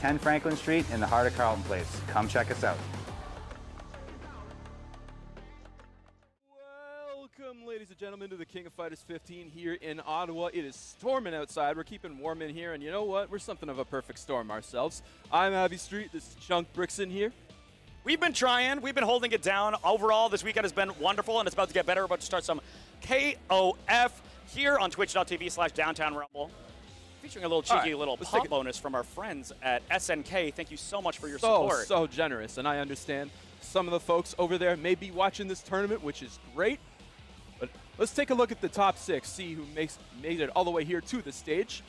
10 Franklin Street in the heart of Carlton Place. Come check us out. Welcome, ladies and gentlemen, to the King of Fighters 15 here in Ottawa. It is storming outside. We're keeping warm in here, and you know what? We're something of a perfect storm ourselves. I'm Abbey Street. This is Chunk Brixton here. We've been trying. We've been holding it down. Overall, this weekend has been wonderful, and it's about to get better. We're about to start some KOF here on twitch.tv/Downtown Rumble. Featuring a little cheeky little pop bonus from our friends at SNK. Thank you so much for your support. So generous, and I understand some of the folks over there may be watching this tournament, which is great. But let's take a look at the top 6, see who made it all the way here to the stage.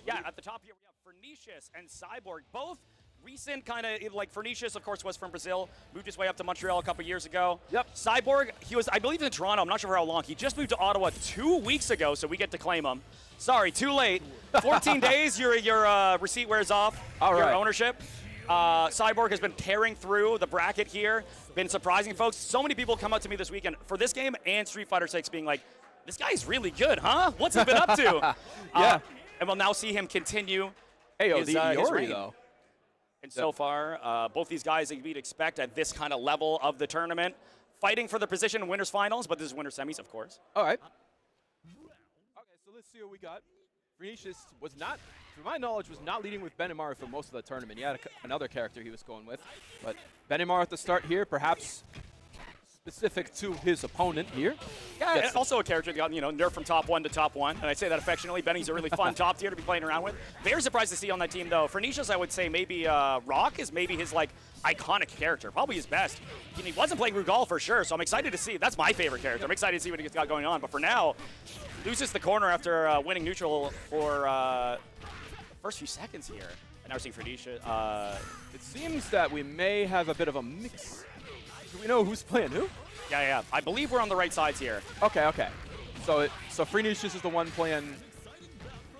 Yeah, at the top here we have Freenicius and Cyborg, both recent kind of, like Freenicius, of course, was from Brazil, moved his way up to Montreal a couple years ago. Yep. Cyborg, he was, I believe, in Toronto. I'm not sure for how long. He just moved to Ottawa 2 weeks ago, so we get to claim him. Sorry, too late. 14 days, your receipt wears off, your ownership. Cyborg has been tearing through the bracket here, been surprising folks. So many people come up to me this weekend for this game and Street Fighter 6 being like, this guy's really good, huh? What's he been up to? Yeah. And we'll now see him continue Hey, his Iori, reign. though. And so far, both these guys that you'd expect at this kind of level of the tournament, fighting for the position in winners finals, but this is winners semis, of course. All right. Okay, so let's see what we got. Freenicius was not, to my knowledge, was not leading with Benimaru for most of the tournament. He had another character he was going with. But Benimaru at the start here, perhaps specific to his opponent here. Yeah, also a character that got, nerfed from top 1 to top 1. And I say that affectionately. Benny's a really fun top tier to be playing around with. Very surprised to see on that team, though. Freenicius, I would say maybe Rock is maybe his, iconic character. Probably his best. He wasn't playing O.Rugal for sure, so I'm excited to see. That's my favorite character. I'm excited to see what he's got going on. But for now, loses the corner after winning neutral for the first few seconds here. And now we're seeing Freenicius. It seems that we may have a bit of a mix. Do we know who's playing who? Yeah. I believe we're on the right sides here. Okay. So Freenicius is the one playing.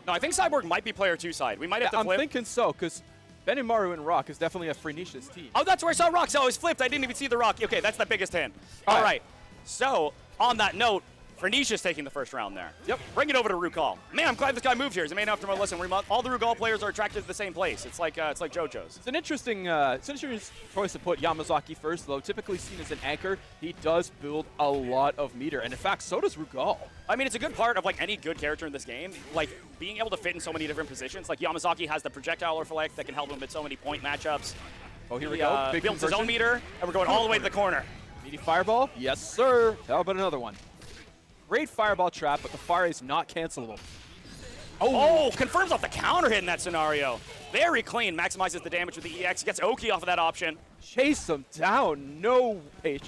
No, I think Cyborg might be player 2 side. We might have to flip. I'm thinking so, because Benimaru and Rock is definitely a Freenicius team. Oh, that's where I saw Rock. So I was flipped. I didn't even see the Rock. Okay, that's the biggest hint. All right. So, on that note, Freenicius taking the first round there. Yep. Bring it over to O.Rugal. Man, I'm glad this guy moved here. He's a main after my listen. All the O.Rugal players are attracted to the same place. It's like JoJo's. It's an interesting choice to put Yamazaki first, though. Typically seen as an anchor, he does build a lot of meter, and in fact, so does O.Rugal. I mean, it's a good part of any good character in this game, being able to fit in so many different positions. Like Yamazaki has the projectile reflect that can help him with so many point matchups. Oh, here we go. Big builds his own meter, and we're going all the way to the corner. Meaty fireball? Yes, sir. How about another one? Great fireball trap, but the fire is not cancelable. Oh, confirms off the counter hit in that scenario. Very clean. Maximizes the damage with the EX. Gets Oki off of that option. Chase him down. No H.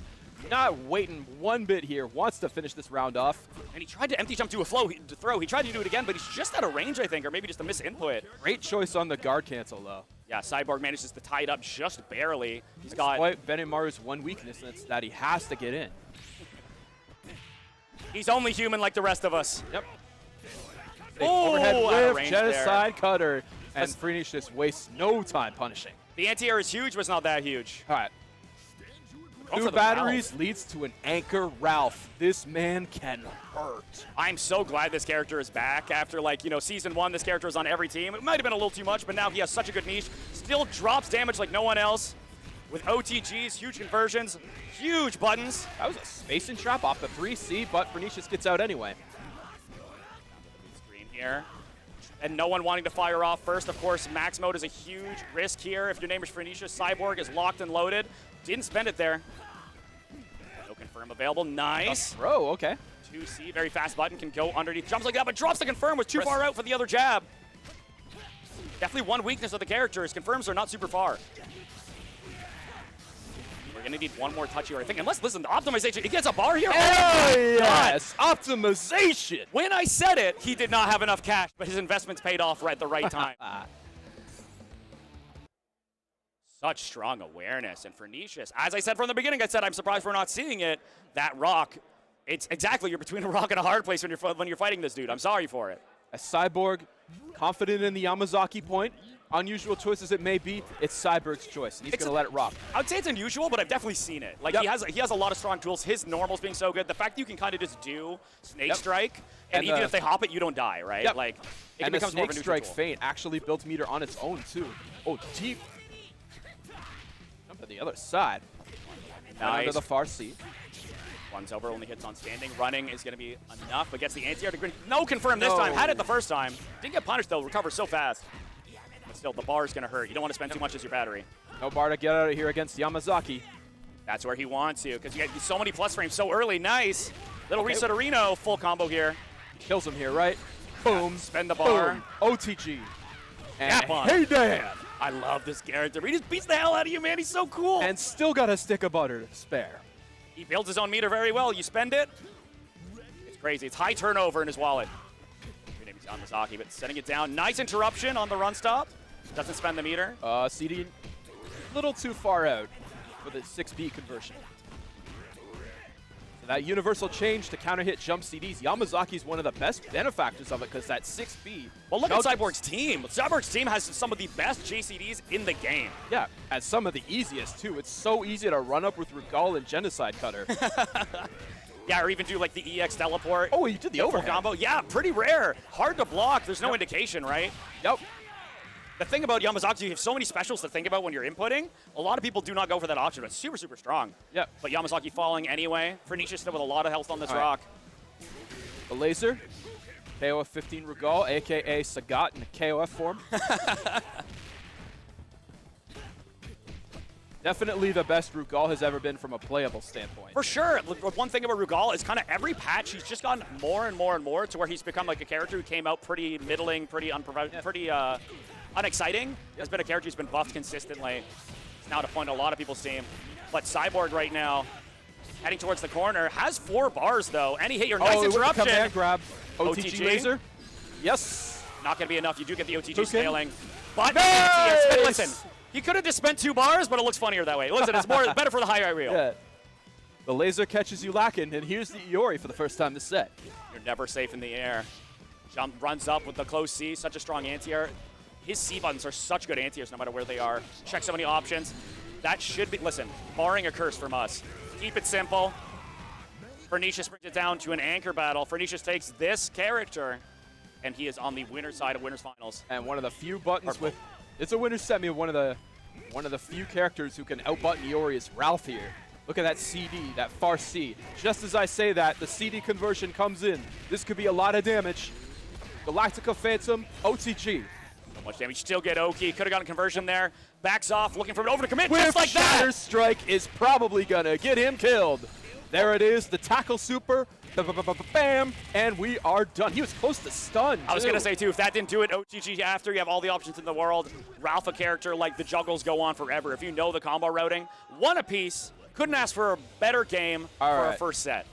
Not waiting one bit here. Wants to finish this round off. And he tried to empty jump to a throw. He tried to do it again, but he's just out of range, I think, or maybe just a misinput. Great choice on the guard cancel, though. Yeah, Cyborg manages to tie it up just barely. He's got Benimaru's one weakness, and it's that he has to get in. He's only human like the rest of us. Yep. Oh, overhead whip, genocide cutter, and Freenicius wastes no time punishing. The anti-air is huge, but it's not that huge. All right. 2 batteries leads to an anchor Ralf. This man can hurt. I'm so glad this character is back after, Season 1, this character was on every team. It might have been a little too much, but now he has such a good niche. Still drops damage like no one else. With OTGs, huge conversions, huge buttons. That was a spacing trap off the 3C, but Freenicius gets out anyway. Screen here. And no one wanting to fire off first. Of course, max mode is a huge risk here. If your name is Freenicius, Cyborg is locked and loaded. Didn't spend it there. No confirm available. Nice. Throw, okay. 2C, very fast button, can go underneath. Jumps like that, but drops the confirm. Was too far out for the other jab. Definitely one weakness of the character. His confirms are not super far. We're going to need one more touch here, I think. Unless, listen, the optimization, he gets a bar here. Oh, yes, optimization. When I said it, he did not have enough cash, but his investments paid off at the right time. Such strong awareness. And Freenicius, as I said from the beginning, I'm surprised we're not seeing it. That rock, it's exactly, you're between a rock and a hard place when you're fighting this dude. I'm sorry for it. As Cyborg, confident in the Yamazaki point, unusual choice as it may be, it's Cyborg's choice, and he's going to let it rock. I would say it's unusual, but I've definitely seen it. Like, he has a lot of strong tools. His normals being so good. The fact that you can kind of just do Snake Strike, and even if they hop it, you don't die, right? Like, it and becomes the more of a Snake neutral Strike tool. feint actually builds meter on its own, too. Oh, deep. Jump to the other side. Right under the far seat. One's over, only hits on standing. Running is going to be enough, but gets the anti-air to green. No confirm this time. Had it the first time. Didn't get punished, though. Recovers so fast. But still, the bar is going to hurt. You don't want to spend too much as your battery. No bar to get out of here against Yamazaki. That's where he wants you, because you get so many plus frames so early. Nice. Little reset Reno, full combo here. Kills him here, right? Boom. Spend the bar. Boom. OTG. And Gap on. hey, Dan. I love this character. He just beats the hell out of you, man. He's so cool. And still got a stick of butter to spare. He builds his own meter very well. You spend it. It's crazy. It's high turnover in his wallet. Your name is Yamazaki, but setting it down. Nice interruption on the run stop. Doesn't spend the meter. CD a little too far out for the 6B conversion. So that universal change to counter hit jump CDs. Yamazaki's one of the best benefactors of it because that 6B. Well, look at Cyborg's team. Cyborg's team has some of the best JCDs in the game. Yeah, and some of the easiest too. It's so easy to run up with Rugal and Genocide Cutter. Yeah, or even do like the EX teleport. Oh, you did the overhead combo. Yeah, pretty rare. Hard to block. There's no indication, right? Yep. The thing about Yamazaki, you have so many specials to think about when you're inputting. A lot of people do not go for that option, but it's super, super strong. Yep. But Yamazaki falling anyway. Freenicius still with a lot of health on this rock. The laser. KOF 15 Rugal, a.k.a. Sagat in the KOF form. Definitely the best Rugal has ever been from a playable standpoint. For sure. Look, one thing about Rugal is kind of every patch, he's just gotten more and more and more to where he's become like a character who came out pretty middling, pretty unexciting. Has been a character who's been buffed consistently. It's now to point a lot of people's team. But Cyborg right now, heading towards the corner, has 4 bars though. Any hit, your nice interruption. Command grab. OTG, OTG laser. Yes. Not going to be enough. You do get the OTG scaling. But Nice! listen, he could have just spent 2 bars, but it looks funnier that way. Listen, it's better for the highlight reel. Yeah. The laser catches you lacking, and here's the Iori for the first time this set. You're never safe in the air. Jump runs up with the close C, such a strong anti-air. His C buttons are such good anti-airs no matter where they are. Check so many options. That should be, listen, barring a curse from us. Keep it simple. Freenicius brings it down to an anchor battle. Freenicius takes this character, and he is on the winner's side of Winners Finals. And one of the few buttons with, it's a winner's semi, one of the few characters who can out-button Iori is Ralf here. Look at that CD, that far C. Just as I say that, the CD conversion comes in. This could be a lot of damage. Galactica Phantom, OTG. So much damage, still get Oki. Could have gotten conversion there. Backs off, looking for an over to commit, Whiff just like that. Shatter Strike is probably gonna get him killed. There it is, the tackle super, bam, and we are done. He was close to stun, I was going to say, too, if that didn't do it, OTG after, you have all the options in the world. Ralf, a character like the juggles go on forever. If you know the combo routing, 1 apiece. Couldn't ask for a better game for our first set.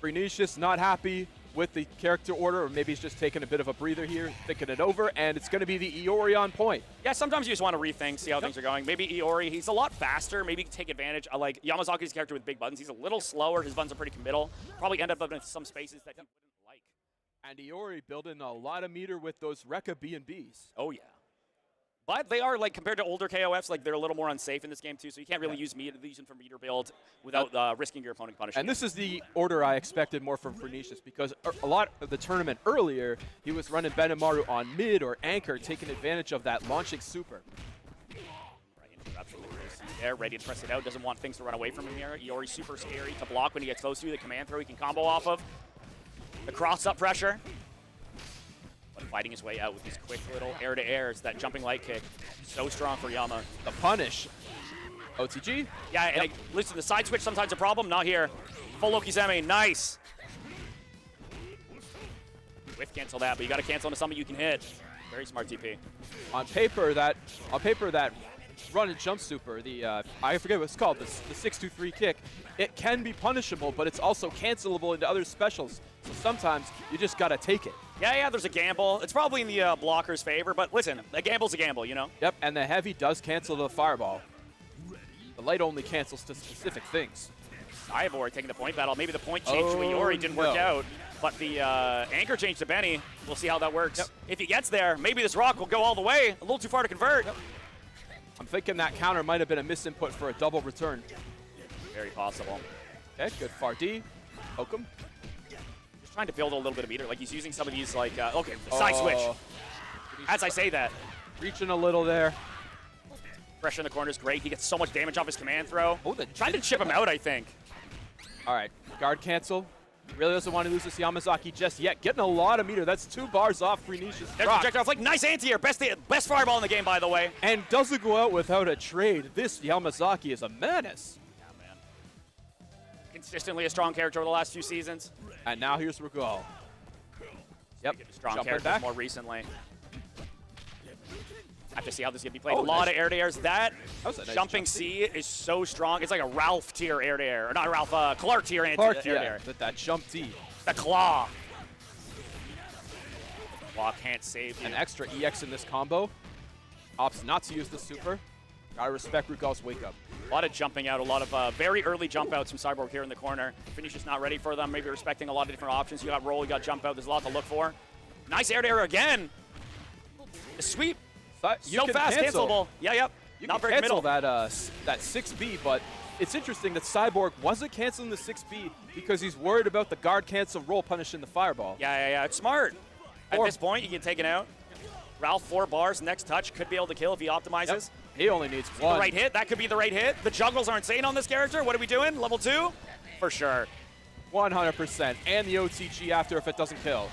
Freenicius not happy with the character order, or maybe he's just taking a bit of a breather here, thinking it over, and it's going to be the Iori on point. Yeah, sometimes you just want to rethink, see how things are going. Maybe Iori, he's a lot faster. Maybe take advantage. I like Yamazaki's character with big buttons. He's a little slower. His buttons are pretty committal. Probably end up in some spaces that he wouldn't like. And Iori building a lot of meter with those Rekka B&Bs. Oh, yeah. But they are, like, compared to older KOFs, like, they're a little more unsafe in this game, too, so you can't really use them for meter build without risking your opponent punishing. And this is the order I expected more from Freenicius, because a lot of the tournament earlier, he was running Benimaru on mid or anchor, taking advantage of that launching super. Right, interruption. There, ready to press it out, doesn't want things to run away from him here. Iori's super scary to block when he gets close to you. The command throw he can combo off of. The cross-up pressure. But fighting his way out with these quick little air-to-airs, that jumping light kick. So strong for Yama. The punish. OTG? Yeah, and listen, the side switch sometimes a problem. Not here. Full Okizeme, nice. Whiff cancel that, but you got to cancel into something you can hit. Very smart TP. On paper, that run and jump super, the I forget what it's called, the 623 kick, it can be punishable, but it's also cancelable into other specials. So sometimes you just got to take it. Yeah, there's a gamble. It's probably in the blocker's favor, but listen, a gamble's a gamble, you know? Yep, and the heavy does cancel the fireball. The light only cancels to specific things. Cyborg taking the point battle. Maybe the point change to Iori didn't work out. But the anchor change to Benny, we'll see how that works. Yep. If he gets there, maybe this rock will go all the way. A little too far to convert. Yep. I'm thinking that counter might have been a misinput for a double return. Very possible. Okay, good far D. Poke him. Just trying to build a little bit of meter. Like he's using some of these like, okay, side switch. As I say that. Reaching a little there. Pressure in the corner is great. He gets so much damage off his command throw. Oh, the Trying to chip him out, I think. All right, guard cancel. Really doesn't want to lose this Yamazaki just yet. Getting a lot of meter. That's 2 bars off Freenicius. There's projectile flick. Nice anti-air. Best fireball in the game, by the way. And doesn't go out without a trade. This Yamazaki is a menace. Yeah, man. Consistently a strong character over the last few seasons. And now here's O.Rugal. Yep, Strong jumping character back. more recently. Have to see how this is going to be played. Oh, a lot nice. of air-to-airs. That was a nice jumping jump. C is so strong. It's like a Ralf tier air-to-air. Or not Ralf, Clark tier Clark, air-to-air. yeah, that jump D. The claw. Claw can't save you. An extra EX in this combo. Opts not to use the super. Gotta respect O.Rugal's wake up. A lot of jumping out, a lot of very early jump outs from Cyborg here in the corner. Freenicius not ready for them, maybe respecting a lot of different options. You got roll, you got jump out, there's a lot to look for. Nice air-to-air again. The sweep. So fast, cancelable. Yeah, yep. You Not can very cancel middle. that 6B, but it's interesting that Cyborg wasn't canceling the 6B because he's worried about the guard cancel roll punishing the fireball. Yeah. It's smart. At 4. this point, you can take it out. Ralf, 4 bars. Next touch could be able to kill if he optimizes. Yep. He only needs The 1. right hit. That could be the right hit. The juggles are insane on this character. What are we doing? Level 2? For sure. 100%. And the OTG after if it doesn't kill.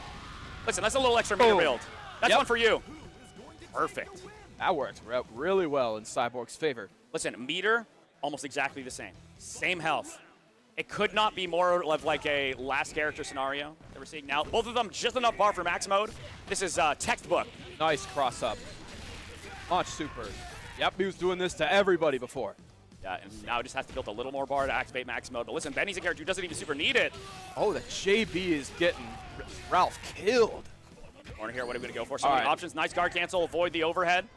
Listen, that's a little extra meter Boom. build. That's Yep. one for you. Perfect. That worked out really well in Cyborg's favor. Listen, meter, almost exactly the same. Same health. It could not be more of like a last character scenario that we're seeing now. Both of them just enough bar for max mode. This is textbook. Nice cross up. Launch super. Yep, he was doing this to everybody before. Yeah, and now just has to build a little more bar to activate max mode. But listen, Benny's a character who doesn't even super need it. Oh, the JB is getting Ralf killed. Corner here, what are we going to go for? So All many right. options. Nice guard cancel, avoid the overhead.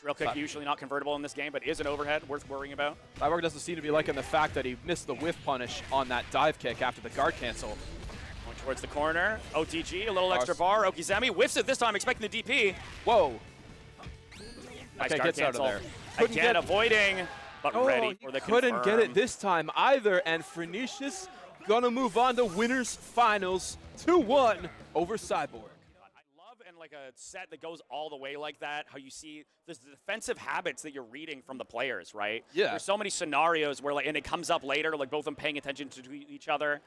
Drill kick usually not convertible in this game, but is an overhead worth worrying about. Cyborg doesn't seem to be liking the fact that he missed the whiff punish on that dive kick after the guard cancel. Going towards the corner. OTG, a little extra bar. Okizemi whiffs it this time, expecting the DP. Whoa. Nice Okay, guard gets out of cancel. there. Couldn't Again, get- avoiding, but Oh, ready he for the couldn't get confirm. it this time either, and Freenicius gonna move on to winners finals 2-1 over Cyborg. I love and like a set that goes all the way like that, how you see there's the defensive habits that you're reading from the players, right? Yeah. There's so many scenarios where like, and it comes up later, like both of them paying attention to each other,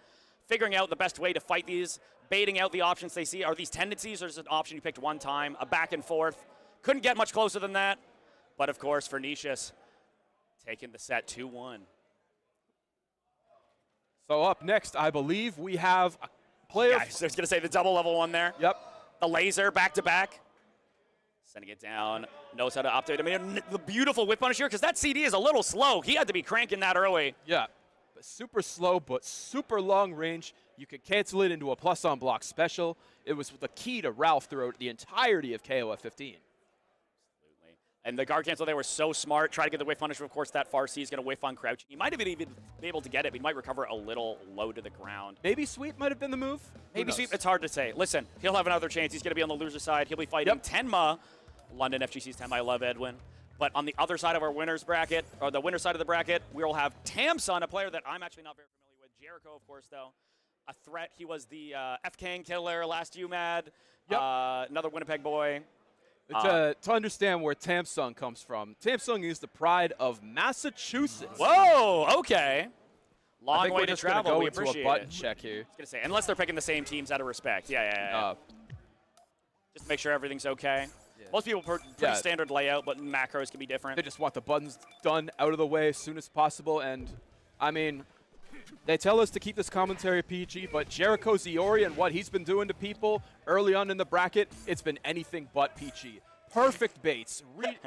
figuring out the best way to fight these, baiting out the options they see. Are these tendencies or is it an option you picked one time, a back and forth? Couldn't get much closer than that. But of course, Freenicius taking the set 2-1. So up next, I believe we have a player. Yeah, I was going to say the double level one there. Yep. The laser back to back. Sending it down. Knows how to update. I mean, the beautiful whip punish here, because that CD is a little slow. He had to be cranking that early. Yeah. But super slow, but super long range. You could cancel it into a plus on block special. It was the key to Ralf throughout the entirety of KOF15. And the guard cancel, they were so smart. Try to get the whiff punish. Of course, that far C is going to whiff on crouch. He might have even been able to get it, but he might recover a little low to the ground. Maybe sweep might have been the move. Who Maybe knows? sweep, it's hard to say. Listen, he'll have another chance. He's going to be on the loser side. He'll be fighting TENMA, London FGC's TENMA. I love Edwin. But on the other side of our winner's bracket, or the winner's side of the bracket, we'll have Tamsun, a player that I'm actually not very familiar with. Jericho, of course, though. A threat. He was the F-Kang killer last UMAD. Yep. Another Winnipeg boy. To understand where Tamsun comes from, Tamsun is the pride of Massachusetts. Whoa, okay. I Long think way we're to just going to travel. go We into appreciate a button it. check here. I was gonna say, unless they're picking the same teams out of respect. Yeah. Just make sure everything's okay. Yeah. Most people pretty Yeah. standard layout, but macros can be different. They just want the buttons done out of the way as soon as possible. And, I mean, they tell us to keep this commentary PG, but Jericho's Iori and what he's been doing to people early on in the bracket, it's been anything but PG. Perfect baits,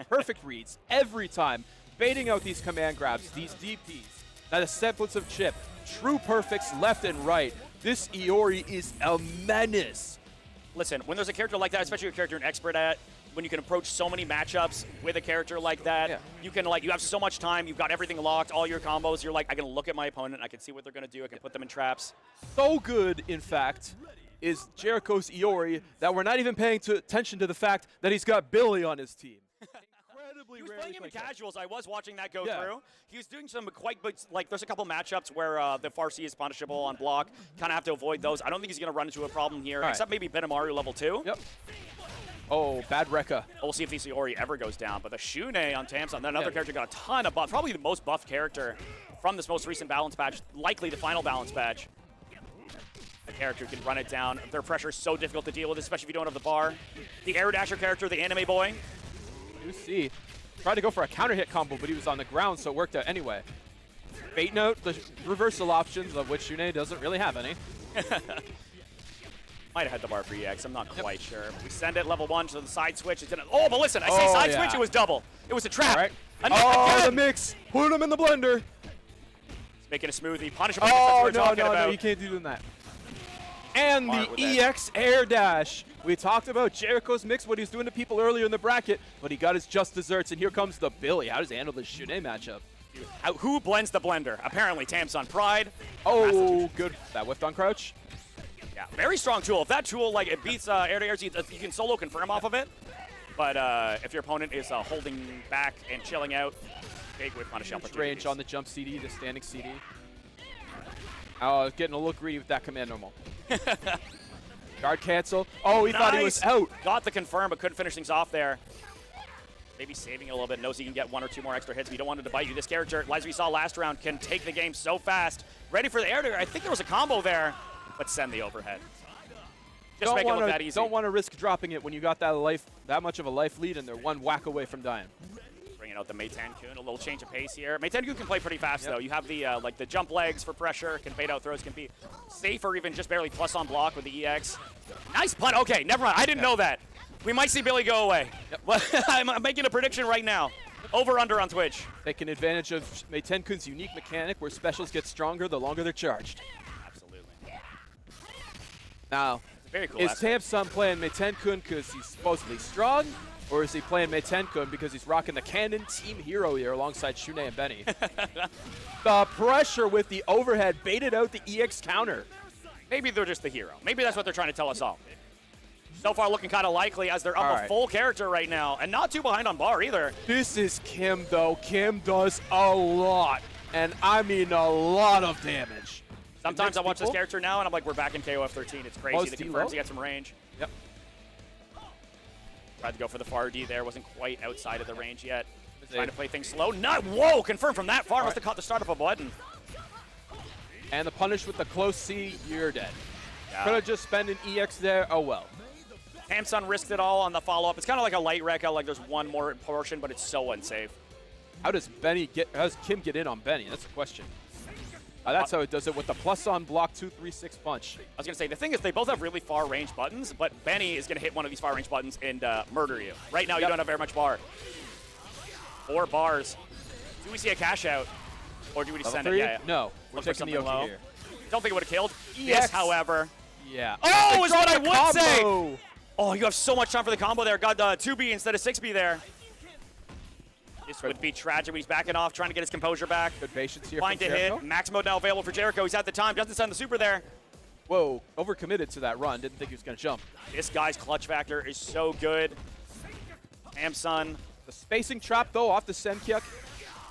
perfect reads every time, baiting out these command grabs, these DPs, not a semblance of chip, true perfects left and right. This Iori is a menace. Listen, when there's a character like that, especially a character you're an expert at, when you can approach so many matchups with a character like that. Yeah. You can you have so much time. You've got everything locked, all your combos. You're like, I can look at my opponent. I can see what they're gonna do. I can put them in traps. So good, in fact, is Jericho's Iori that we're not even paying attention to the fact that he's got Billy on his team. Incredibly He was rarely playing him in played casuals. I was watching that go Yeah. through. He was doing some quite big, there's a couple matchups where the Farsi is punishable on block. Kind of have to avoid those. I don't think he's going to run into a problem here, All except maybe Benimaru level 2. Yep. Oh, bad Rekka. We'll see if the Iori ever goes down. But the Shun'ei on Tamson, another character got a ton of buff. Probably the most buffed character from this most recent balance patch, likely the final balance patch. A character can run it down. Their pressure is so difficult to deal with, especially if you don't have the bar. The Air Dasher character, the anime boy. You see. Tried to go for a counter hit combo, but he was on the ground, so it worked out anyway. Baiting out the reversal options, of which Shun'ei doesn't really have any. Might have had the bar for EX, I'm not quite sure. We send it level 1 to the side switch. It didn't. Oh, but listen, I say side switch, it was double. It was a trap. All right. Again. The mix. Put him in the blender. He's making a smoothie. Punishable. Oh, that's what we're talking no, about. you can't do that. And Smart the with that. EX air dash. We talked about Jericho's mix, what he's doing to people earlier in the bracket, but he got his just desserts, and here comes the Billy. How does he handle this Shun'ei matchup? Who blends the blender? Apparently, Tamson Pride. Oh, good. That whiffed on crouch. Yeah, very strong tool. If that tool, it beats air to air, you can solo confirm off of it. But if your opponent is holding back and chilling out, big whip punish opportunities. Range on the jump CD, the standing CD. Oh, getting a little greedy with that command normal. Guard cancel. Oh, he thought he was out. Got the confirm, but couldn't finish things off there. Maybe saving it a little bit. Knows he can get 1 or 2 more extra hits, but you don't want him to bite you. This character, as we saw last round, can take the game so fast. Ready for the air to air. I think there was a combo there, but send the overhead. Just make it look that easy. Don't want to risk dropping it when you got that much of a life lead, and they're one whack away from dying. Bringing out the Meitenkun, a little change of pace here. Meitenkun can play pretty fast though. You have the the jump legs for pressure, can bait out throws, can be safe or even just barely plus on block with the EX. Nice punt. Okay, never mind. I didn't know that. We might see Billy go away. Yep. I'm making a prediction right now. Over under on Twitch. Taking advantage of Meitenkun's unique mechanic where specials get stronger the longer they're charged. Absolutely. Now, Very cool. is Tamson playing Meitenkun because he's supposedly strong, or is he playing Meitenkun because he's rocking the Cannon team hero here alongside Shun'ei and Benny? The pressure with the overhead baited out the EX counter. Maybe they're just the hero. Maybe that's what they're trying to tell us all. So far looking kind of likely as they're up a full character right now, and not too behind on bar either. This is Kim, though. Kim does a lot, and I mean a lot of damage. Sometimes I watch this character now, and I'm like, we're back in KOF 13. It's crazy. It confirms he got some range. Yep. Tried to go for the far D there. Wasn't quite outside of the range yet. Trying to play things slow. Not, whoa, confirmed from that far. Must have caught the start of a button. And the punish with the close C, you're dead. Yeah. Could have just spent an EX there. Oh, well. Tamson risked it all on the follow-up. It's kind of like a light Rekka, like there's one more portion, but it's so unsafe. How does Kim get in on Benny? That's the question. That's how it does it with the plus on block 2-3-6 punch. I was going to say, the thing is they both have really far range buttons, but Benny is going to hit one of these far range buttons and murder you. Right now, you don't have very much bar. 4 bars. Do we see a cash out? Or do we just send it? Yeah. No. We're taking the Oki here. Don't think it would have killed. Yes, however. Yeah. Oh, is what I would say. Oh, you have so much time for the combo there. Got 2B instead of 6B there. This would be tragic. He's backing off, trying to get his composure back. Good patience here. Find a hit. Max mode now available for Jericho. He's at the time. Doesn't send the super there. Whoa, overcommitted to that run. Didn't think he was going to jump. This guy's clutch factor is so good. Tamson. The spacing trap, though, off the Senkyuk.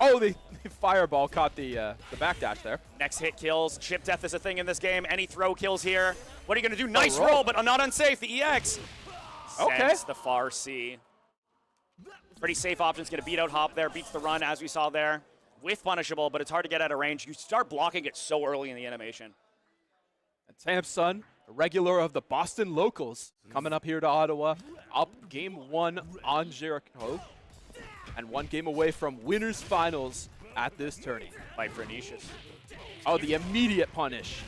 Oh, the fireball caught the backdash there. Next hit kills. Chip death is a thing in this game. Any throw kills here. What are you going to do? Nice roll, but not unsafe. The EX. Sends the far C. Pretty safe options. Going to beat out Hop there. Beats the run, as we saw there. With punishable, but it's hard to get out of range. You start blocking it so early in the animation. And Tamson, a regular of the Boston locals, coming up here to Ottawa. Up game 1 on Jericho. And 1 game away from winners finals at this tourney. By Freenicius. Oh, the immediate punish.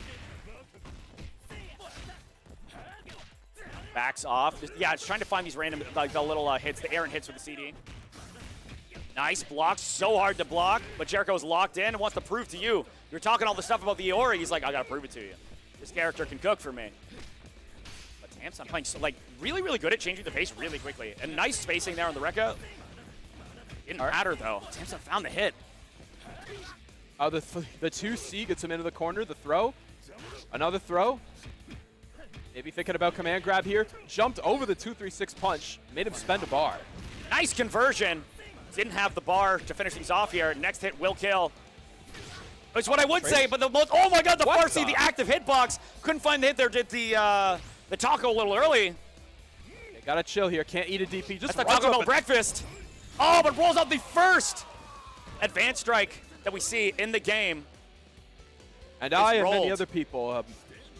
Backs off. It's trying to find these random, like the little hits, the errant hits with the CD. Nice block. So hard to block, but Jericho's locked in and wants to prove to you. You're talking all the stuff about the Iori. He's like, I got to prove it to you. This character can cook for me. But Samson playing so, like really, really good at changing the pace really quickly. And nice spacing there on the Rekka. Didn't matter though. Samson found the hit. Oh, the 2C gets him into the corner. The throw. Another throw. Maybe thinking about command grab here. Jumped over the 2-3-6 punch. Made him spend a bar. Nice conversion. Didn't have the bar to finish things off here. Next hit will kill. It's what I would say, but the most, oh my god, the Farsi, the active hitbox. Couldn't find the hit there, did the taco a little early. They gotta chill here, can't eat a DP, just That's the Taco Bell breakfast. Oh, but rolls out the first advanced strike that we see in the game. And I and many other people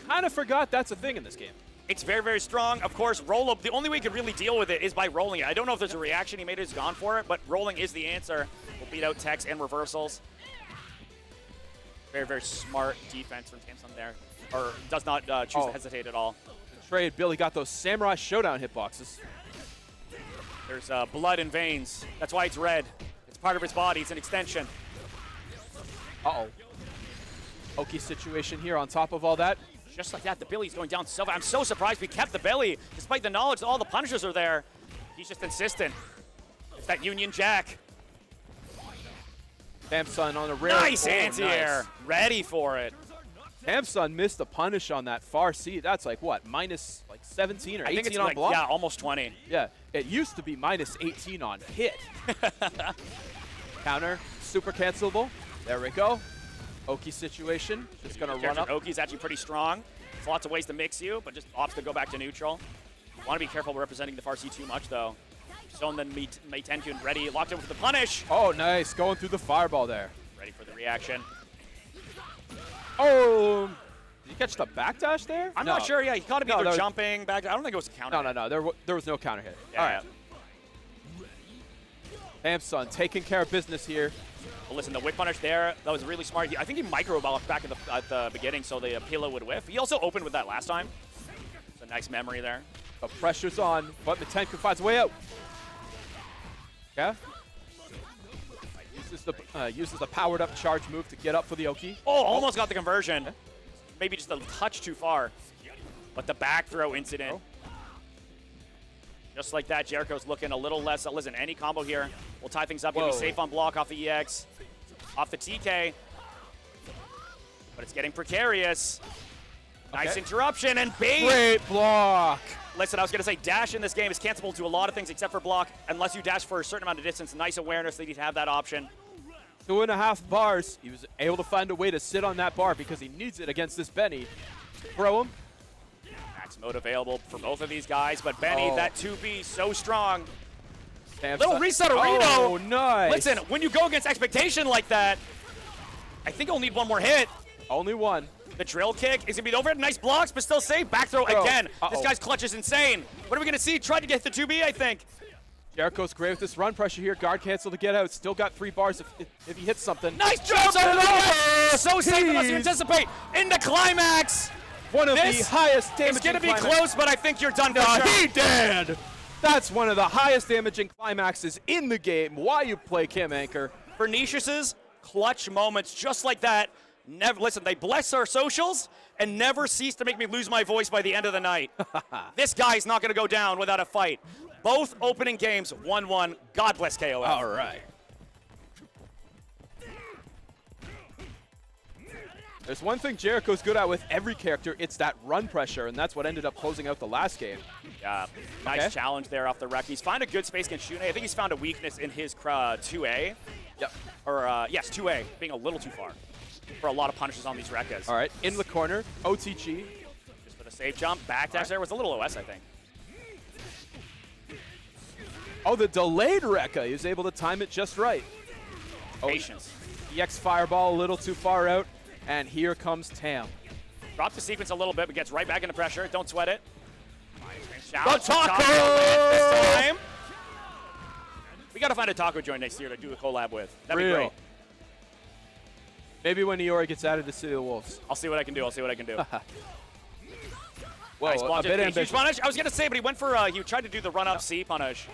kind of forgot that's a thing in this game. It's very, very strong. Of course, roll up. The only way you can really deal with it is by rolling it. I don't know if there's a reaction he made has gone for it, but rolling is the answer. We'll beat out techs and reversals. Very, very smart defense from Samson there. Or does not choose to hesitate at all. Trade, Billy got those Samurai Showdown hitboxes. There's blood in veins. That's why it's red. It's part of his body. It's an extension. Uh-oh. Oki situation here on top of all that. Just like that, the Billy's going down so fast. I'm so surprised we kept the Billy, despite the knowledge that all the punishers are there. He's just insistent. It's that Union Jack. Samson on a rare. Nice anti-air. Nice. Ready for it. Samson missed a punish on that far C. That's like what, minus like 17 or 18 I think it's on like, block? yeah, almost 20. Yeah, it used to be minus 18 on hit. Counter, super cancelable. There we go. Oki situation, just gonna run up. Oki's actually pretty strong. There's lots of ways to mix you, but just opts to go back to neutral. Want to be careful representing the Farsi too much though. Showing then Meitenkun ready, locked in for the punish. Oh, nice, going through the fireball there. Ready for the reaction. Oh, did you catch the backdash there? I'm not sure. Yeah, he caught him either jumping back. I don't think it was a counter. No. There was no counter hit. Yeah, all right. Samson taking care of business here. Well, listen, the whip punish there, that was really smart. I think he micro-blocked back at the beginning so the Pila would whiff. He also opened with that last time. It's a nice memory there. The pressure's on, but Meitenkun finds a way out. Yeah. Uses the powered up charge move to get up for the Oki. Oh, almost got the conversion. Maybe just a touch too far. But the back throw incident. Just like that, Jericho's looking a little less. Listen, any combo here will tie things up. He'll be safe on block off the EX, off the TK. But it's getting precarious. Nice interruption and bait. Great block. Listen, I was going to say dash in this game is cancelable to a lot of things except for block, unless you dash for a certain amount of distance. Nice awareness that he'd have that option. 2.5 bars. He was able to find a way to sit on that bar because he needs it against this Benny. Throw him. Max mode available for both of these guys, but Benny, that 2B, so strong. Little reset Areno. Oh, nice. Listen, when you go against expectation like that, I think he'll need one more hit. Only one. The drill kick is going to be over. Nice blocks, but still safe. Back throw again. This guy's clutch is insane. What are we going to see? Tried to get the 2B, I think. Jericho's great with this run pressure here. Guard cancel to get out. Still got 3 bars if he hits something. Nice jump! So safe unless you anticipate. Into climax. One of the highest damaging It's going to be close, but I think you're done for sure. He did! That's one of the highest damaging climaxes in the game. Why you play Kim Anchor. Freenicius' clutch moments just like that. Never listen, they bless our socials and never cease to make me lose my voice by the end of the night. This guy's not going to go down without a fight. Both opening games 1-1. God bless KOF. All right. There's one thing Jericho's good at with every character, it's that run pressure, and that's what ended up closing out the last game. Yeah, nice challenge there off the wreck. He's found a good space against Shun'ei. I think he's found a weakness in his 2A. Yep. Or, yes, 2A, being a little too far for a lot of punishes on these Rekkas. All right, in the corner, OTG. Just for the safe jump, backdash there was a little OS, I think. Oh, the delayed Rekka. He was able to time it just right. Patience. EX Fireball a little too far out, and here comes Tam. Drop the sequence a little bit, but gets right back into pressure. Don't sweat it. The taco! This time. We got to find a taco joint next year to do a collab with. That'd be great. Maybe when Iori gets added to City of the Wolves. I'll see what I can do. I'll see what I can do. Whoa, nice a bit ambitious. Huge punish. I was going to say, but he went for, he tried to do the run-up C punish.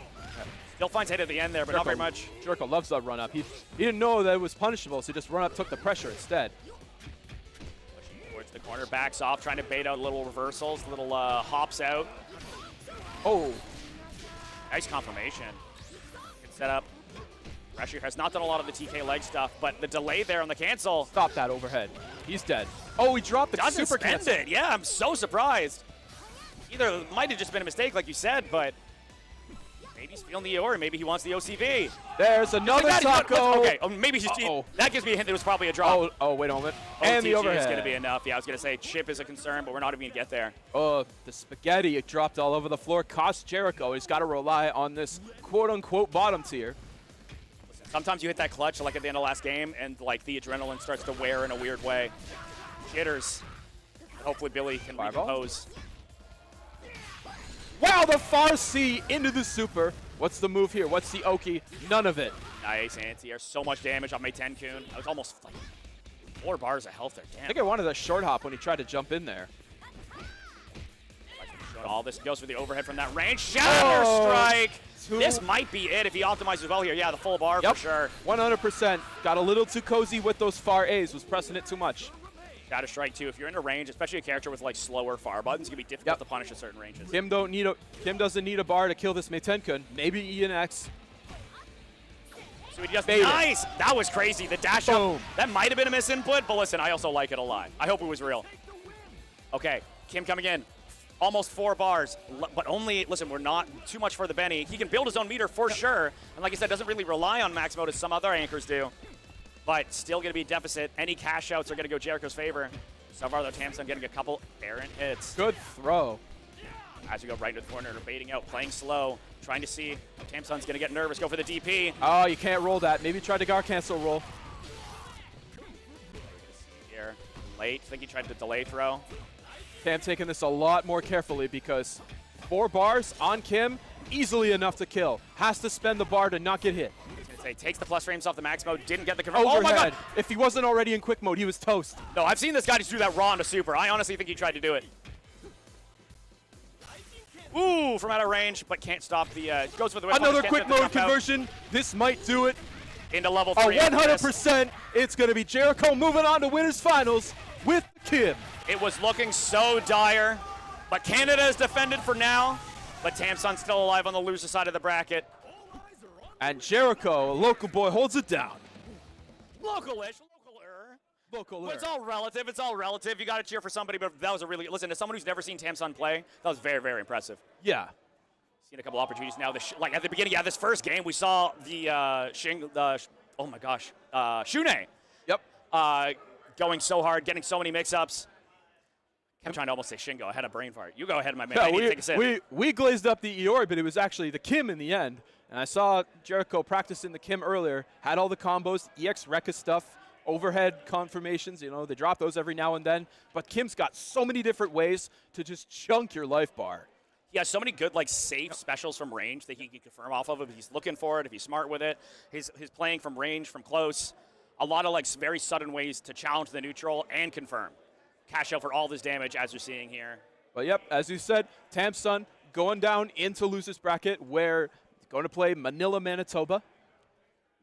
Still finds hit at the end there, but Jericho, not very much. Jericho loves that run-up. He didn't know that it was punishable, so he just run-up, took the pressure instead. Pushing towards the corner, backs off, trying to bait out little reversals, little hops out. Oh, Nice confirmation. Good setup. Pressure has not done a lot of the TK leg stuff, but the delay there on the cancel. stop that overhead. He's dead. Oh, he dropped the Doesn't super spend cancel. it. Yeah, I'm so surprised. Either it might have just been a mistake, like you said, but maybe he's feeling the Iori. Maybe he wants the OCV. There's another taco. Okay, maybe he's that gives me a hint that it was probably a drop. Oh, wait a moment. And the OTG overhead. is going to be enough. Yeah, I was going to say chip is a concern, but we're not even going to get there. Oh, the spaghetti, it dropped all over the floor. Cost Jericho. He's got to rely on this quote-unquote bottom tier. Sometimes you hit that clutch like at the end of last game, and like the adrenaline starts to wear in a weird way. Jitters. Hopefully Billy can Fireball? recompose. Wow, the far C into the super. What's the move here? What's the Oki? None of it. Nice anti-air. So much damage on Meitenkun. I was almost like 4 bars of health there. I Damn. think I wanted a short hop when he tried to jump in there. All this goes for the overhead from that range. Shatter strike. Two. This might be it if he optimizes well here. Yeah, the full bar Yep, for sure. 100%. Got a little too cozy with those far A's. Was pressing it too much. Shatter strike too. If you're in a range, especially a character with like slower fire buttons, it can be difficult to punish at certain ranges. Kim doesn't need a bar to kill this Meitenkun. Maybe E and X. So he just Baited. nice. That was crazy. The dash Boom. up. That might have been a misinput, but listen, I also like it a lot. I hope it was real. Okay, Kim coming in. Almost 4 bars, but only, listen, we're not too much for the Benny. He can build his own meter for sure. And like I said, doesn't really rely on max mode as some other anchors do. But still going to be a deficit. Any cash outs are going to go Jericho's favor. So far, though, Tamsun getting a couple errant hits. Good throw. As we go right into the corner, baiting out, playing slow, trying to see if Tamsun's going to get nervous, go for the DP. Oh, you can't roll that. Maybe try to guard cancel roll. Here, late. I think he tried to delay throw. I'm taking this a lot more carefully because 4 bars on Kim, easily enough to kill. Has to spend the bar to not get hit. I was going to say, takes the plus frames off the max mode, didn't get the conversion. Overhead. Oh my god! If he wasn't already in quick mode, he was toast. No, I've seen this guy just do that raw into super. I honestly think he tried to do it. Ooh, from out of range, but can't stop the, goes for the whip Another punish, quick can't get the mode jump out. conversion. This might do it. Into level A 3. 100%. It's going to be Jericho moving on to winners finals with Kim. It was looking so dire, but Canada is defended for now. But Tamsun's still alive on the loser side of the bracket. And Jericho, a local boy, holds it down. Local-ish, local-er. Local. Well, it's all relative. It's all relative. You got to cheer for somebody, but that was a really, listen, as someone who's never seen Tamsun play, that was very, very impressive. Yeah. Seen a couple opportunities now. Like at the beginning, yeah, this first game, we saw the oh my gosh, Shun'ei. Yep. Going so hard, getting so many mix-ups. I'm trying to almost say Shingo. I had a brain fart. You go ahead, my man. I need to take a sip. We glazed up the Iori, but it was actually the Kim in the end. And I saw Jericho practicing the Kim earlier. Had all the combos, EX Rekka stuff, overhead confirmations. You know, they drop those every now and then. But Kim's got so many different ways to just chunk your life bar. He has so many good, like, safe specials from range that he can confirm off of if he's looking for it, if he's smart with it. His playing from range, from close. A lot of, like, very sudden ways to challenge the neutral and confirm. Cash out for all this damage, as you're seeing here. But, yep, as you said, Tamsun going down into loser's bracket where he's going to play ManillaManitoba.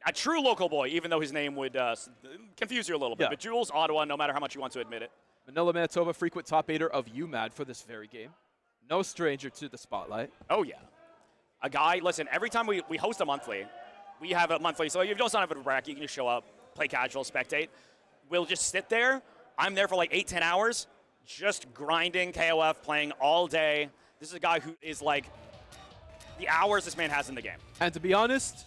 A true local boy, even though his name would confuse you a little bit. Yeah. But Jules, Ottawa, no matter how much you want to admit it. ManillaManitoba, frequent top 8er of UMAD for this very game. No stranger to the spotlight. Oh, yeah. A guy, listen, every time we host a monthly, we have a monthly, so if you don't sign up for a bracket, you can just show up, play casual, spectate. We'll just sit there. I'm there for like 8-10 hours, just grinding KOF, playing all day. This is a guy who is like the hours this man has in the game. And to be honest,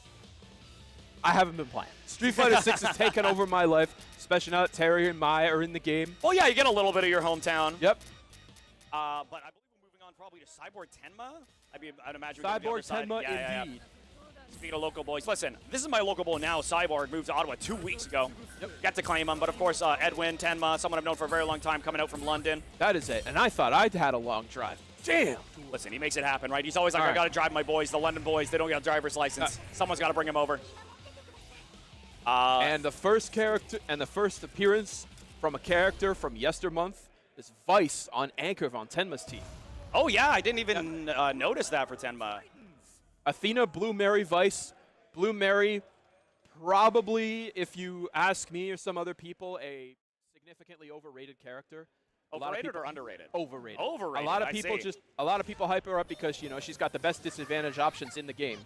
I haven't been playing. Street Fighter 6 has taken over my life, especially now that Terry and Mai are in the game. Well, yeah, you get a little bit of your hometown. Yep. But I believe we're moving on probably to Cyborg TENMA. I'd imagine we're going to the other Cyborg side. TENMA, Yeah. indeed. Speaking of local boys, listen, this is my local boy now. Cyborg moved to Ottawa 2 weeks ago. Yep. Got to claim him, but of course, Edwin, TENMA, someone I've known for a very long time, coming out from London. That is it. And I thought I'd had a long drive. Damn. Listen, he makes it happen, right? He's always like, All I right. got to drive my boys, the London boys. They don't get a driver's license. Someone's got to bring him over. And the first character and the first appearance from a character from yestermonth is Vice on Anchor on Tenma's team. Oh, yeah, I didn't even notice that for TENMA. Athena, Blue Mary, Vice. Blue Mary, probably, if you ask me or some other people, a significantly overrated character. Overrated or underrated? Overrated. Overrated. A lot of people hype her up because she's got the best disadvantage options in the game.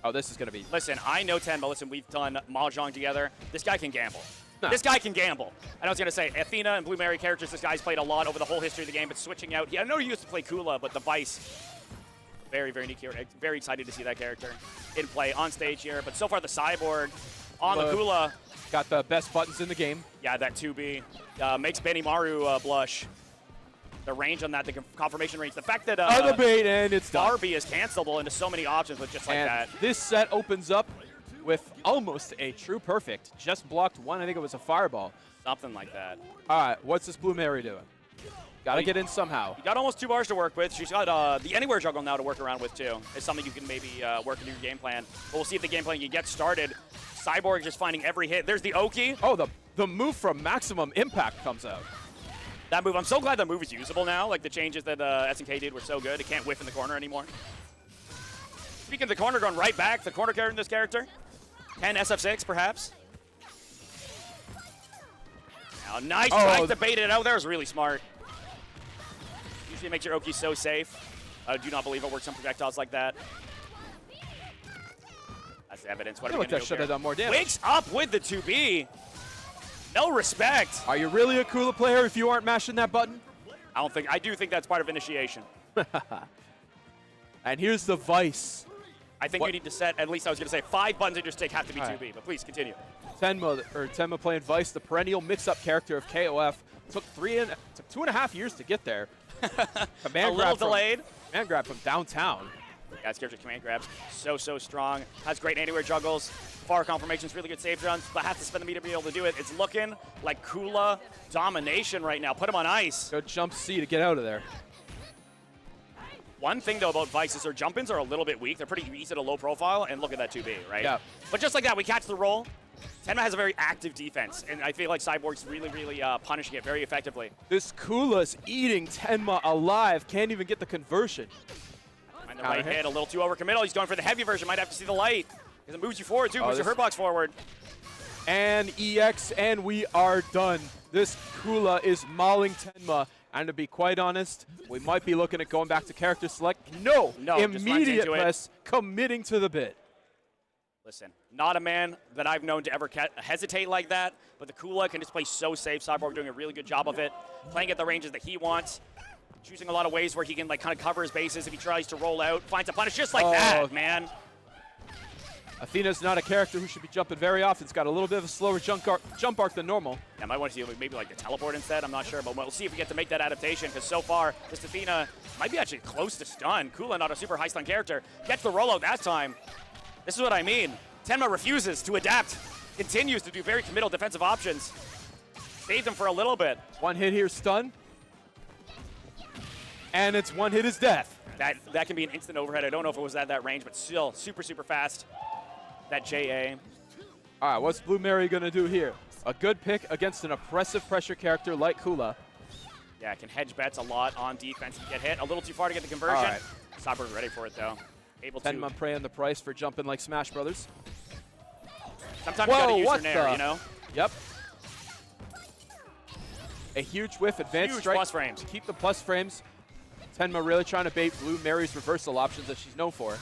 Oh, this is gonna be. Listen, I know TENMA. Listen, we've done mahjong together. This guy can gamble. Nah. This guy can gamble. And I was gonna say, Athena and Blue Mary characters. This guy's played a lot over the whole history of the game, but switching out. I know he used to play Kula, but the Vice. Very, very unique here. Very excited to see that character in play on stage here. But so far, the Cyborg on the Kula. Got the best buttons in the game. Yeah, that 2B makes Benimaru blush. The range on that, the confirmation range. The fact that the bait, and it's done. Barbie is cancelable into so many options with just like and that. This set opens up with almost a true perfect. Just blocked one. I think it was a fireball. Something like that. All right, what's this Blue Mary doing? Got to get in somehow. You got almost 2 bars to work with. She's got the anywhere juggle now to work around with, too. It's something you can maybe work into your game plan. But we'll see if the game plan can get started. Cyborg just finding every hit. There's the Oki. Oh, the move from Maximum Impact comes out. That move, I'm so glad that move is usable now. Like, the changes that SNK did were so good. It can't whiff in the corner anymore. Speaking of the corner, going right back. The corner character in this character. 10 SF6, perhaps. Now, nice try to bait it out. That was really smart. Usually makes your Oki so safe. I do not believe it works on projectiles like that. That's evidence. What I feel like that should have done more damage. Wakes up with the 2B. No respect. Are you really a Kula player if you aren't mashing that button? I do think that's part of initiation. And here's the Vice. I think you need to set, at least I was going to say, 5 buttons in your stick have to be 2B, but please continue. TENMA playing Vice, the perennial mix-up character of KOF. Took 2.5 years to get there. A little delayed. Command grab from downtown. Yeah, this character command grabs so strong. Has great anywhere juggles. Far confirmations, really good save runs, but has to spend the meter to be able to do it. It's looking like Kula domination right now. Put him on ice. Go jump C to get out of there. One thing, though, about Vice is their jump-ins are a little bit weak. They're pretty easy to low profile, and look at that 2B, right? Yeah. But just like that, we catch the roll. TENMA has a very active defense, and I feel like Cyborg's really punishing it very effectively. This Kula's eating TENMA alive. Can't even get the conversion. And the right hit, a little too overcommittal. He's going for the heavy version. Might have to see the light, because it moves you forward, too. Moves your hurt box forward. And EX, and we are done. This Kula is mauling TENMA. And to be quite honest, we might be looking at going back to character select. No, immediate press, committing to the bit. Listen, not a man that I've known to ever hesitate like that, but the Kula can just play so safe. Cyborg doing a really good job of it, playing at the ranges that he wants, choosing a lot of ways where he can kind of cover his bases if he tries to roll out, finds a punish just like that, man. Athena's not a character who should be jumping very often. It's got a little bit of a slower jump arc than normal. Yeah, I might want to see maybe like the teleport instead. I'm not sure, but we'll see if we get to make that adaptation, because so far, this Athena might be actually close to stun. Kula, not a super high stun character, gets the rollout that time. This is what I mean. TENMA refuses to adapt, continues to do very committal defensive options. Saved him for a little bit. One hit here, stun. And it's one hit is death. That can be an instant overhead. I don't know if it was at that range, but still super fast. That JA. All right, what's Blue Mary going to do here? A good pick against an oppressive pressure character like Kula. Yeah, can hedge bets a lot on defense and get hit. A little too far to get the conversion. All right. Cyborg ready for it, though. Able to. TENMA paying the price for jumping like Smash Brothers. Sometimes you got to use your nair, you know? Yep. A huge whiff, advanced strike. Plus frames. Keep the plus frames. TENMA really trying to bait Blue Mary's reversal options that she's known for.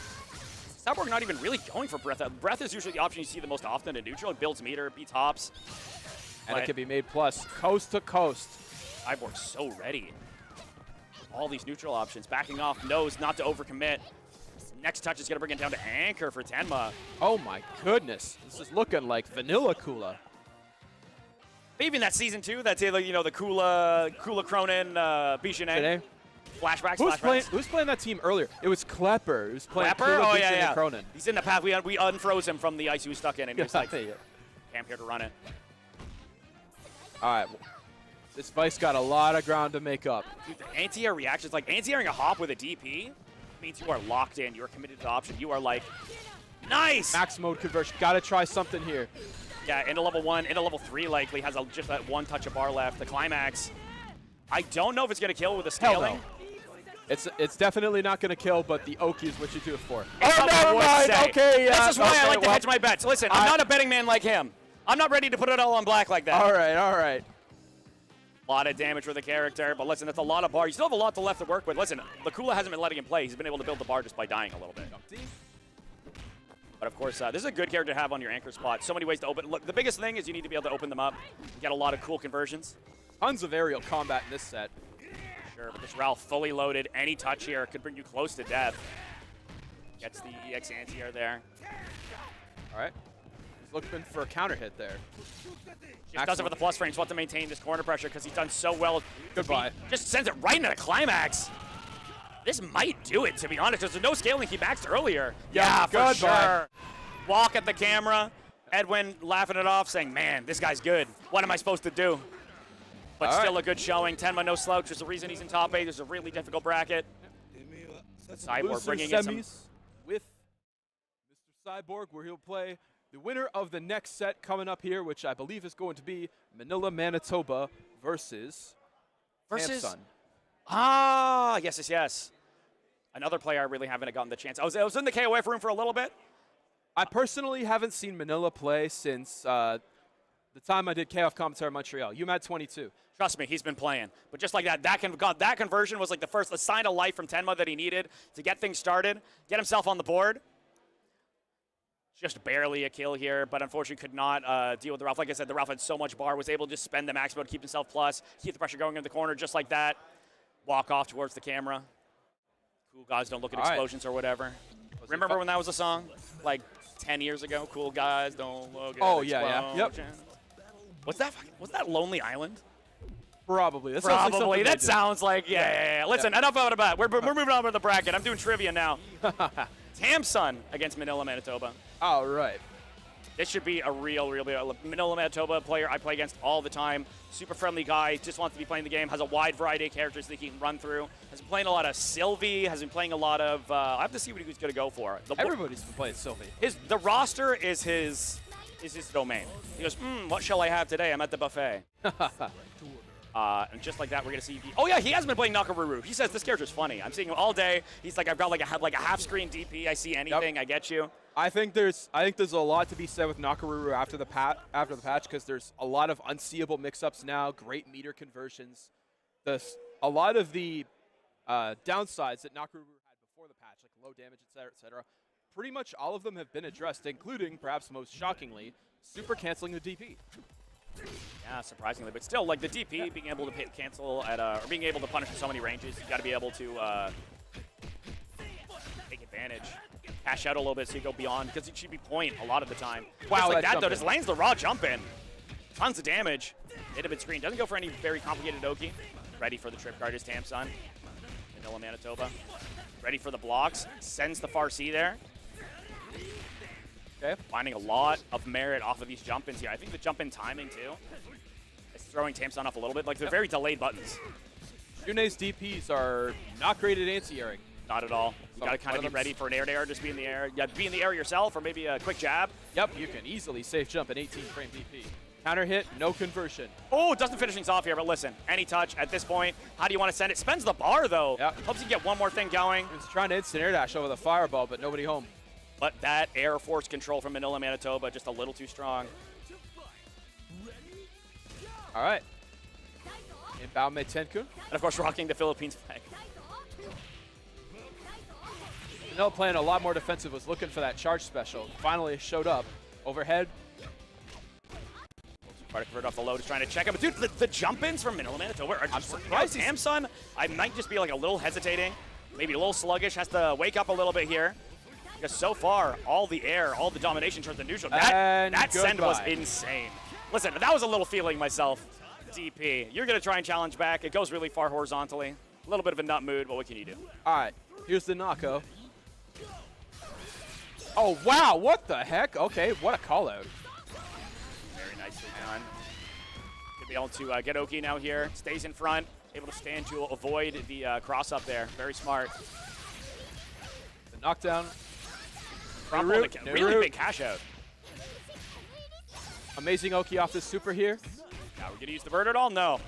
Cyborg not even really going for breath. Breath is usually the option you see the most often in neutral. It builds meter, beats hops. And it can be made plus. Coast to coast. Cyborg's so ready. All these neutral options. Backing off, knows not to overcommit. Next touch is going to bring it down to anchor for TENMA. Oh my goodness. This is looking like vanilla Kula. Maybe in that season 2, that's the Kula Cronin, Bichonnet. Flashbacks, Who's playing that team earlier? It was Klepper. Who's playing Klepper? Kula, Oh, Bichonnet, yeah. and Cronin. He's in the path. We unfroze him from the ice he was stuck in, and he was like, I'm here to run it. All right. This Vice got a lot of ground to make up. Dude, the anti-air reactions, like anti-airing a hop with a DP means you are locked in. You are committed to the option. You are like, nice! Max mode conversion. Got to try something here. Yeah, into level 1, into level 3 likely, has just that one touch of bar left. The climax. I don't know if it's going to kill with the scaling. Hell no. It's definitely not going to kill, but the Oki is what you do it for. Oh, never mind. Okay, yeah. This is why I like to hedge my bets. Listen, I'm not a betting man like him. I'm not ready to put it all on black like that. All right. A lot of damage for the character, but listen, that's a lot of bar. You still have a lot left to work with. Listen, the Kula hasn't been letting him play. He's been able to build the bar just by dying a little bit. But of course, this is a good character to have on your anchor spot. So many ways to open. Look, the biggest thing is you need to be able to open them up. You get a lot of cool conversions. Tons of aerial combat in this set. Sure, but this Ralf fully loaded. Any touch here could bring you close to death. Gets the EX anti-air there. All right. He's looking for a counter hit there. Just does it for the plus frames. Want to maintain this corner pressure because he's done so well. Goodbye. Just sends it right into the climax. This might do it, to be honest. There's no scaling he maxed earlier. Yeah, for sure. Walk at the camera. Edwin laughing it off, saying, man, this guy's good. What am I supposed to do? But still a good showing. TENMA no slouch. There's a reason he's in top 8. There's a really difficult bracket. Cyborg bringing in some with Mr. Cyborg, where he'll play the winner of the next set coming up here, which I believe is going to be ManillaManitoba versus Samson. Ah, yes. Another player I really haven't gotten the chance. I was in the KOF room for a little bit. I personally haven't seen Manila play since the time I did KOF commentary in Montreal. UMAD 22. Trust me, he's been playing. But just like that conversion was like the first sign of life from TENMA that he needed to get things started, get himself on the board. Just barely a kill here, but unfortunately could not deal with the Ralf. Like I said, the Ralf had so much bar, was able to just spend the max mode to keep himself plus, keep the pressure going in the corner just like that. Walk off towards the camera. Cool guys don't look at explosions or whatever. Remember when that was a song? Like 10 years ago? Cool guys don't look at explosions. Yep. What's that? Was that Lonely Island? Probably. Probably. That sounds like, yeah. Listen, enough about that. We're moving on with the bracket. I'm doing trivia now. Samson against ManillaManitoba. All right. This should be a real ManillaManitoba player I play against all the time. Super friendly guy, just wants to be playing the game, has a wide variety of characters that he can run through. Has been playing a lot of Sylvie, has been playing a lot of, I have to see what he's going to go for. Everybody's been playing Sylvie. The roster is his domain. He goes, what shall I have today? I'm at the buffet. And just like that, we're going to see. Oh, yeah, he has been playing Nakoruru. He says this character's funny. I'm seeing him all day. He's like, I've got like a half-screen DP. I see anything. I get you. I think there's a lot to be said with Nakoruru after the patch because there's a lot of unseeable mix-ups now, great meter conversions. A lot of the downsides that Nakoruru had before the patch, like low damage, etc., pretty much all of them have been addressed, including, perhaps most shockingly, super canceling the DP. Yeah, surprisingly, but still, like the DP, being able to cancel at or being able to punish in so many ranges, you got to be able to take advantage, cash out a little bit so you go beyond, because it should be point a lot of the time. Wow, just like that though, just lands the raw jump in, tons of damage. Hit a bit screen, doesn't go for any very complicated Oki. Ready for the trip card is Samson. ManillaManitoba. Ready for the blocks, sends the far C there. Okay. Finding a lot of merit off of these jump-ins here. I think the jump-in timing, too, is throwing Samson off a little bit. Like, they're very delayed buttons. Shun'ei's DPs are not great at anti-airing. Not at all. You got to kind of be ready for an air-to-air, just be in the air. Yeah, be in the air yourself, or maybe a quick jab. Yep, you can easily safe jump an 18-frame DP. Counter hit, no conversion. Oh, doesn't finish things off here, but listen, any touch at this point. How do you want to send it? Spends the bar, though. Yep. Hopes you get one more thing going. He's trying to instant air dash over the fireball, but nobody home. But that air force control from ManillaManitoba just a little too strong. All right. Inbound Meitenkun. And of course, rocking the Philippines flag. Manila playing a lot more defensive, was looking for that charge special. Finally showed up. Overhead. Try to convert off the low, just trying to check him. But dude, the jump-ins from ManillaManitoba are just surprised. Samson, I might just be like a little hesitating, maybe a little sluggish, has to wake up a little bit here. Because so far, all the air, all the domination turns to neutral. That send was insane. Listen, that was a little feeling myself. DP, you're going to try and challenge back. It goes really far horizontally. A little bit of a nut mood, but what can you do? All right, here's the Nako. Oh, wow, what the heck? Okay, what a call-out. Very nicely done. Could be able to get Oki now here. Stays in front, able to stand to avoid the cross-up there. Very smart. The knockdown. Really big cash out. Amazing Oki off this super here. Now we're going to use the bird at all? No.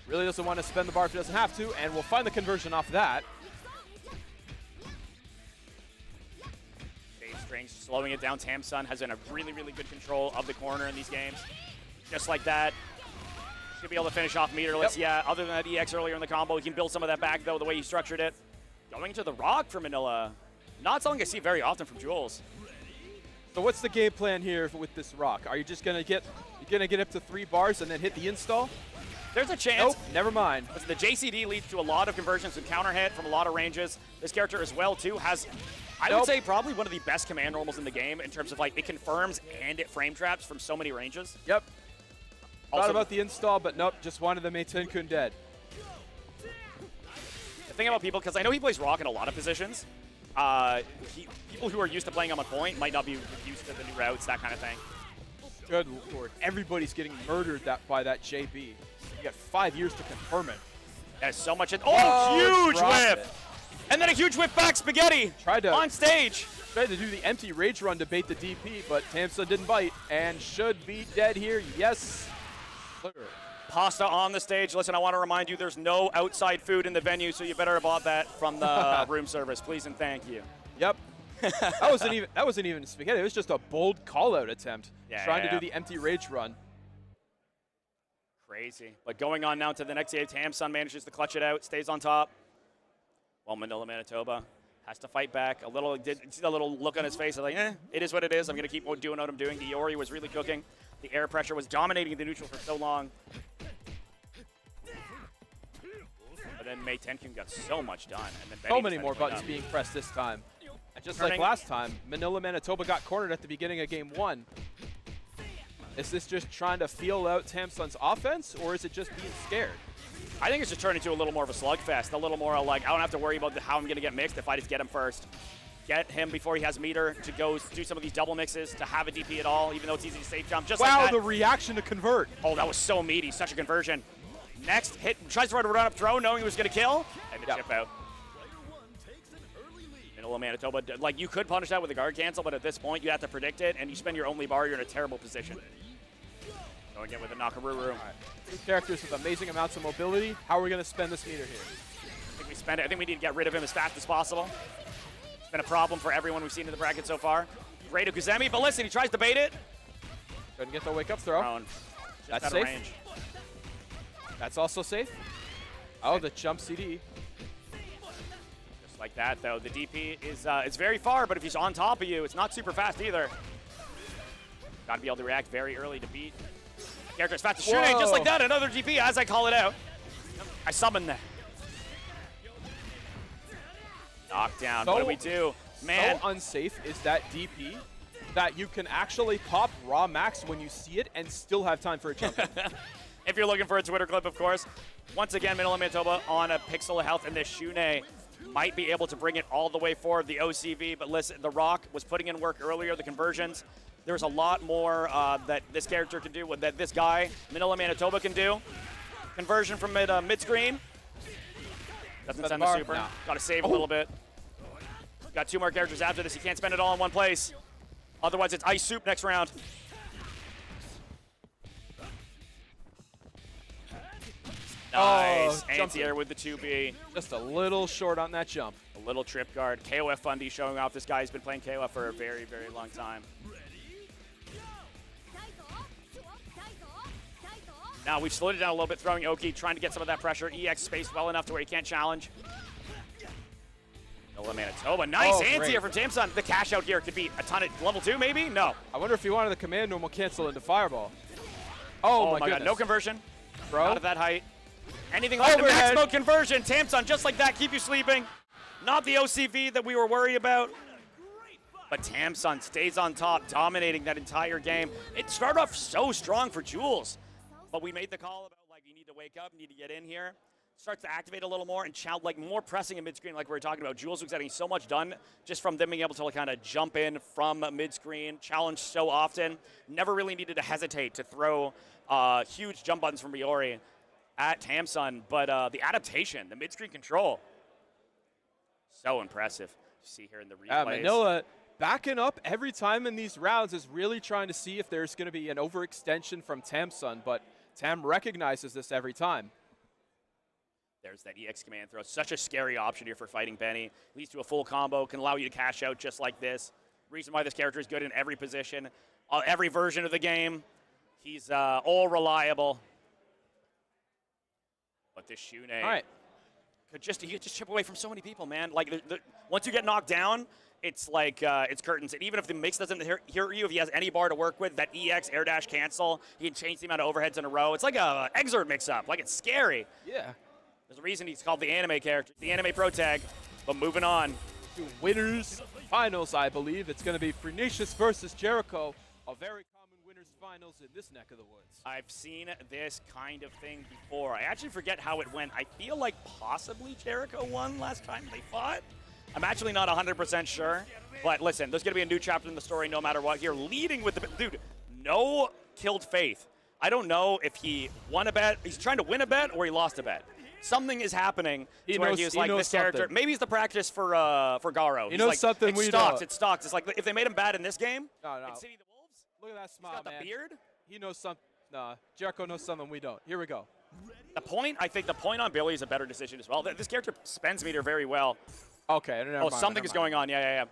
Really doesn't want to spend the bar if he doesn't have to, and we'll find the conversion off that. Dave Strange slowing it down. Samson has a really good control of the corner in these games. Just like that. Should be able to finish off meterless. Yeah, other than that EX earlier in the combo, he can build some of that back, though, the way he structured it. Going to the rock for Manila. Not something I see very often from Jules. So what's the game plan here with this rock? Are you just gonna get up to 3 bars and then hit the install? There's a chance. Nope, never mind. Listen, the JCD leads to a lot of conversions and counter hit from a lot of ranges. This character as well, too, has, I would say, probably one of the best command normals in the game in terms of, like, it confirms and it frame traps from so many ranges. Yep. Also, thought about the install, but nope, just wanted the Meitenkun dead. The thing about people, because I know he plays rock in a lot of positions, people who are used to playing him on point might not be used to the new routes, that kind of thing. Good lord, everybody's getting murdered by that JB. You got 5 years to confirm it. There's so much. Huge whip! It. And then a huge whip back, Spaghetti on stage. Tried to do the empty rage run to bait the DP, but Tamsa didn't bite and should be dead here. Yes. Pasta on the stage. Listen, I want to remind you there's no outside food in the venue, so you better have bought that from the room service, please and thank you. Yep. that wasn't even spaghetti. It was just a bold call-out attempt, trying to do the empty rage run. Crazy. But going on now to the next game, Tamsun manages to clutch it out, stays on top. While ManillaManitoba has to fight back. See the little look on his face, like, it is what it is. I'm going to keep doing what I'm doing. The Iori was really cooking. The air pressure was dominating the neutral for so long. But then Meitenkun got so much done. And then so many more buttons being pressed this time. And just like last time, ManillaManitoba got cornered at the beginning of game 1. Is this just trying to feel out Tamsun's offense, or is it just being scared? I think it's just turned into a little more of a slugfest, a little more like, I don't have to worry about how I'm going to get mixed if I just get him first. Get him before he has meter to go do some of these double mixes, to have a DP at all, even though it's easy to safe jump. Just wow, like that. The reaction to convert. Oh, that was so meaty. Such a conversion. Next hit, tries to run up throw, knowing he was going to kill, and the chip out. ManillaManitoba, like, you could punish that with a guard cancel, but at this point, you have to predict it, and you spend your only bar, you're in a terrible position. Going in with the Nakoruru. Right. 2 characters with amazing amounts of mobility. How are we going to spend this meter here? I think we spend it. I think we need to get rid of him as fast as possible. It's been a problem for everyone we've seen in the bracket so far. Great Ukuzemi, but listen, he tries to bait it. Couldn't get the wake-up throw. That's safe. Range. That's also safe. Oh, the jump CD. Just like that, though. The DP is it's very far, but if he's on top of you, it's not super fast either. Got to be able to react very early to beat. Character is fast as Shun'ei, just like that. Another DP as I call it out. I summon that. Knockdown. What do we do? Man. So unsafe is that DP that you can actually pop raw max when you see it and still have time for a jump. If you're looking for a Twitter clip, of course. Once again, ManillaManitoba on a pixel of health, and this Shun'ei might be able to bring it all the way forward, the OCV. But listen, the Rock was putting in work earlier, the conversions. There's a lot more that this character can do, that this guy, ManillaManitoba, can do. Conversion from mid-screen. Doesn't send the super. No. Got to save a little bit. Got 2 more characters after this. He can't spend it all in one place. Otherwise, it's ice soup next round. Nice. Anti-air with the 2B. Just a little short on that jump. A little trip guard. KOFXV showing off. This guy's been playing KOF for a very, very long time. Now we've slowed it down a little bit, throwing Oki, trying to get some of that pressure. EX spaced well enough to where he can't challenge. ManillaManitoba, nice anti-air from Tamsun. The cash out here could be a ton of level 2, maybe? No. I wonder if he wanted the command normal cancel into Fireball. Oh my God, no conversion. Bro. Not at that height. Anything like the max mode conversion. Tamsun, just like that, keep you sleeping. Not the OCV that we were worried about. But Tamsun stays on top, dominating that entire game. It started off so strong for Jules. But we made the call about, like, you need to wake up, you need to get in here. Starts to activate a little more and like more pressing in mid-screen like we were talking about. Jules was getting so much done just from them being able to kind of jump in from mid-screen, challenge so often. Never really needed to hesitate to throw huge jump buttons from Iori at Tamsun. But the adaptation, the mid-screen control, so impressive. You see here in the replays. Yeah, Manila backing up every time in these rounds is really trying to see if there's going to be an overextension from Tamsun, but Tam recognizes this every time. There's that EX command throw. Such a scary option here for fighting Benny. Leads to a full combo, can allow you to cash out just like this. Reason why this character is good in every position, every version of the game. He's all reliable. But this Shun'ei All right. he could just chip away from so many people, man. Like, once you get knocked down, it's like, it's curtains. And even if the mix doesn't hear you, if he has any bar to work with, that EX, air dash, cancel, he can change the amount of overheads in a row. It's like a Exort mix-up. Like, it's scary. Yeah. There's a reason he's called the anime character, the anime pro tag. But moving on. To winners finals, I believe. It's going to be Freenicius versus Jericho. A very common winners finals in this neck of the woods. I've seen this kind of thing before. I actually forget how it went. I feel like possibly Jericho won last time they fought. I'm actually not 100% sure. But listen, there's going to be a new chapter in the story no matter what. Here, leading with the... Dude, no killed Faith. I don't know if he won a bet, he's trying to win a bet, or he lost a bet. Something is happening to where he was like, this character... Maybe it's the practice for Garo. He knows like, something we don't. It's stocks. It's like, if they made him bad in this game, No. in City of the Wolves, Look at that smile, he's got man. the beard. He knows something. Nah, Jericho knows something we don't. Here we go. I think the point on Billy is a better decision as well. This character spends meter very well. Okay, never mind, Something is going on. Yeah.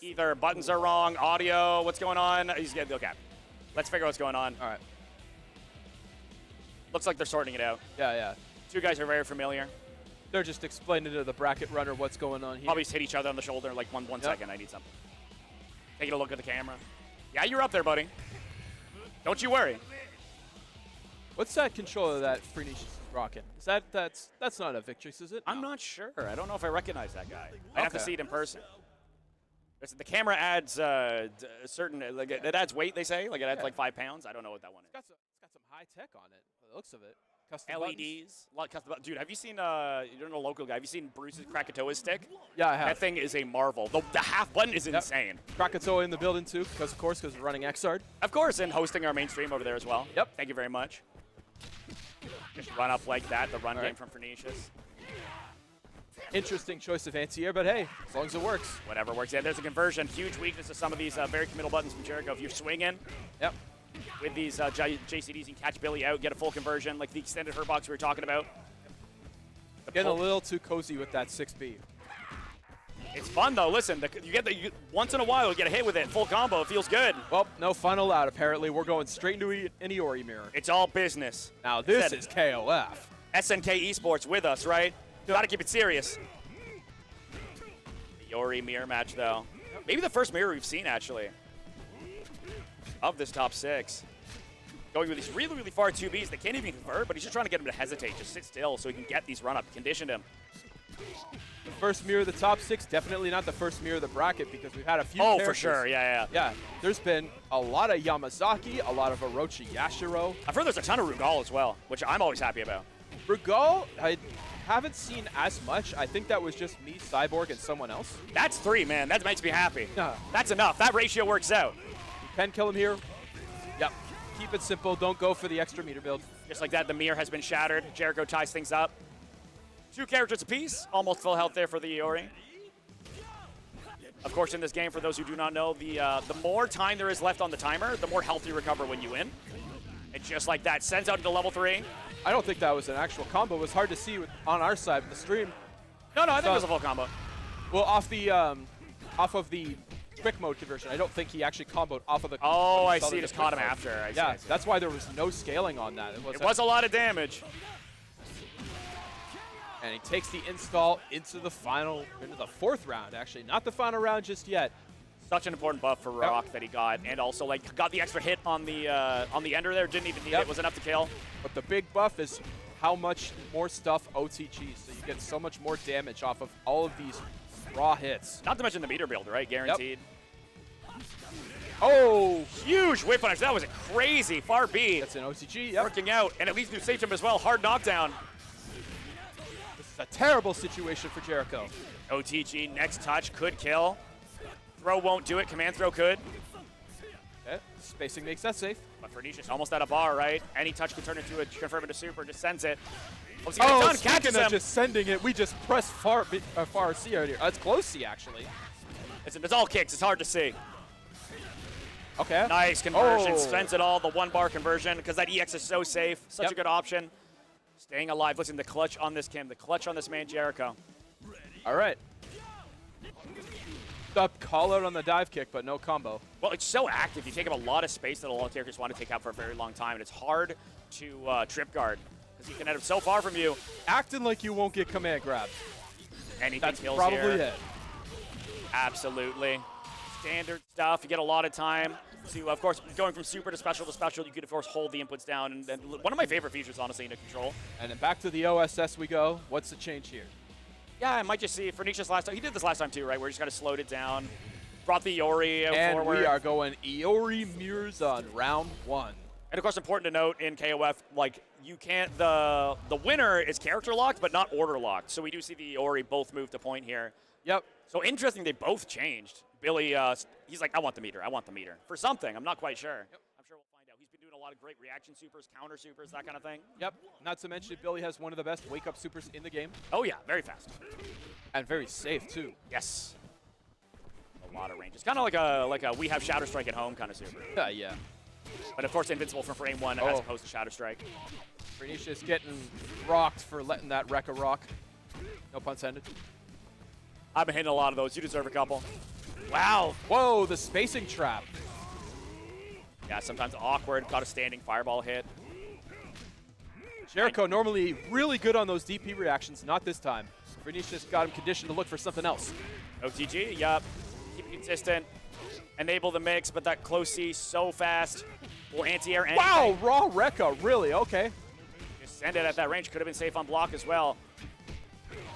Either buttons are wrong, audio, what's going on? He's getting, okay. Let's figure out what's going on. All right. Looks like they're sorting it out. Yeah. Two guys are very familiar. They're just explaining to the bracket runner what's going on here. Probably just hit each other on the shoulder like one second. I need something. Taking a look at the camera. Yeah, you're up there, buddy. Don't you worry. What's that controller that Freenicius is rocking? Is that's not a Victrix, is it? I'm not sure. I don't know if I recognize that guy. I have to Okay. see it in person. The camera adds a certain, like it adds weight, they say. Like it adds like 5 pounds. I don't know what that one is. It's got some high tech on it. By the looks of it. Custom buttons. LEDs. A lot of custom, dude, have you seen, you don't know, local guy, have you seen Bruce's Krakatoa stick? Yeah, I have. That thing is a marvel. The half button is insane. Krakatoa in the building too, because we're running Xrd. Of course, and hosting our main stream over there as well. Yep. Thank you very much. Just run up like that, the run All game right. from Freenicius. Interesting choice of anti-air, but hey, as long as it works. Whatever works. Yeah, there's a conversion. Huge weakness of some of these very committal buttons from Jericho. If you're swinging Yep. with these JCDs, you can catch Billy out, get a full conversion, like the extended hurt box we were talking about. Getting a little too cozy with that 6B. It's fun though. Listen, once in a while you get a hit with it, full combo. It feels good. Well, no final out apparently. We're going straight into an Iori mirror. It's all business. Now this is KOF. SNK Esports with us, right? Gotta keep it serious. The Iori mirror match though. Maybe the first mirror we've seen actually of this top 6. Going with these really, really far 2Bs that can't even convert, but he's just trying to get him to hesitate, just sit still so he can get these run-up, conditioned him. The first mirror of the top 6, definitely not the first mirror of the bracket because we've had a few Oh, characters. for sure, yeah. Yeah, there's been a lot of Yamazaki, a lot of O.Yashiro. I've heard there's a ton of Rugal as well, which I'm always happy about. Rugal, I haven't seen as much. I think that was just me, Cyborg, and someone else. That's 3, man. That makes me happy. Yeah. That's enough. That ratio works out. You can kill him here. Yep. Keep it simple. Don't go for the extra meter build. Just like that, the mirror has been shattered. Jericho ties things up. 2 characters apiece. Almost full health there for the Iori. Of course, in this game, for those who do not know, the more time there is left on the timer, the more health you recover when you win. And just like that, sends out into level 3. I don't think that was an actual combo. It was hard to see on our side of the stream. No, I think it was a full combo. Well, off of the quick mode conversion, I don't think he actually comboed off of the. Oh, I started see. the Just quick caught him mode. after. I see, Yeah, I see. that's why there was no scaling on that. It was a lot of damage. And he takes the install into the 4th round, actually. Not the final round just yet. Such an important buff for Rock that he got, and also like got the extra hit on the ender there. Didn't even need it. Was enough to kill. But the big buff is how much more stuff OTGs, so you get so much more damage off of all of these raw hits. Not to mention the meter build, right? Guaranteed. Oh! Huge whip punish. That was a crazy far B. That's an OTG, yep. Working out, and at least you saved him as well. Hard knockdown. This is a terrible situation for Jericho. OTG, next touch, could kill. Throw won't do it. Command throw could. Okay, spacing makes that safe. But Freenicius almost at a bar, right? Any touch could turn into a confirm into super. Just sends it. What's he Oh, done? speaking Catches of him. just sending it, we just pressed far C out here. It's close C, actually. It's all kicks. It's hard to see. Okay. Nice conversion. Oh. Spends it all. The 1-bar conversion because that EX is so safe. Such Yep. a good option. Staying alive. Listen, the clutch on this Kim. The clutch on this man, Jericho. All right. Up call out on the dive kick, but no combo. Well, it's so active. You take up a lot of space that a lot of characters want to take out for a very long time, and it's hard to trip guard. because he can end up so far from you. Acting like you won't get command grabbed. Anything That's kills probably here. it. Absolutely. Standard stuff. You get a lot of time to, of course, going from super to special, you could, of course, hold the inputs down. And one of my favorite features, honestly, into control. And then back to the OSS we go. What's the change here? Yeah, I might just see Freenicius last time. He did this last time, too, right, where he just kind of slowed it down. Brought the Iori out forward. And we are going Iori mirrors on round 1. And of course, important to note in KOF, like you can't, the winner is character locked, but not order locked. So we do see the Iori both move to point here. Yep. So interesting, they both changed. Billy, he's like, I want the meter, for something. I'm not quite sure. Yep. I'm sure we'll find out. He's been doing a lot of great reaction supers, counter supers, that kind of thing. Yep. Not to mention, Billy has one of the best wake up supers in the game. Oh yeah, very fast. And very safe too. Yes. A lot of range. It's kind of like a we have Shadow Strike at home kind of super. Yeah. But of course, invincible from frame 1 as opposed to Shadow Strike. Freenicius getting rocked for letting that wreck a rock. No pun intended. I've been hitting a lot of those. You deserve a couple. Wow. Whoa, the spacing trap. Yeah, sometimes awkward. Got a standing fireball hit. Jericho normally really good on those DP reactions, not this time. Freenicius got him conditioned to look for something else. OTG, yup. Keep it consistent. Enable the mix, but that close C so fast. Will anti-air anything. Wow, raw Rekka, really? Okay. Just send it at that range. Could have been safe on block as well.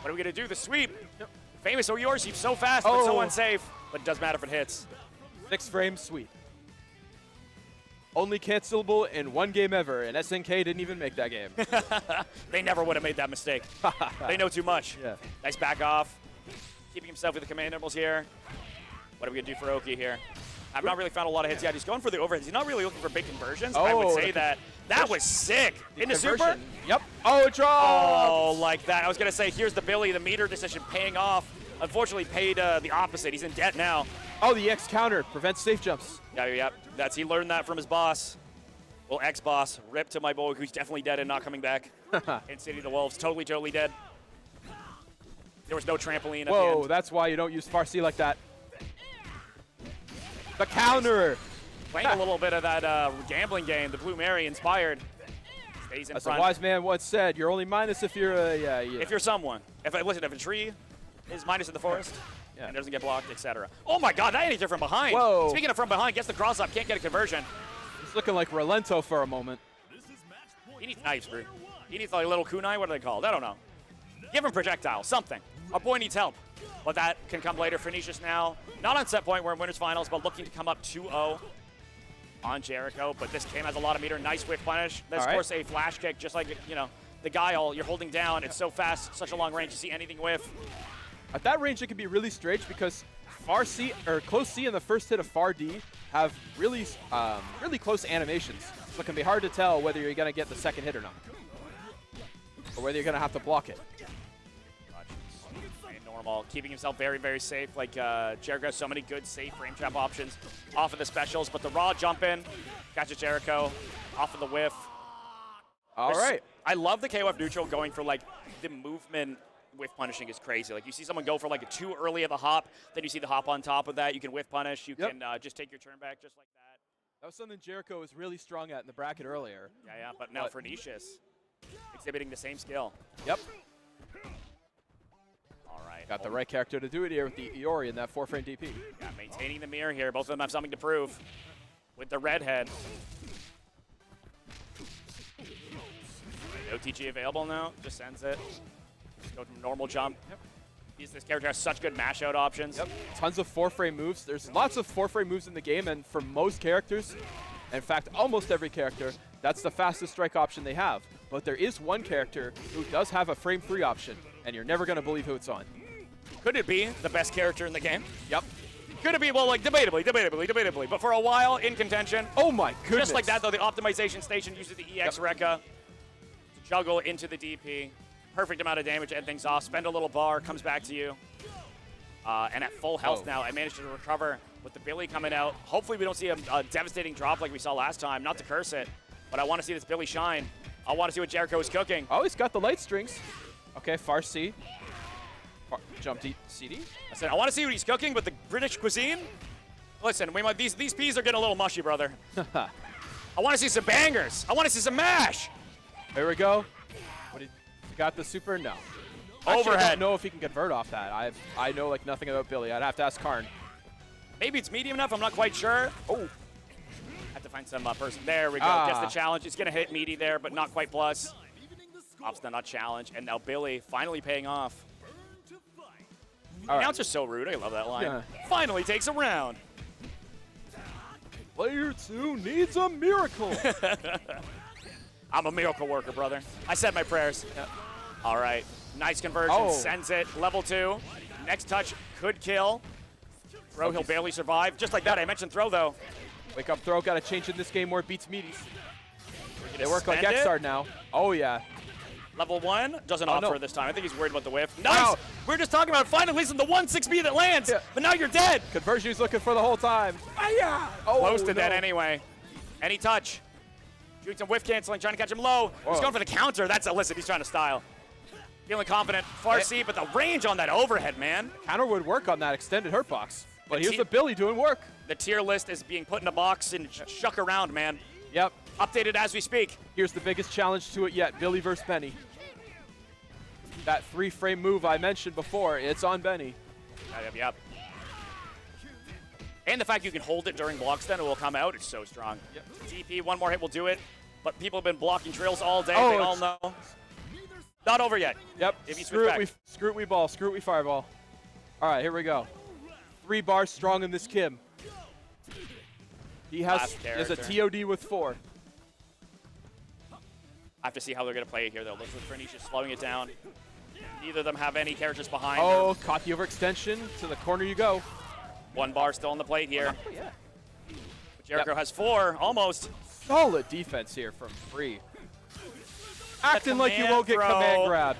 What are we going to do? The sweep. Yep. Famous O.Yashiro sweep so fast, but so unsafe. But it does matter if it hits. 6 frame sweep. Only cancelable in 1 game ever, and SNK didn't even make that game. They never would have made that mistake. They know too much. Yeah. Nice back off. Keeping himself with the command intervals here. What are we going to do for Oki here? I've not really found a lot of hits yet. He's going for the overheads. He's not really looking for big conversions. I would say that. That was sick. Into super? Yep. Oh, draw! Oh, like that. I was going to say, here's the Billy, the meter decision paying off. Unfortunately, paid the opposite. He's in debt now. Oh, the X counter prevents safe jumps. Yeah. He learned that from his boss. Well, ex-boss. Rip to my boy, who's definitely dead and not coming back. In City of the Wolves. Totally dead. There was no trampoline at the end. Whoa, that's why you don't use Farsi like that. The counter. Playing a little bit of that gambling game, the Blue Mary inspired. Stays in As front. a wise man once said, you're only minus if you're a, If you're someone. If a tree is minus in the forest, and doesn't get blocked, etc. Oh my god, that anything from behind. Whoa. Speaking of from behind, gets the cross up, can't get a conversion. It's looking like Relento for a moment. He needs knives, bro. He needs like a little kunai, what are they called? I don't know. Give him projectile, something. Our boy needs help. But that can come later. Freenicius now, not on set point, we're in winners finals, but looking to come up 2-0 on Jericho. But this game has a lot of meter. Nice whiff punish. There's, of course, a flash kick, just like, the Guile you're holding down. It's so fast, such a long range. You see anything whiff. At that range, it can be really strange because far C or close C and the first hit of far D have really close animations. So it can be hard to tell whether you're going to get the second hit or not, or whether you're going to have to block it. Normal, keeping himself very, very safe. Like Jericho has so many good safe frame trap options off of the specials, but the raw jump in, catches Jericho off of the whiff. All right. I love the KOF neutral going for like the movement. Whiff punishing is crazy. Like you see someone go for like a too early of a hop, then you see the hop on top of that. You can whiff punish. You can just take your turn back just like that. That was something Jericho was really strong at in the bracket earlier. Yeah. But now Freenicius exhibiting the same skill. Yep. All right. Got the right character to do it here with the Iori in that 4-frame DP. Yeah, maintaining the mirror here. Both of them have something to prove with the redhead. No TG available now. Just sends it. Go to normal jump. Yep. This character has such good mash out options. Yep. Tons of 4-frame moves. There's lots of 4-frame moves in the game, and for most characters, in fact, almost every character, that's the fastest strike option they have. But there is one character who does have a frame 3 option, and you're never going to believe who it's on. Could it be the best character in the game? Yep. Could it be? Well, like, debatably. But for a while, in contention. Oh, my goodness. Just like that, though, the optimization station uses the EX Rekka to juggle into the DP. Perfect amount of damage to end things off. Spend a little bar, comes back to you. And at full health now, I managed to recover with the Billy coming out. Hopefully we don't see a devastating drop like we saw last time. Not to curse it, but I want to see this Billy shine. I want to see what Jericho is cooking. Oh, he's got the light strings. Okay, far C. Jump deep CD. I said, I want to see what he's cooking, but the British cuisine? Listen, we might, these peas are getting a little mushy, brother. I want to see some bangers. I want to see some mash. Here we go. got the super? No. Actually, I Overhead. don't know if he can convert off that. I know like nothing about Billy. I'd have to ask Karn. Maybe it's medium enough. I'm not quite sure. Oh. Have to find some person. There we go. Gets the challenge. It's going to hit meaty there, but not quite plus. Ops the not challenge. And now Billy finally paying off. The announcer's so rude. I love that line. Yeah. Finally takes a round. Player 2 needs a miracle. I'm a miracle worker, brother. I said my prayers. Yep. All right. Nice conversion. Sends it. Level 2. Next touch could kill. Throw, he'll barely survive. Just like that. I mentioned throw, though. Wake up throw. Got to change in this game where it beats meaties. They work like X-Star now. Oh, yeah. Level 1 doesn't opt for it this time. I think he's worried about the whiff. Nice! Wow. We're just talking about finally some the 1-6B that lands, but now you're dead. Conversion he's looking for the whole time. Oh, close to dead anyway. Any touch. Doing some whiff canceling, trying to catch him low. He's going for the counter. That's illicit. He's trying to style. Feeling confident. Far C, but the range on that overhead, man. Counter would work on that extended hurt box. But here's the Billy doing work. The tier list is being put in a box and shuck around, man. Yep. Updated as we speak. Here's the biggest challenge to it yet. Billy versus Benny. That 3-frame move I mentioned before, it's on Benny. Yep. And the fact you can hold it during blocks, then it will come out. It's so strong. Yep. DP, one more hit will do it. But people have been blocking trails all day. They all know. Not over yet. Yep. If you screw it, we ball. Screw it, we fireball. All right, here we go. 3 bars strong in this Kim. He has a TOD with 4. I have to see how they're going to play it here, though. Looks like Freenicius slowing it down. Neither of them have any characters behind them. Caught the overextension. To the corner you go. 1 bar still on the plate here. But Jericho has 4, almost. Solid defense here from Free. Acting like you won't get command grab.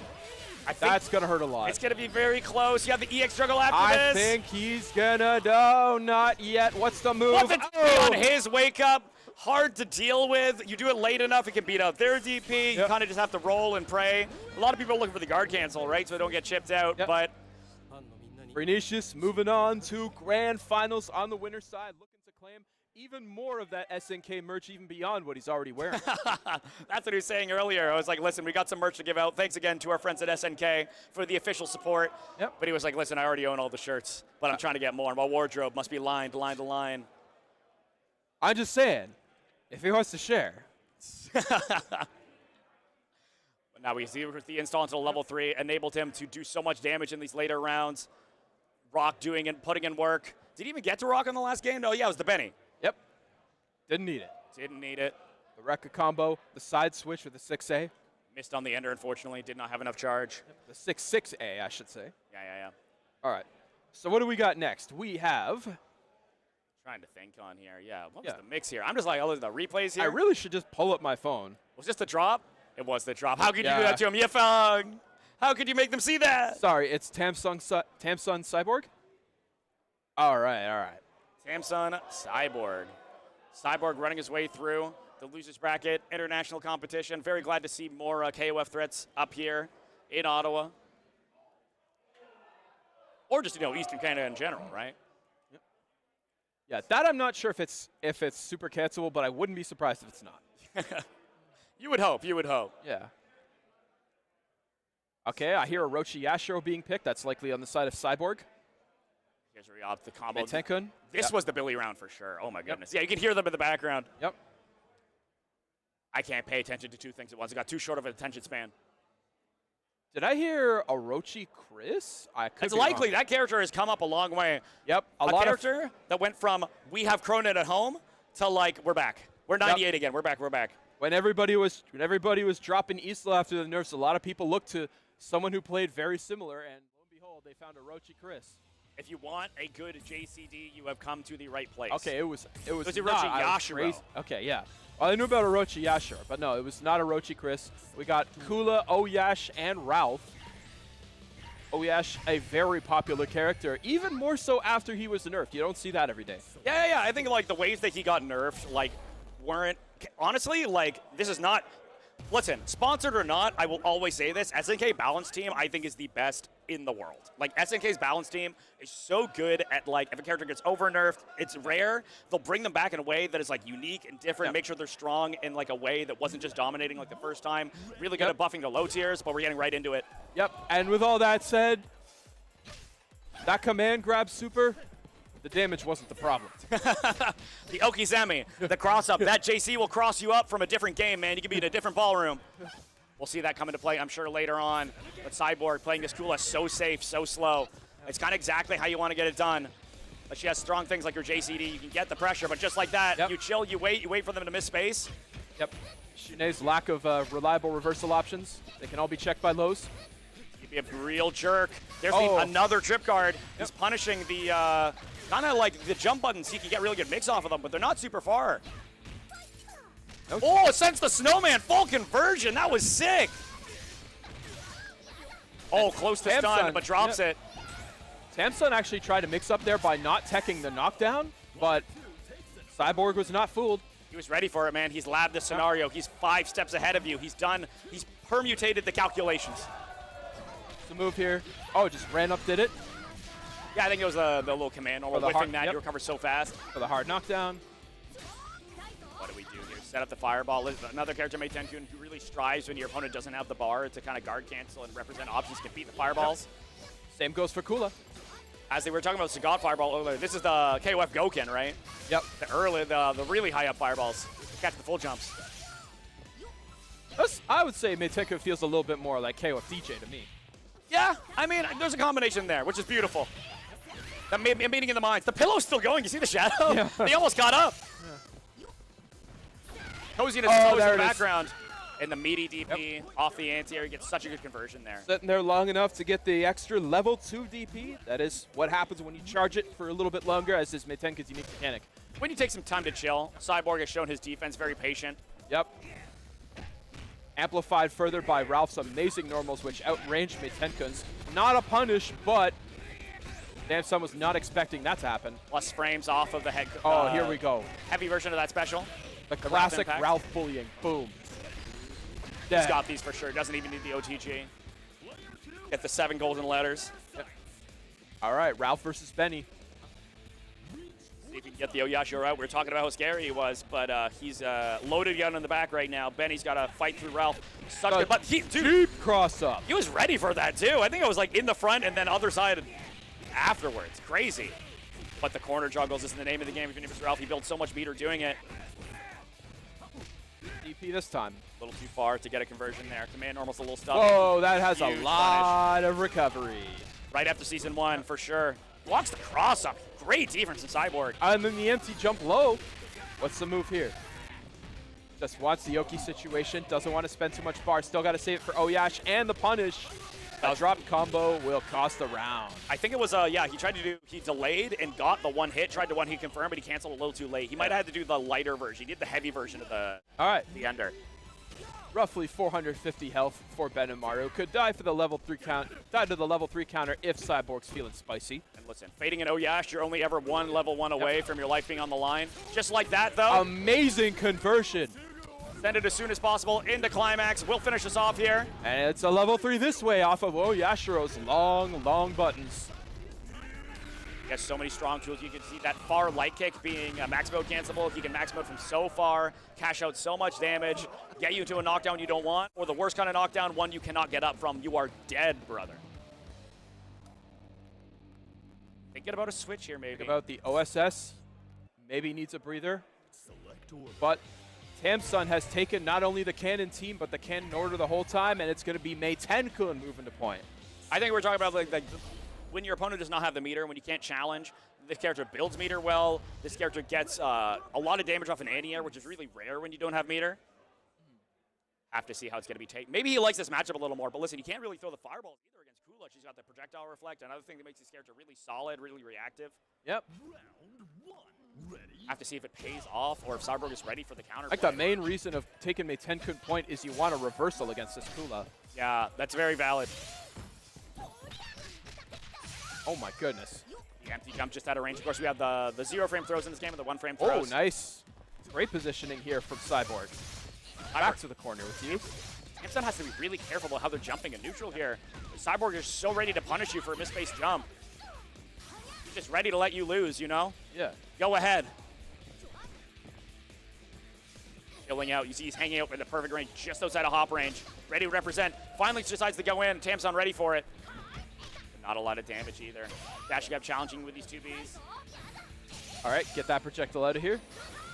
That's going to hurt a lot. It's going to be very close. You have the EX struggle after this. I think he's going to no, not yet. What's the move? What's the on his wake up? Hard to deal with. You do it late enough, it can beat out their DP. You kind of just have to roll and pray. A lot of people are looking for the guard cancel, right? So they don't get chipped out. But Freenicius moving on to grand finals on the winner's side, looking to claim even more of that SNK merch, even beyond what he's already wearing. That's what he was saying earlier. I was like, listen, we got some merch to give out. Thanks again to our friends at SNK for the official support. Yep. But he was like, listen, I already own all the shirts, but I'm trying to get more. My wardrobe must be lined, line to line. I'm just saying, if he wants to share. Now we see with the install into level 3, enabled him to do so much damage in these later rounds. Rock doing and putting in work. Did he even get to Rock in the last game? No, yeah, it was the Benny. Yep. Didn't need it. Didn't need it. The Rekka combo, the side switch with the 6A. Missed on the ender, unfortunately. Did not have enough charge. The 6-6A, I should say. Yeah. All right. So what do we got next? We have... Trying to think on here. Yeah, what was the mix here? I'm just like, oh, the replays here. I really should just pull up my phone. Was this the drop? It was the drop. How could you do that to him? Yifeng! How could you make them see that? Sorry, it's Tamsun Cyborg? All right. Tamsun Cyborg. Cyborg running his way through the losers bracket, international competition. Very glad to see more KOF threats up here in Ottawa. Or just, Eastern Canada in general, right? Yep. Yeah, that I'm not sure if it's super cancelable, but I wouldn't be surprised if it's not. You would hope. Yeah. Okay, I hear O.Yashiro being picked. That's likely on the side of Cyborg. Here's where we opt the combo. Meitenkun. This was the Billy round for sure. Oh, my goodness. Yeah, you can hear them in the background. Yep. I can't pay attention to 2 things at once. I got too short of an attention span. Did I hear Orochi Chris? It's likely. That character has come up a long way. Yep. A character that went from we have Cronin at home to we're back. We're 98 again. We're back. When everybody was dropping Isla after the nerfs, a lot of people looked to someone who played very similar, and lo and behold, they found Orochi Chris. If you want a good JCD, you have come to the right place. Okay, it was O.Yashiro. Okay, yeah. Well, I knew about O.Yashiro, but no, it was not Orochi Chris. We got Kula, O.Yash, and Ralf. O.Yash, a very popular character, even more so after he was nerfed. You don't see that every day. Yeah. I think the ways that he got nerfed, weren't honestly this is not. Listen, sponsored or not, I will always say this. SNK balance team, I think, is the best in the world. Like, SNK's balance team is so good at, like, if a character gets over-nerfed, it's rare. They'll bring them back in a way that is, like, unique and different, make sure they're strong in, like, a way that wasn't just dominating, like, the first time. Really good at buffing the low tiers, but we're getting right into it. Yep, and with all that said, that command grab super, the damage wasn't the problem. The Okizeme, the cross-up. That JC will cross you up from a different game, man. You could be in a different ballroom. We'll see that come into play, I'm sure, later on. But Cyborg playing this Kula so safe, so slow. It's kind of exactly how you want to get it done. But she has strong things like your JCD. You can get the pressure, but just like that, you chill, you wait for them to miss space. Yep. Shun'ei's lack of reliable reversal options. They can all be checked by lows. He'd be a real jerk. There's another trip guard. He's punishing the... kind of like the jump buttons, he can get really good mix off of them, but they're not super far. Oh, it sends the snowman, full conversion, that was sick. Oh, close to stun, but drops it. Tamsun actually tried to mix up there by not teching the knockdown, but Cyborg was not fooled. He was ready for it, man. He's labbed the scenario. He's 5 steps ahead of you. He's permutated the calculations. The move here. Oh, just ran up, did it. Yeah, I think it was the little command. Or whiffing that, you recover so fast. For the hard knockdown. What do we do here? Set up the fireball. Another character, Meitenkun, who really strives when your opponent doesn't have the bar to kind of guard cancel and represent options to beat the fireballs. Same goes for Kula. As they were talking about Sagat fireball earlier, this is the KOF Goken, right? Yep. The really high up fireballs. Catch the full jumps. I would say Meitenkun feels a little bit more like KOF DJ to me. Yeah, I mean, there's a combination there, which is beautiful. That meeting in the minds. The pillow's still going. You see the shadow? Yeah. They almost got up. Coziness in the background. And the meaty DP off the anti-air. Gets such a good conversion there. Sitting there long enough to get the extra level 2 DP. That is what happens when you charge it for a little bit longer, as is Meitenkun's unique mechanic. When you take some time to chill, Cyborg has shown his defense very patient. Yep. Amplified further by Ralph's amazing normals, which outranged Meitenkun's. Not a punish, but Damson was not expecting that to happen. Plus frames off of the head. Oh, here we go. Heavy version of that special. The classic Ralph bullying. Boom. Dead. He's got these for sure. Doesn't even need the OTG. Get the 7 golden letters. Yep. All right, Ralph versus Benny. See if he can get the O.Yashiro out. We were talking about how scary he was, but he's loaded gun in the back right now. Benny's got to fight through Ralph. Such good, but dude, deep cross up. He was ready for that too. I think it was like in the front and then other side afterwards. Crazy. But the corner juggles is the name of the game. If your name is Ralph, he built so much meter doing it. DP this time. A little too far to get a conversion there. Command normal's a little stuck. Oh, that has Huge a lot of recovery. Right after Season 1, for sure. Blocks the cross-up. Great defense in Cyborg. And then the empty jump low. What's the move here? Just wants the Yoki situation. Doesn't want to spend too much bar. Still got to save it for O.Yash and the punish. That drop combo will cost the round. I think it was, he delayed and got the one hit, tried to one hit confirm, but he canceled a little too late. He might have had to do the lighter version. He did the heavy version of the ender. Roughly 450 health for Benimaru. Could die for the level 3 count. Die to the level 3 counter if Cyborg's feeling spicy. And listen, fading an O.Yash, you're only ever one level 1 away from your life being on the line. Just like that, though. Amazing conversion. Send it as soon as possible into climax. We'll finish this off here. And it's a level 3 this way off of O.Yashiro's long buttons. He has so many strong tools. You can see that far light kick being max mode cancelable. He can max mode from so far, cash out so much damage, get you into a knockdown you don't want, or the worst kind of knockdown, one you cannot get up from. You are dead, brother. Thinking about a switch here, maybe. Think about the OSS. Maybe needs a breather. But Tamsun has taken not only the Cannon team, but the Cannon order the whole time, and it's going to be Meitenkun moving to point. I think we're talking about like when your opponent does not have the meter, when you can't challenge, this character builds meter well. This character gets a lot of damage off an anti-air, which is really rare when you don't have meter. Have to see how it's going to be taken. Maybe he likes this matchup a little more, but listen, you can't really throw the fireballs either against Kula. She's got the projectile reflect, another thing that makes this character really solid, really reactive. Yep. Have to see if it pays off or if Cyborg is ready for the counter. Like the main reason of taking Meitenkun point is you want a reversal against this Kula. Yeah, that's very valid. Oh my goodness. The empty jump just out of range. Of course, we have the 0 frame throws in this game and the 1 frame throws. Oh, nice. Great positioning here from Cyborg. Back to the corner with you. Samson has to be really careful about how they're jumping in neutral here. Cyborg is so ready to punish you for a misspaced jump. He's just ready to let you lose, you know? Yeah. Go ahead. Chilling out. You see he's hanging out in the perfect range, just outside of hop range. Ready to represent. Finally decides to go in. Tamson ready for it. But not a lot of damage either. Dashing up, challenging with these 2Bs. All right, get that projectile out of here.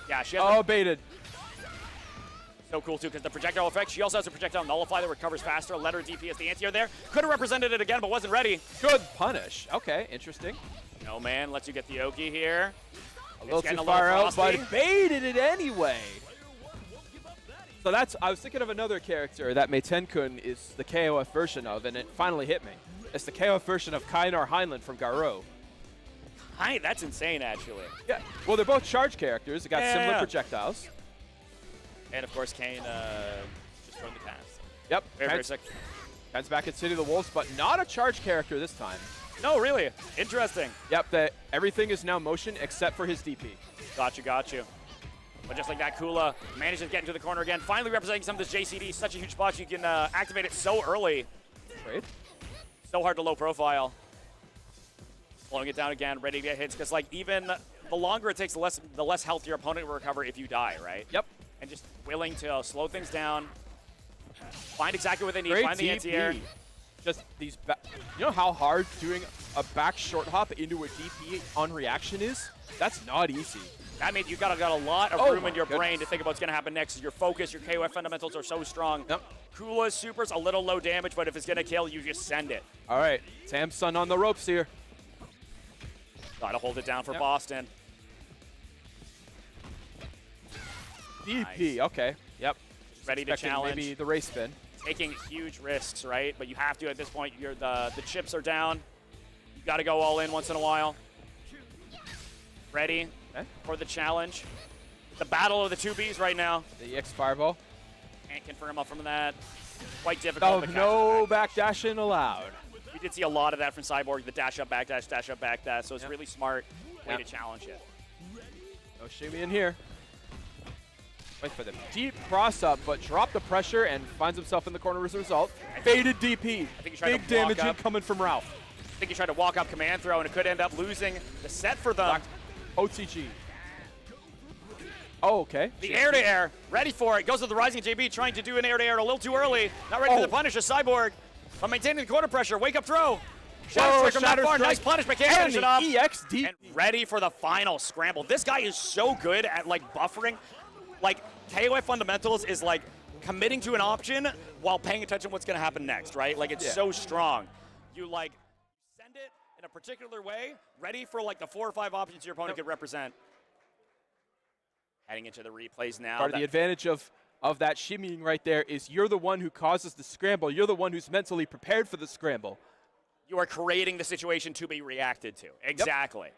Yeah, she has Oh, baited. so cool too, because the projectile effect, she also has a projectile nullify that recovers faster. Let her DP as the anti-air there. Could have represented it again, but wasn't ready. Good punish. Okay, interesting. No man, lets you get the Oki here. A little too far out, frosty. but baited it anyway. So I was thinking of another character that Meitenkun is the KOF version of, and it finally hit me. It's the KOF version of Kainar Heinlein from Garo. Hi, that's insane, actually. Yeah, well, they're both charge characters. They got similar Yeah. projectiles. And of course, Kane just throwing the pass. Yep. Very sick. Ken's back at City of the Wolves, but not a charge character this time. No, really. Interesting. Yep, everything is now motion except for his DP. Got you. But just like that, Kula manages to get into the corner again. Finally representing some of this JCD. Such a huge spot. You can activate it so early. Great. So hard to low profile. Slowing it down again, ready to get hits. Because like even the longer it takes, the less health your opponent will recover if you die, right? Yep. And just willing to slow things down. Find exactly what they need. Great Find the DP. anti-air. Just these, you know how hard doing a back short hop into a DP on reaction is? That's not easy. That means you got a lot of room in your brain to think about what's going to happen next. Your focus, your KOF fundamentals are so strong. Yep. Kula's super's a little low damage, but if it's going to kill, you just send it. All right, Tamson on the ropes here. Got to hold it down for Boston. DP, okay. Yep. Ready to challenge. Maybe the race spin. Taking huge risks, right? But you have to at this point. The chips are down. You got to go all in once in a while. Ready for the challenge. The battle of the 2Bs right now. The EX Fireball. Can't confirm up from that. Quite difficult. Oh, no backdashing allowed. We did see a lot of that from Cyborg, the dash up, backdash, so it's a really smart way to challenge it. No shimmy in here. Wait for the deep cross up, but drop the pressure and finds himself in the corner as a result. Faded DP. I think he tried Big to walk damage up. coming from Ralf. I think he tried to walk up command throw, and it could end up losing the set for them. OTG. Oh, okay. The air-to-air, ready for it. Goes to the Rising JB, trying to do an air-to-air a little too early. Not ready for the punish of Cyborg, but maintaining the corner pressure. Wake up throw. Shatter strike from that far. Nice punishment. Can't finish it off. EXD. And ready for the final scramble. This guy is so good at like buffering. Like KOF fundamentals is like committing to an option while paying attention to what's going to happen next, right? Like it's so strong. You like send it in a particular way, ready for like the 4 or 5 options your opponent could represent. Heading into the replays now. Part of the advantage of that shimmying right there is you're the one who causes the scramble. You're the one who's mentally prepared for the scramble. You are creating the situation to be reacted to. Exactly.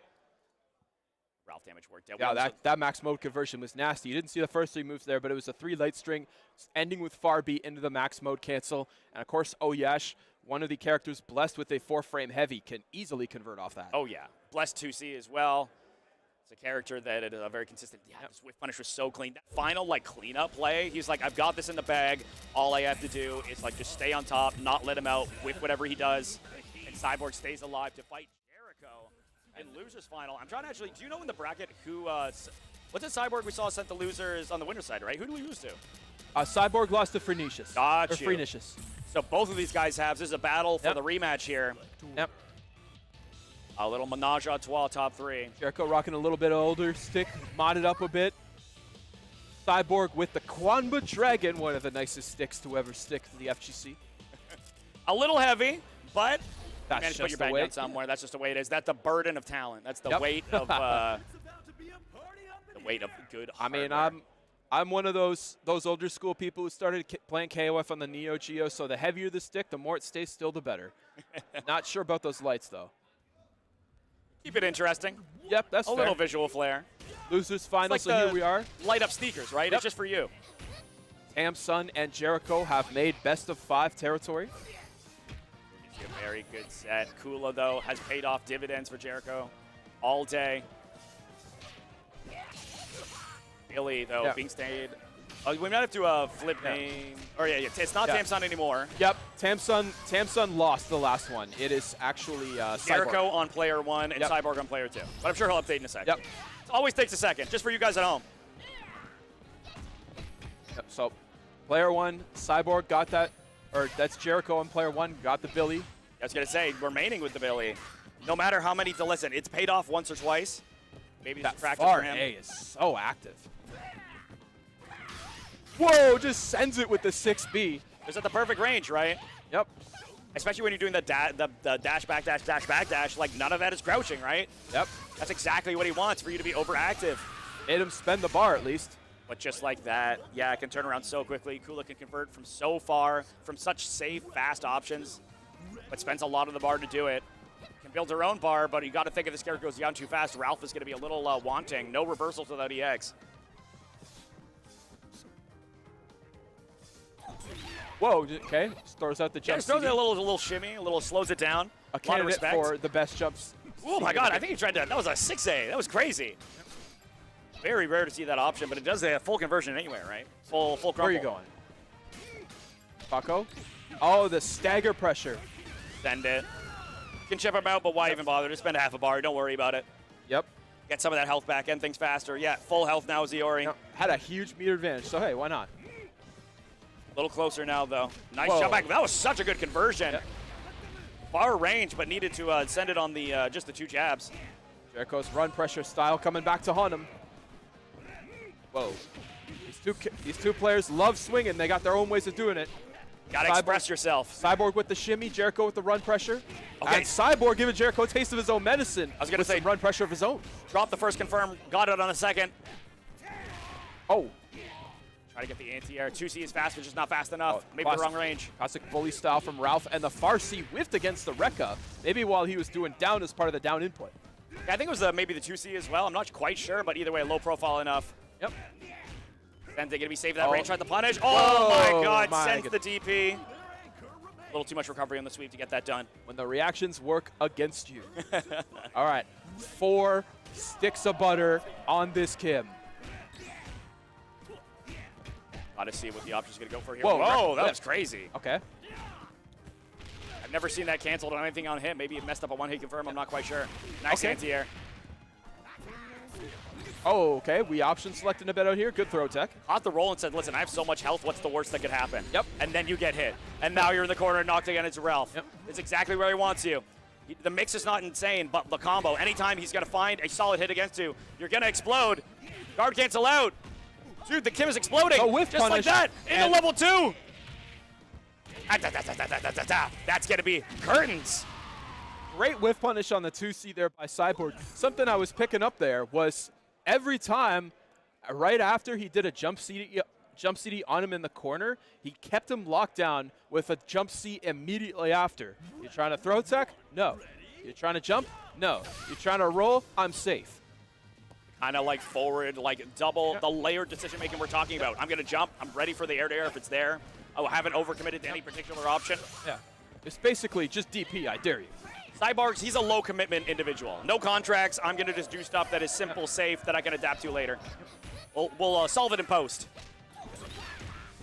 Ralf damage worked out. Yeah, that max mode conversion was nasty. You didn't see the first 3 moves there, but it was a 3 light string ending with far beat into the max mode cancel. And of course, O.Yash, one of the characters blessed with a 4-frame heavy, can easily convert off that. Oh yeah, blessed 2C as well. It's a character that is very consistent. Yeah, the Swift Punish was so clean. That final like cleanup play, he's like, I've got this in the bag. All I have to do is like just stay on top, not let him out with whatever he does. And Cyborg stays alive to fight Jericho in losers final. I'm trying to actually, do you know in the bracket who, what's it Cyborg we saw sent the losers on the winner's side, right? Who do we lose to? Cyborg lost to Freenicius. Got you. Freenicius. So both of these guys have, this is a battle for the rematch here. Yep. A little menage a trois top 3. Jericho rocking a little bit older stick, modded up a bit. Cyborg with the Kwanba Dragon, one of the nicest sticks to ever stick to the FGC. A little heavy, but that's managed to put your the back way. down somewhere. That's just the way it is. That's the burden of talent. That's the weight of the weight of good hardware. I mean, I'm one of those older school people who started playing KOF on the Neo Geo, so the heavier the stick, the more it stays still, the better. Not sure about those lights, though. Keep it interesting. Yep, that's a little visual flair. Losers final, like so here we are. Light up sneakers, right? It's just for you. Tamson and Jericho have made best of 5 territory. It's a very good set. Kula, though, has paid off dividends for Jericho all day. Billy, though, being stayed Oh, we might have to flip name. Or yeah, it's not Tamsun anymore. Yep, Tamsun lost the last one. It is actually Jericho Cyborg. on player 1 and Cyborg on player 2. But I'm sure he'll update in a second. Yep. It always takes a second, just for you guys at home. Yep. So, player 1, Cyborg got that, or that's Jericho on player 1, got the Billy. I was gonna say, remaining with the Billy. No matter how many, listen, it's paid off once or twice. Maybe it's practice for him. A is so active. Whoa, just sends it with the 6B. It's at the perfect range, right? Yep. Especially when you're doing the dash, back, dash, dash, back, dash. Like, none of that is crouching, right? Yep. That's exactly what he wants, for you to be overactive. Made him spend the bar at least. But just like that, yeah, it can turn around so quickly. Kula can convert from so far, from such safe, fast options, but spends a lot of the bar to do it. Can build her own bar, but you got to think if this character goes down too fast, Ralf is going to be a little wanting. No reversals without EX. Whoa, okay. Just throws out the jump. Just throws it a little shimmy, a little slows it down. A candidate for the best jumps. Oh my god, I think he tried to, that was a 6A. That was crazy. Very rare to see that option, but it does a full conversion anywhere, right? Full crumple. Where are you going? Paco? Oh, the stagger pressure. Send it. Can chip him out, but why even bother? Just spend half a bar. Don't worry about it. Yep. Get some of that health back, end things faster. Yeah, full health now is Iori. No, had a huge meter advantage, so hey, why not? A little closer now, though. Nice Whoa. jump back. That was such a good conversion. Yep. Far range, but needed to send it on the just the 2 jabs. Jericho's run pressure style coming back to haunt him. Whoa. These two players love swinging. They got their own ways of doing it. Gotta express yourself. Cyborg with the shimmy, Jericho with the run pressure. Okay. And Cyborg giving Jericho a taste of his own medicine. I was gonna say, some run pressure of his own. Drop the first confirm, got it on the second. Oh. Try to get the anti-air. 2C is fast, but just not fast enough. Oh, Maybe the wrong range. Classic bully style from Ralf, and the far C whiffed against the Rekka. Maybe while he was doing down as part of the down input. Yeah, I think it was maybe the 2C as well. I'm not quite sure, but either way, low profile enough. Yep. Sensei gonna be safe that Oh. range, tried to punish. Oh my Whoa, god, my sends the DP. A little too much recovery on the sweep to get that done. When the reactions work against you. All right, 4 sticks of butter on this Kim. Gotta see what the option's gonna go for here. Whoa, Whoa, that flip. was crazy. Okay. I've never seen that canceled on anything on him. Maybe it messed up a one-hit confirm, I'm not quite sure. Nice Okay. anti-air. Oh, okay. We option selecting a bit out here. Good throw tech. Caught the roll and said, listen, I have so much health, what's the worst that could happen? Yep. And then you get hit. And now you're in the corner, knocked again, it's Ralf. Yep. It's exactly where he wants you. The mix is not insane, but the combo, anytime he's gonna find a solid hit against you, you're gonna explode. Guard cancel out. Dude, the Kim is exploding. A whiff just like punish. that, into And level 2. That's gonna be curtains. Great whiff punish on the 2C there by Cyborg. Something I was picking up there was every time, right after he did a jump CD on him in the corner, he kept him locked down with a jump C immediately after. You're trying to throw tech? No. You're trying to jump? No. You're trying to roll? I'm safe. Kind of like forward, like double the layered decision making we're talking about. I'm gonna jump, I'm ready for the air-to-air if it's there. I haven't overcommitted to any particular option. Yeah. It's basically just DP, I dare you. Cyborgs, he's a low commitment individual. No contracts, I'm gonna just do stuff that is simple, safe, that I can adapt to later. We'll solve it in post.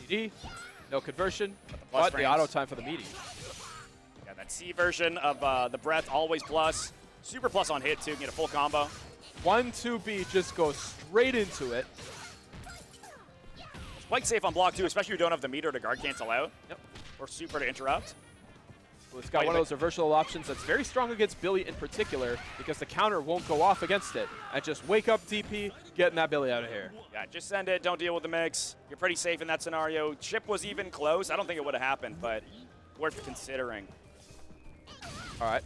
CD, no conversion, plus but the frames. auto time for the meeting. Yeah, that C version of the breath, always plus. Super plus on hit too, get a full combo. 1-2B just goes straight into it. It's quite safe on block too, especially if you don't have the meter to guard cancel out. Yep. Or super to interrupt. Well, it's got one of those reversal options that's very strong against Billy in particular because the counter won't go off against it. And just wake up DP, getting that Billy out of here. Yeah, just send it, don't deal with the mix. You're pretty safe in that scenario. Chip was even close. I don't think it would have happened, but worth considering. All right.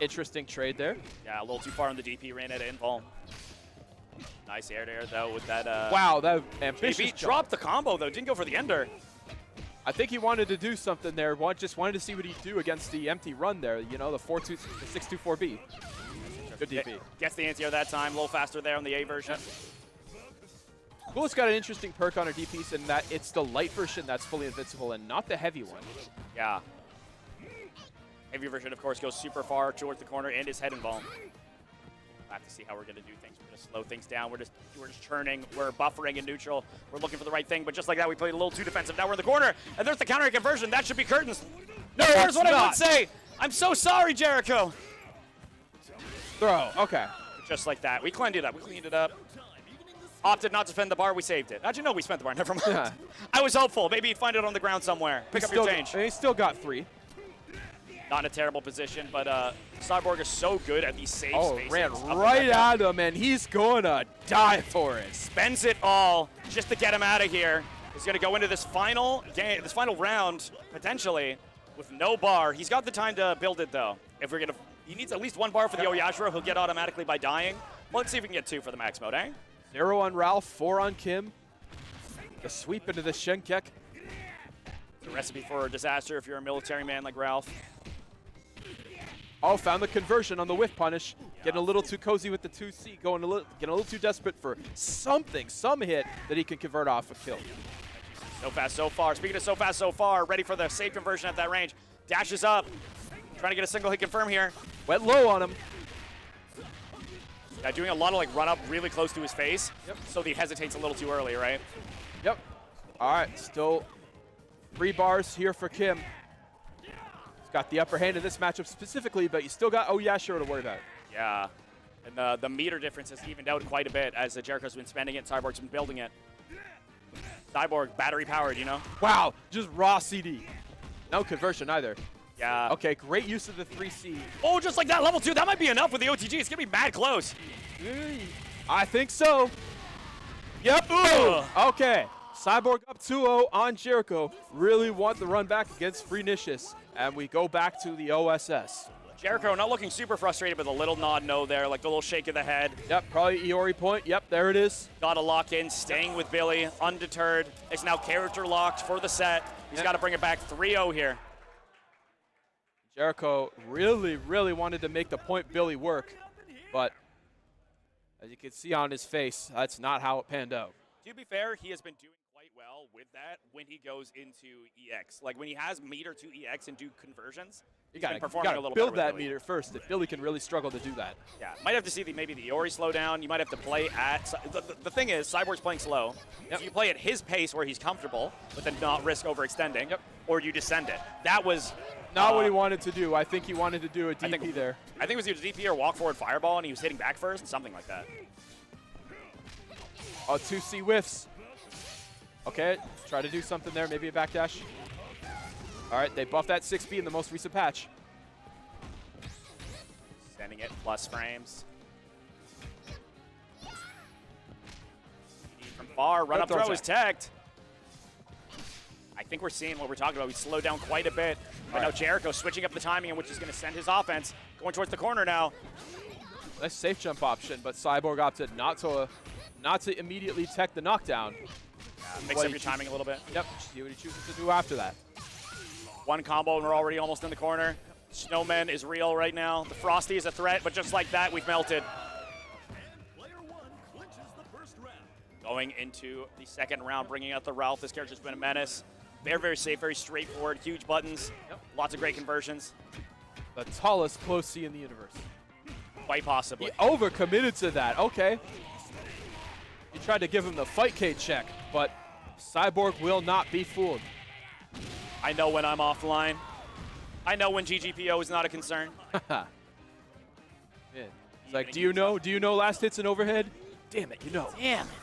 Interesting trade there. Yeah, a little too far on the DP, ran at invul. Nice air there, though, with that. Wow, that ambitious JB jump. dropped the combo, though. Didn't go for the ender. I think he wanted to do something there. Just wanted to see what he'd do against the empty run there. You know, the 624B. Good DP. Gets the anti-air that time. A little faster there on the A version. Kula's got an interesting perk on her DPs in that it's the light version that's fully invincible and not the heavy one. Yeah. Heavy version, of course, goes super far towards the corner and his head invul. We'll have to see how we're going to do things. We're going to slow things down. We're just churning. We're buffering in neutral. We're looking for the right thing. But just like that, we played a little too defensive. Now we're in the corner. And there's the counter conversion. That should be curtains. No, here's what I would say. I'm so sorry, Jericho. Throw. Okay. Just like that. We cleaned it up. We cleaned it up. Opted not to spend the bar. We saved it. Actually, no, we spent the bar. Never mind. Yeah. I was hopeful. Maybe he'd find it on the ground somewhere. Pick up your change. He still got 3. Not in a terrible position, but Cyborg is so good at these safe spaces. Ran right at him, and he's going to die for it. Spends it all just to get him out of here. He's going to go into this final game, this final round, potentially, with no bar. He's got the time to build it, though. If we're going to, he needs at least 1 bar for the O.Yashiro. He'll get automatically by dying. Well, let's see if we can get 2 for the max mode, eh? 0 on Ralf, 4 on Kim. The sweep into the Shenkek. It's a recipe for a disaster if you're a military man like Ralf. Oh, found the conversion on the whiff punish. Getting a little too cozy with the 2C, getting a little too desperate for some hit that he can convert off a kill. So fast, so far. Speaking of so fast, so far, ready for the safe conversion at that range. Dashes up, trying to get a single hit confirm here. Went low on him. Yeah, doing a lot of like run up really close to his face, so that he hesitates a little too early, right? Yep. All right, still 3 bars here for Kim. Got the upper hand in this matchup specifically, but you still got O.Yashiro to worry about. Yeah, and the meter difference has evened out quite a bit as Jericho's been spending it, Cyborg's been building it. Cyborg, battery powered, you know? Wow, just raw CD. No conversion either. Yeah. Okay, great use of the 3C. Oh, just like that, level 2, that might be enough with the OTG. It's gonna be mad close. I think so. Yep. Ooh. Okay. Cyborg up 2-0 on Jericho. Really want the run back against Freenicius. And we go back to the OSS. Jericho not looking super frustrated, but a little nod no there, like the little shake of the head. Yep, probably Iori point. Yep, there it is. Got to lock in, staying with Billy, undeterred. It's now character locked for the set. He's got to bring it back 3-0 here. Jericho really, really wanted to make the point Billy work. But as you can see on his face, that's not how it panned out. To be fair, he has been doing quite well with that when he goes into EX. Like when he has meter to EX and do conversions, you got to build that meter first. If Billy can really struggle to do that. Yeah, might have to see maybe the Iori slow down. You might have to play at the thing is Cyborg's playing slow. So you play at his pace where he's comfortable, but then not risk overextending. Or you descend it. That was not what he wanted to do. I think he wanted to do a DP there. I think it was either DP or walk forward fireball, and he was hitting back first, something like that. Oh, 2C whiffs. Okay, try to do something there, maybe a backdash. All right, they buffed that 6B in the most recent patch. Sending it plus frames. From far, run up throw is tagged. I think we're seeing what we're talking about. We slowed down quite a bit. But now Jericho switching up the timing, which is going to send his offense going towards the corner now. Nice safe jump option, but Cyborg opted not to immediately tech the knockdown. Mix up your timing a little bit. Yep, see what he chooses to do after that. One combo and we're already almost in the corner. Snowman is real right now. The Frosty is a threat, but just like that, we've melted. Going into the second round, bringing out the Ralf. This character's been a menace. Very, very safe, very straightforward, huge buttons. Lots of great conversions. The tallest close C in the universe. Quite possibly. He overcommitted to that, okay. He tried to give him the fight K check, but Cyborg will not be fooled. I know when I'm offline. I know when GGPO is not a concern. Man. It's like, do you know last hits and overhead? Damn it, you know. Damn it.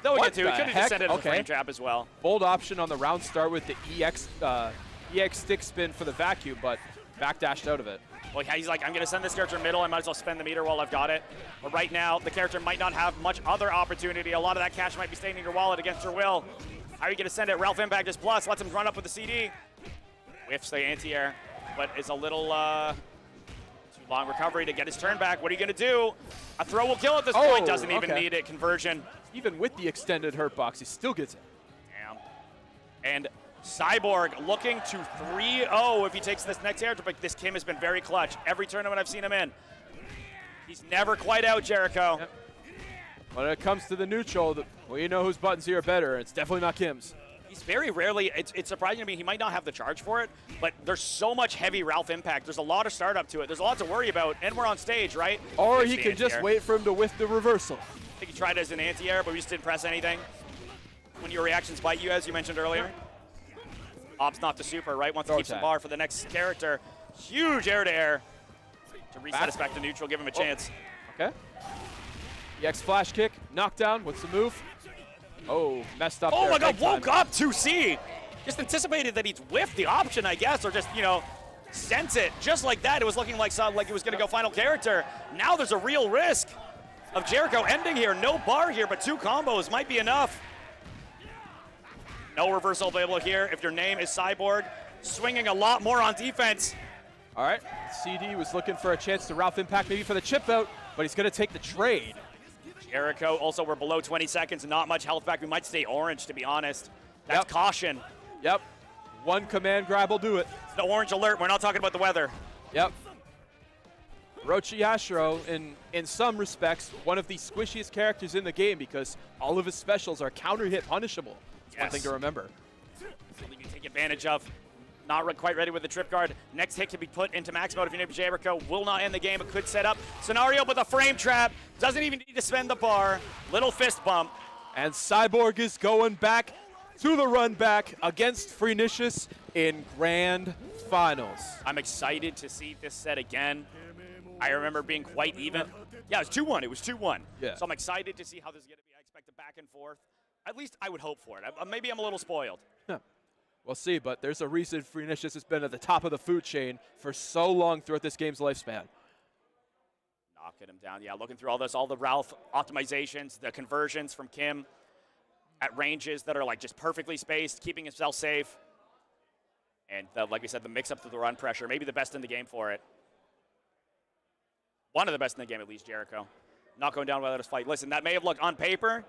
Though we get to, he could have just sent it as a frame trap as well. Bold option on the round start with the EX stick spin for the vacuum, but backdashed out of it. Well, he's like, I'm going to send this character middle. I might as well spend the meter while I've got it. But right now, the character might not have much other opportunity. A lot of that cash might be staying in your wallet against your will. How are you going to send it? Ralf Impact is plus. Lets him run up with the CD. Whiffs the anti-air, but it's a little too long recovery to get his turn back. What are you going to do? A throw will kill at this point. Doesn't even need it. Conversion. Even with the extended hurt box, he still gets it. Damn. And Cyborg looking to 3-0 if he takes this next air. But this Kim has been very clutch. Every tournament I've seen him in. He's never quite out, Jericho. When it comes to the neutral, well, you know whose buttons here are better. It's definitely not Kim's. He's very rarely, it's surprising to me, he might not have the charge for it, but there's so much heavy Ralf impact. There's a lot of startup to it. There's a lot to worry about, and we're on stage, right? Or There's he the could just anti-air. wait for him to whiff the reversal. I think he tried it as an anti-air, but we just didn't press anything. When your reactions bite you, as you mentioned earlier. Opts not to super, right? Wants to keep some bar for the next character. Huge air-to-air to reset us back to neutral, give him a chance. Okay. EX flash kick, knockdown. What's the move? Oh, messed up Oh there, my god, big time. woke up 2C. Just anticipated that he'd whiffed the option, I guess, or just, you know, sense it. Just like that, it was looking like it was going to go final character. Now there's a real risk of Jericho ending here. No bar here, but 2 combos might be enough. No reversal available here if your name is Cyborg. Swinging a lot more on defense. All right, CD was looking for a chance to Ralf impact maybe for the chip out, but he's going to take the trade. Jericho, also we're below 20 seconds, not much health back. We might stay orange, to be honest. That's caution. Yep, one command grab will do it. It's the orange alert, we're not talking about the weather. Yep. O.Yashiro, in some respects, one of the squishiest characters in the game because all of his specials are counter hit punishable. That's one thing to remember. Something you take advantage of. Not quite ready with the trip guard. Next hit can be put into max mode if your name is Jericho. Will not end the game. It could set up scenario, but the frame trap doesn't even need to spend the bar. Little fist bump. And Cyborg is going back to the run back against Freenicius in grand finals. I'm excited to see this set again. I remember being quite even. Yeah, it was 2-1. It was 2-1. Yeah. So I'm excited to see how this is going to be. I expect a back and forth. At least I would hope for it. Maybe I'm a little spoiled. Yeah. We'll see, but there's a reason Freenicius has been at the top of the food chain for so long throughout this game's lifespan. Knocking him down. Yeah, looking through all this, all the Ralf optimizations, the conversions from Kim at ranges that are like just perfectly spaced, keeping himself safe. And like we said, the mix-up to the run pressure, maybe the best in the game for it. One of the best in the game, at least, Jericho. Not going down without his fight. Listen, that may have looked on paper.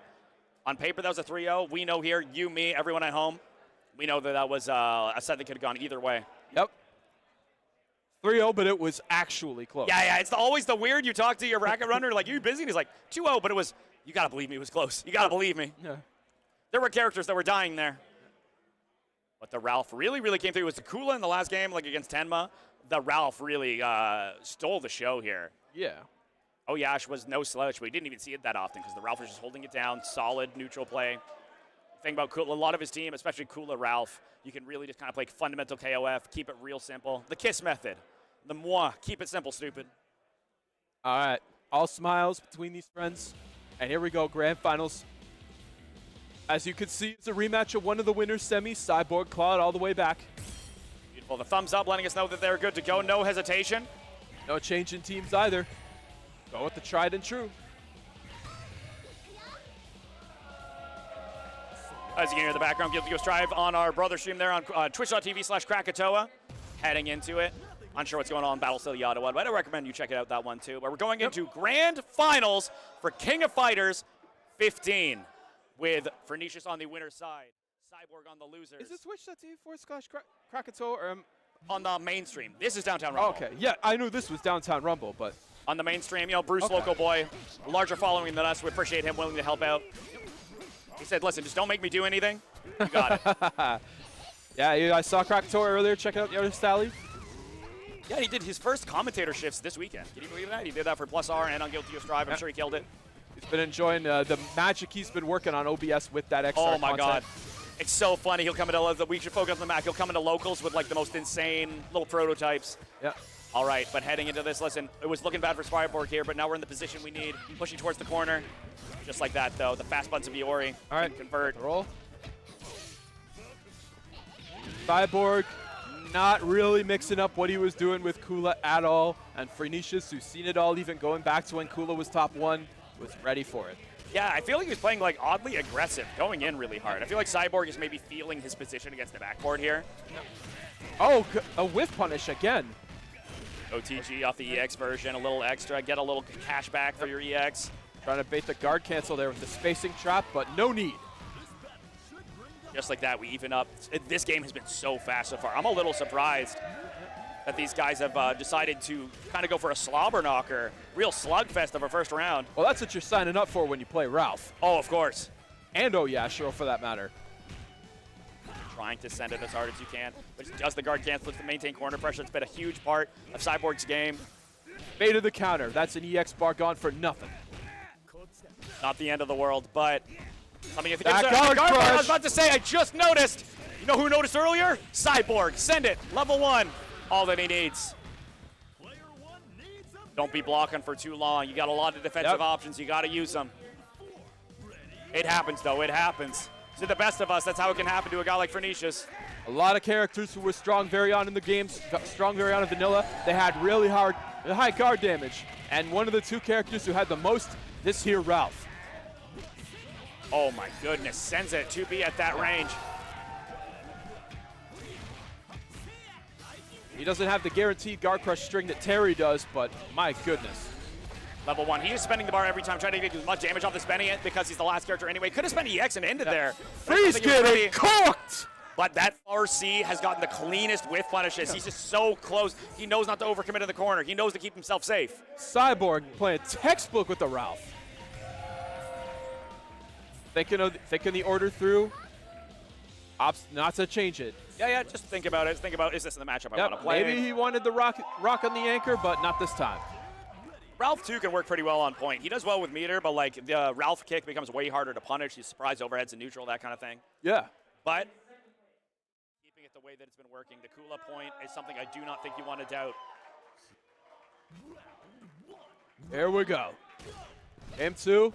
On paper, that was a 3-0. We know here, you, me, everyone at home, we know that that was a set that could have gone either way. Yep. 3-0, but it was actually close. Yeah, it's always the weird, you talk to your racket runner, like, you busy? And he's like, 2-0, but it was, you got to believe me, it was close. You got to believe me. Yeah. There were characters that were dying there. But the Ralf really came through. It was the Kula in the last game, like against TENMA. The Ralf really stole the show here. Yeah. O.Yash was no slouch, but we didn't even see it that often because the Ralf was just holding it down, solid neutral play. Thing about Kula, a lot of his team, especially Kula Ralf, you can really just kind of play fundamental KOF, keep it real simple. The KISS method, the moi, keep it simple, stupid. All right, all smiles between these friends. And here we go, grand finals. As you can see, it's a rematch of one of the winners' semis. Cyborg clawed all the way back. Beautiful, the thumbs up letting us know that they're good to go, no hesitation. No change in teams either. Go with the tried and true. As you can hear in the background, Guilty Ghost Drive on our brother stream there on twitch.tv/Krakatoa. Heading into it. Unsure what's going on in Battle City Ottawa, but I recommend you check it out, that one too. But we're going into grand finals for King of Fighters 15 with Freenicius on the winner's side, Cyborg on the losers. Is it twitch.tv/Krakatoa or on the mainstream? This is Downtown Rumble. Okay, yeah, I knew this was Downtown Rumble, but on the mainstream, you know, Bruce, local boy, a larger following than us. We appreciate him willing to help out. He said, listen, just don't make me do anything. You got it. Yeah, I saw Krakatoa earlier. Check out the other Sally. Yeah, he did his first commentator shifts this weekend. Can you believe that? He did that for Plus R and on Guilty Ghost Drive. I'm sure he killed it. He's been enjoying the magic he's been working on OBS with that XR Oh my content. God. It's so funny. He'll come into, we should focus on the Mac. He'll come into locals with like the most insane little prototypes. Yeah. All right, but heading into this, listen, it was looking bad for Cyborg here, but now we're in the position we need. Pushing towards the corner. Just like that, though. The fast buttons of Iori. All right, convert. Roll. Cyborg not really mixing up what he was doing with Kula at all. And Freenicius, who's seen it all, even going back to when Kula was top 1, was ready for it. Yeah, I feel like he was playing like oddly aggressive, going in really hard. I feel like Cyborg is maybe feeling his position against the backboard here. Oh, a whiff punish again. OTG off the EX version, a little extra, get a little cash back for your EX. Trying to bait the guard cancel there with the spacing trap, but no need. Just like that, we even up. This game has been so fast so far. I'm a little surprised that these guys have decided to kind of go for a slobber knocker, real slugfest of a first round. Well, that's what you're signing up for when you play Ralf. Oh, of course. And O.Yashiro, for that matter. trying to send it as hard as you can. But does the guard cancel to maintain corner pressure? It's been a huge part of Cyborg's game. Bait of the counter. That's an EX bar gone for nothing. Not the end of the world, but something you think That it's guard bar. I crush. was about to say, I just noticed. You know who noticed earlier? Cyborg. Send it. Level 1. All that he needs. Don't be blocking for too long. You got a lot of defensive options. You got to use them. It happens, though. It happens. To the best of us, that's how it can happen to a guy like Freenicius. A lot of characters who were strong very on in the games, strong very on in vanilla, they had really high guard damage. And one of the two characters who had the most this here, Ralf. Oh my goodness, sends it 2B at that range. He doesn't have the guaranteed guard crush string that Terry does, but my goodness. Level 1, he is spending the bar every time, trying to get as much damage off the spending it because he's the last character anyway. Could have spent EX and ended there. Freeze getting cooked! But that RC has gotten the cleanest whiff punishes. He's just so close. He knows not to overcommit in the corner. He knows to keep himself safe. Cyborg playing textbook with the Ralf. Thinking the order through. Opts not to change it. Yeah, just think about it. Think about, is this the matchup I want to play? Maybe he wanted the rock on the anchor, but not this time. Ralf, too, can work pretty well on point. He does well with meter, but like the Ralf kick becomes way harder to punish. He's surprise overheads and neutral, that kind of thing. Yeah. But keeping it the way that it's been working, the Kula point is something I do not think you want to doubt. Here we go. Game 2.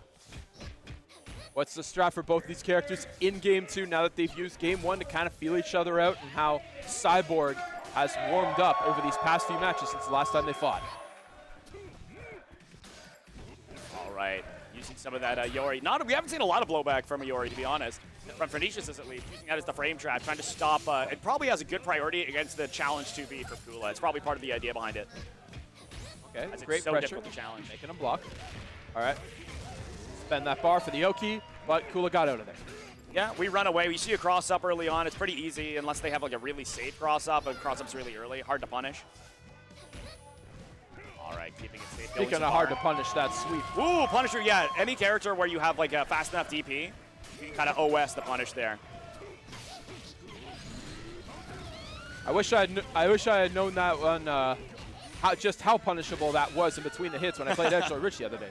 What's the strat for both these characters in Game 2 now that they've used Game 1 to kind of feel each other out, and how Cyborg has warmed up over these past few matches since the last time they fought? All right, using some of that Iori. We haven't seen a lot of blowback from Iori, to be honest. From Freenicius, at least, using that as the frame trap, trying to stop. It probably has a good priority against the challenge 2B for Kula. It's probably part of the idea behind it. Okay, As great it's so pressure. difficult to challenge. Making him block. All right. Spend that bar for the Oki, but Kula got out of there. Yeah, we run away. We see a cross-up early on. It's pretty easy unless they have like a really safe cross-up, and cross-up's really early. Hard to punish. All right, keeping it safe. Speaking of hard to punish, that sweep. Ooh, Punisher, yeah. Any character where you have like a fast enough DP, you can kind of OS the punish there. I wish I had known that one, just how punishable that was in between the hits when I played Edgelord Rich the other day.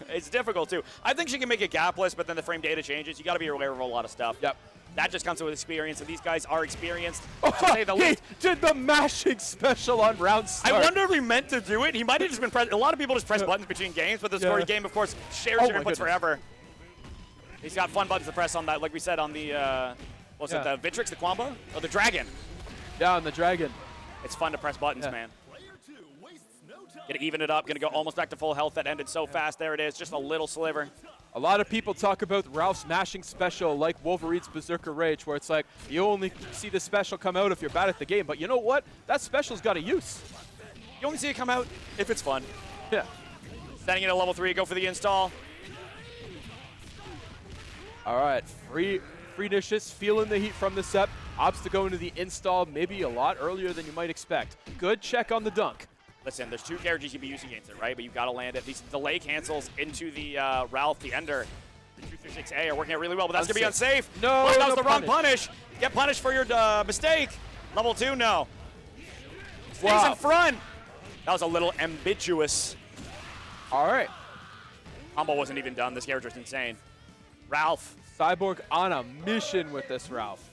It's difficult too. I think she can make it gapless, but then the frame data changes. You got to be aware of a lot of stuff. Yep. That just comes with experience, and these guys are experienced. Oh, To say the he least. did the mashing special on round start. I wonder if he meant to do it. He might have just been a lot of people just press buttons between games, but the story game, of course, shares your inputs forever. He's got fun buttons to press on that, like we said on the, what's it, the Vitrix, the Quamba? Oh, the Dragon. Yeah, on the Dragon. It's fun to press buttons, man. Gonna even it up, gonna go almost back to full health. That ended so fast. There it is, just a little sliver. A lot of people talk about Ralph's mashing special like Wolverine's Berserker Rage, where it's like, you only see the special come out if you're bad at the game. But you know what? That special's got a use. You only see it come out if it's fun. Yeah. Standing in at level 3, go for the install. All right, Freenicius feeling the heat from the set. Opts to go into the install maybe a lot earlier than you might expect. Good check on the dunk. Listen, there's two characters you'd be using against it, right? But you've got to land it. These delay cancels into the Ralf, the Ender. The 236A are working out really well, but that's going to be unsafe. No, that was no the wrong punish. Get punished for your mistake. Level 2, no. Stays in front. That was a little ambiguous. All right. Combo wasn't even done. This character's insane. Ralf. Cyborg on a mission with this Ralf.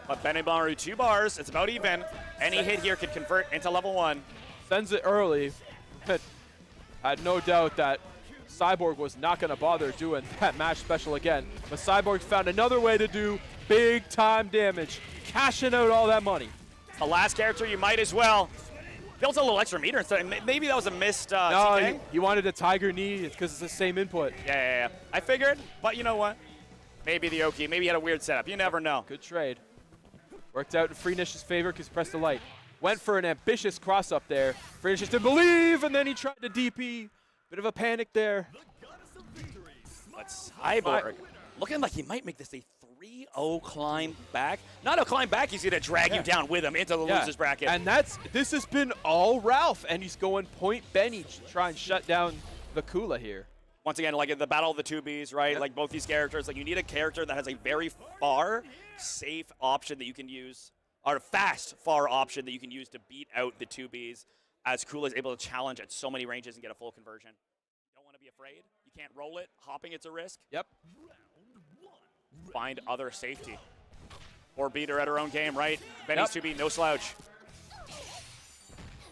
But Benimaru 2 bars. It's about even. Any hit here could convert into level 1. Sends it early. But I had no doubt that Cyborg was not going to bother doing that mash special again. But Cyborg found another way to do big time damage, cashing out all that money. The last character, you might as well. Built a little extra meter instead. Maybe that was a missed No, TK. he wanted a Tiger Knee because it's the same input. Yeah. I figured, but you know what? Maybe the Oki. Maybe he had a weird setup. You never know. Good trade. Worked out in Freenicius' favor because he pressed the light. Went for an ambitious cross up there. Freenicius didn't believe, and then he tried to DP. Bit of a panic there. But Cyborg looking like he might make this a 3-0 climb back. Not a climb back, he's going to drag you down with him into the losers bracket. And this has been all Ralf, and he's going point Benny to try and shut down the Kula here. Once again, like the battle of the 2Bs, right? Yep. Like both these characters, like you need a character that has a very far, safe option that you can use, or a fast, far option that you can use to beat out the 2Bs, as Kula is able to challenge at so many ranges and get a full conversion. You don't want to be afraid. You can't roll it. Hopping, it's a risk. Yep. Find other safety. Or beat her at her own game, right? Benny's 2B, no slouch.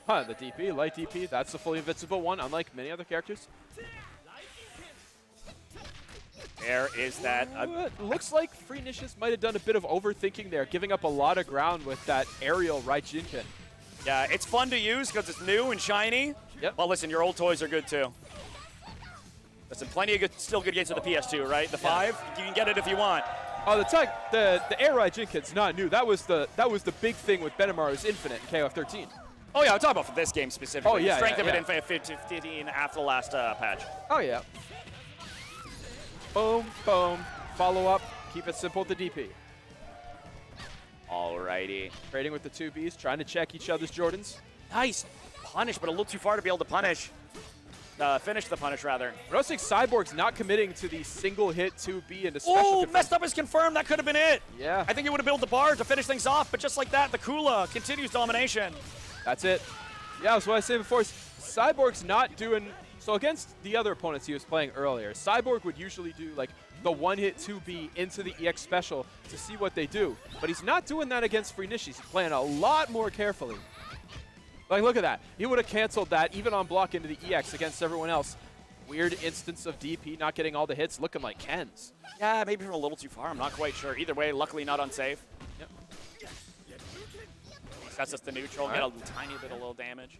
Huh, the DP, light DP, that's the fully invincible one, unlike many other characters. There is that. It looks like Freenicius might have done a bit of overthinking there, giving up a lot of ground with that aerial right Jinkin. Yeah, it's fun to use because it's new and shiny. Yep. Well, listen, your old toys are good too. Listen, plenty of good, still good games with the PS2, right? The 5, you can get it if you want. Oh, the air right Jinkin's not new. That was the big thing with Benimaru's Infinite in KOF13. Oh yeah, I'm talking about for this game specifically. Oh yeah, Strength yeah, of it in 15 after the last patch. Oh yeah. Boom, boom. Follow up. Keep it simple with the DP. Alrighty. Trading with the 2Bs, trying to check each other's Jordans. Nice. Punish, but a little too far to be able to punish. Finish the punish, rather. I don't think Cyborg's not committing to the single hit 2B into special Oh, defense. messed up is confirmed. That could have been it. Yeah. I think he would have built the bar to finish things off, but just like that, the Kula continues domination. That's it. Yeah, that's what I said before. Cyborg's not doing... So against the other opponents he was playing earlier, Cyborg would usually do like the one-hit 2B into the EX special to see what they do. But he's not doing that against Freenicius. He's playing a lot more carefully. Like, look at that. He would have canceled that even on block into the EX against everyone else. Weird instance of DP not getting all the hits, looking like Ken's. Yeah, maybe from a little too far. I'm not quite sure. Either way, luckily not unsafe. Yep. Sets us the neutral, get a tiny bit of little damage.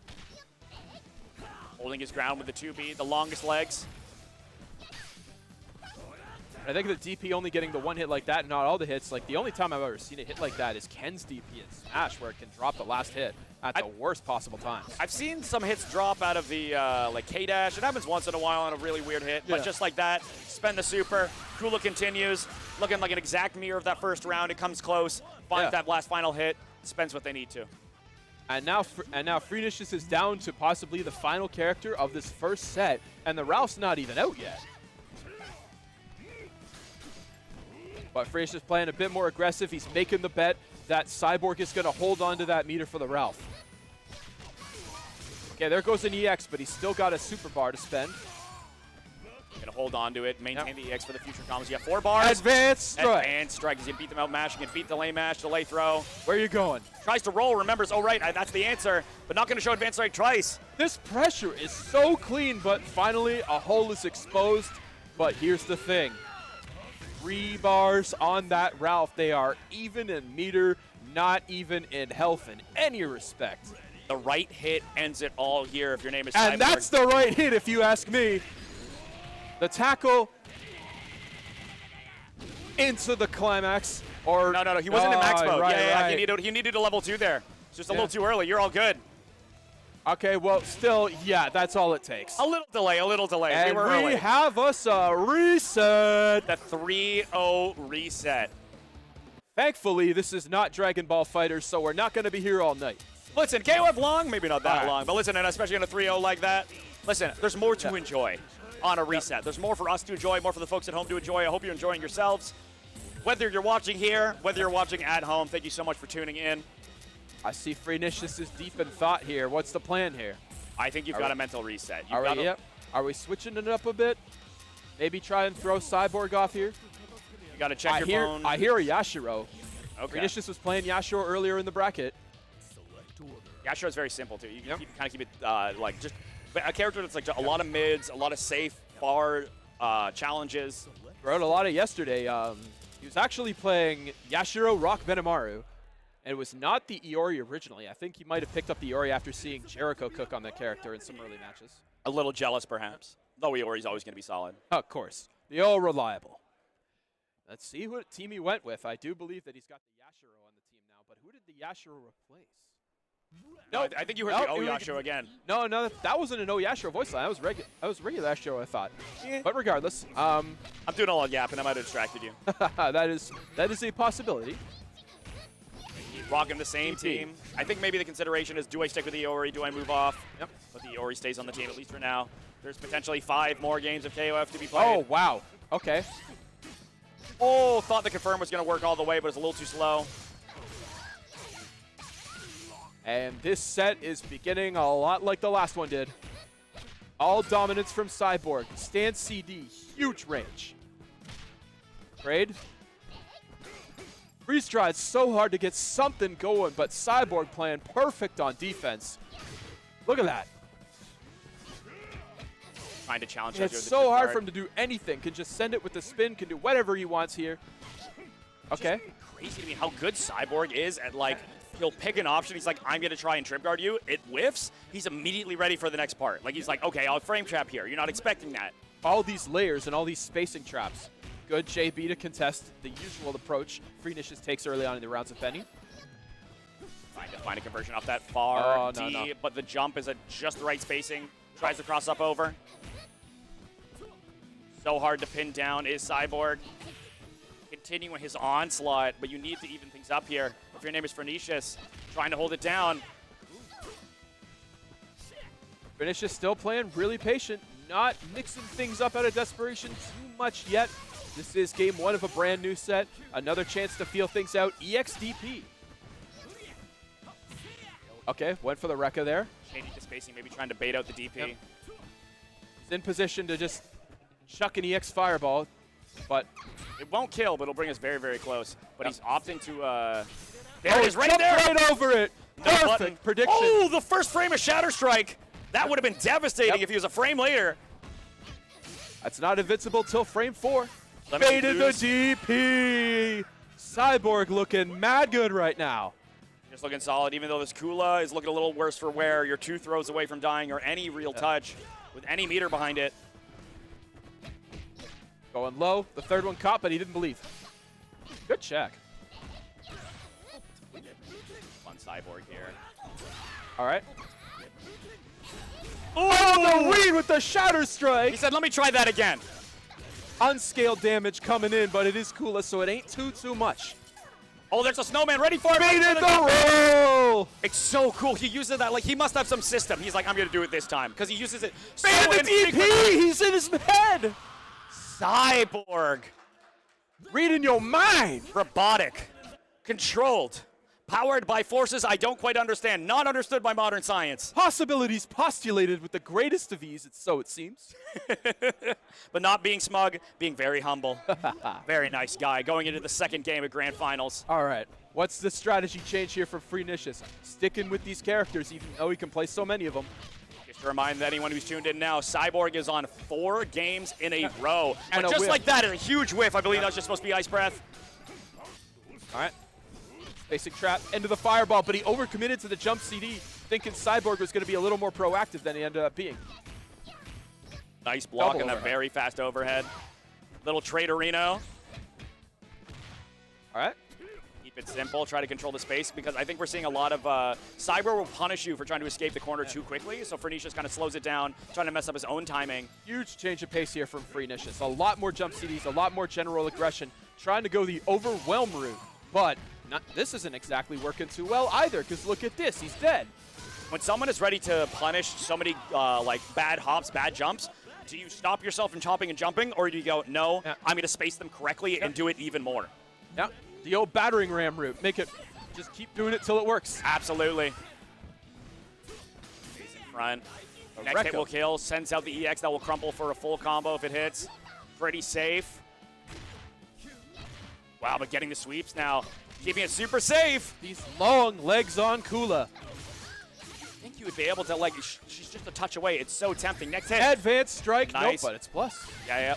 Holding his ground with the 2B, the longest legs. I think the DP only getting the one hit like that, not all the hits. Like, the only time I've ever seen a hit like that is Ken's DP in Smash, where it can drop the last hit at the worst possible times. I've seen some hits drop out of the like K-Dash. It happens once in a while on a really weird hit, but just like that, spend the super. Kula continues, looking like an exact mirror of that first round. It comes close, finds that last final hit, spends what they need to. And now Freenicius is down to possibly the final character of this first set, and the Ralph's not even out yet. But Freenicius is playing a bit more aggressive. He's making the bet that Cyborg is going to hold on to that meter for the Ralph. Okay, there goes an EX, but he's still got a super bar to spend. Gonna hold on to it, maintain the EX for the future combos. You have 4 bars. Advanced strike. Advanced strike. He's gonna beat them out mash. He can beat delay mash, delay throw. Where are you going? Tries to roll, remembers, oh right, that's the answer, but not gonna show advanced strike twice. This pressure is so clean, but finally a hole is exposed. But here's the thing. 3 bars on that Ralph. They are even in meter, not even in health in any respect. The right hit ends it all here if your name is Cyborg. And that's the right hit if you ask me. The tackle into the climax. Or No, he wasn't in max mode. Right, yeah, right. he needed a level 2 there. It's just a little too early. You're all good. Okay, well, still, yeah, that's all it takes. A little delay, a little delay. And we were early. have us a reset. The 3-0 reset. Thankfully, this is not Dragon Ball FighterZ, so we're not going to be here all night. Listen, KOF long, maybe not that long, but listen, and especially on a 3-0 like that, listen, there's more to enjoy on a reset. There's more for us to enjoy, more for the folks at home to enjoy. I hope you're enjoying yourselves. Whether you're watching here, whether you're watching at home, thank you so much for tuning in. I see Freenicius is deep in thought here. What's the plan here? I think you've got a mental reset. Are we switching it up a bit? Maybe try and throw Cyborg off here? You got to check your phone. I hear a Yashiro. Okay. Freenicius was playing Yashiro earlier in the bracket. Yashiro is very simple, too. You can kind of keep it like just a character that's like a lot of mids, a lot of safe, bar challenges. Wrote a lot of yesterday. He was actually playing Yashiro Rock Benimaru. And it was not the Iori originally. I think he might have picked up the Iori after seeing Jericho cook on that character in some early matches. A little jealous, perhaps. Though Iori's always going to be solid. Of course. The all reliable. Let's see what team he went with. I do believe that he's got the Yashiro on the team now. But who did the Yashiro replace? No, I think you heard the O.Yashiro again. No, that wasn't an O.Yashiro voice line. That was regular Yashiro, I thought. But regardless, I'm doing a lot of yapping. I might have distracted you. that is a possibility. Rocking the same team. I think maybe the consideration is, do I stick with the Iori? Do I move off? Yep. But the Iori stays on the team, at least for now. There's potentially 5 more games of KOF to be played. Oh, wow. Okay. Oh, thought the confirm was going to work all the way, but it's a little too slow. And this set is beginning a lot like the last one did. All dominance from Cyborg. Stand CD, huge range. Trade. Freeze Stride's so hard to get something going, but Cyborg playing perfect on defense. Look at that. Trying to challenge. It's so hard for him to do anything. Can just send it with the spin, can do whatever he wants here. Okay. Just crazy to me how good Cyborg is at, like, he'll pick an option. He's like, I'm going to try and trip guard you. It whiffs. He's immediately ready for the next part. Like, he's like, okay, I'll frame trap here. You're not expecting that. All these layers and all these spacing traps. Good JB to contest the usual approach Freenicius takes early on in the rounds of Benny. Trying to find a conversion off that far no, D, no. but the jump is at just the right spacing. Tries to cross up over. So hard to pin down is Cyborg. Continuing his onslaught, but you need to even things up here. If your name is Freenicius, trying to hold it down. Freenicius still playing really patient, not mixing things up out of desperation too much yet. This is game 1 of a brand new set. Another chance to feel things out. EXDP. Okay, went for the Rekka there. Changing the spacing, maybe trying to bait out the DP. Yep. He's in position to just chuck an EX Fireball, but it won't kill, but it'll bring us very, very close. But Yep. he's opting to, there it is, right jumped there! right over it. No Perfect button. prediction. Oh, the first frame of Shatter Strike! That would have been devastating Yep. if he was a frame later. That's not invincible till frame 4. Let me Baited the lose. DP. Cyborg looking mad good right now. Just looking solid, even though this Kula is looking a little worse for wear. You're 2 throws away from dying or any real touch with any meter behind it. Going low. The third one caught, but he didn't believe. Good check. Fun Cyborg here. All right. Oh, the read with the Shatter He Strike. said, let me try that again. Unscaled damage coming in, but it is Kula, so it ain't too much. Oh, there's a snowman ready for it. Baited the roll. It's so cool. He uses that, like, he must have some system. He's like, I'm going to do it this time. Because he uses it so Baited the infrequently. DP. He's in his head. Cyborg. Reading your mind. Robotic. Controlled. Powered by forces I don't quite understand. Not understood by modern science. Possibilities postulated with the greatest of ease, so it seems. But not being smug, being very humble. Very nice guy. Going into the second game of Grand Finals. All right. What's the strategy change here for Freenicius? Sticking with these characters, even though he can play so many of them. Just to remind anyone who's tuned in now, Cyborg is on 4 games in a row. And But a just whiff. like that, a huge whiff. I believe that was just supposed to be Ice Breath. All right. Basic trap into the Fireball, but he overcommitted to the jump CD, thinking Cyborg was going to be a little more proactive than he ended up being. Nice block Double on that overhead. very fast overhead. Little Traderino. All right. Keep it simple. Try to control the space because I think we're seeing a lot of Cyber will punish you for trying to escape the corner too quickly. So Freenicius kind of slows it down, trying to mess up his own timing. Huge change of pace here from Freenicius. A lot more jump CDs, a lot more general aggression, trying to go the overwhelm route. But this isn't exactly working too well either, because look at this. He's dead. When someone is ready to punish so many like bad hops, bad jumps, do you stop yourself from chopping and jumping, or do you go, no, I'm going to space them correctly and do it even more? Yeah. The old battering ram route. Make it, just keep doing it till it works. Absolutely. He's in front. Next hit will kill. Sends out the EX that will crumple for a full combo if it hits. Pretty safe. Wow, but getting the sweeps now. Keeping it super safe. These long legs on Kula. I think you would be able to, like, she's just a touch away. It's so tempting. Next hit. Advanced strike. Nice. Nope, but it's plus. Yeah.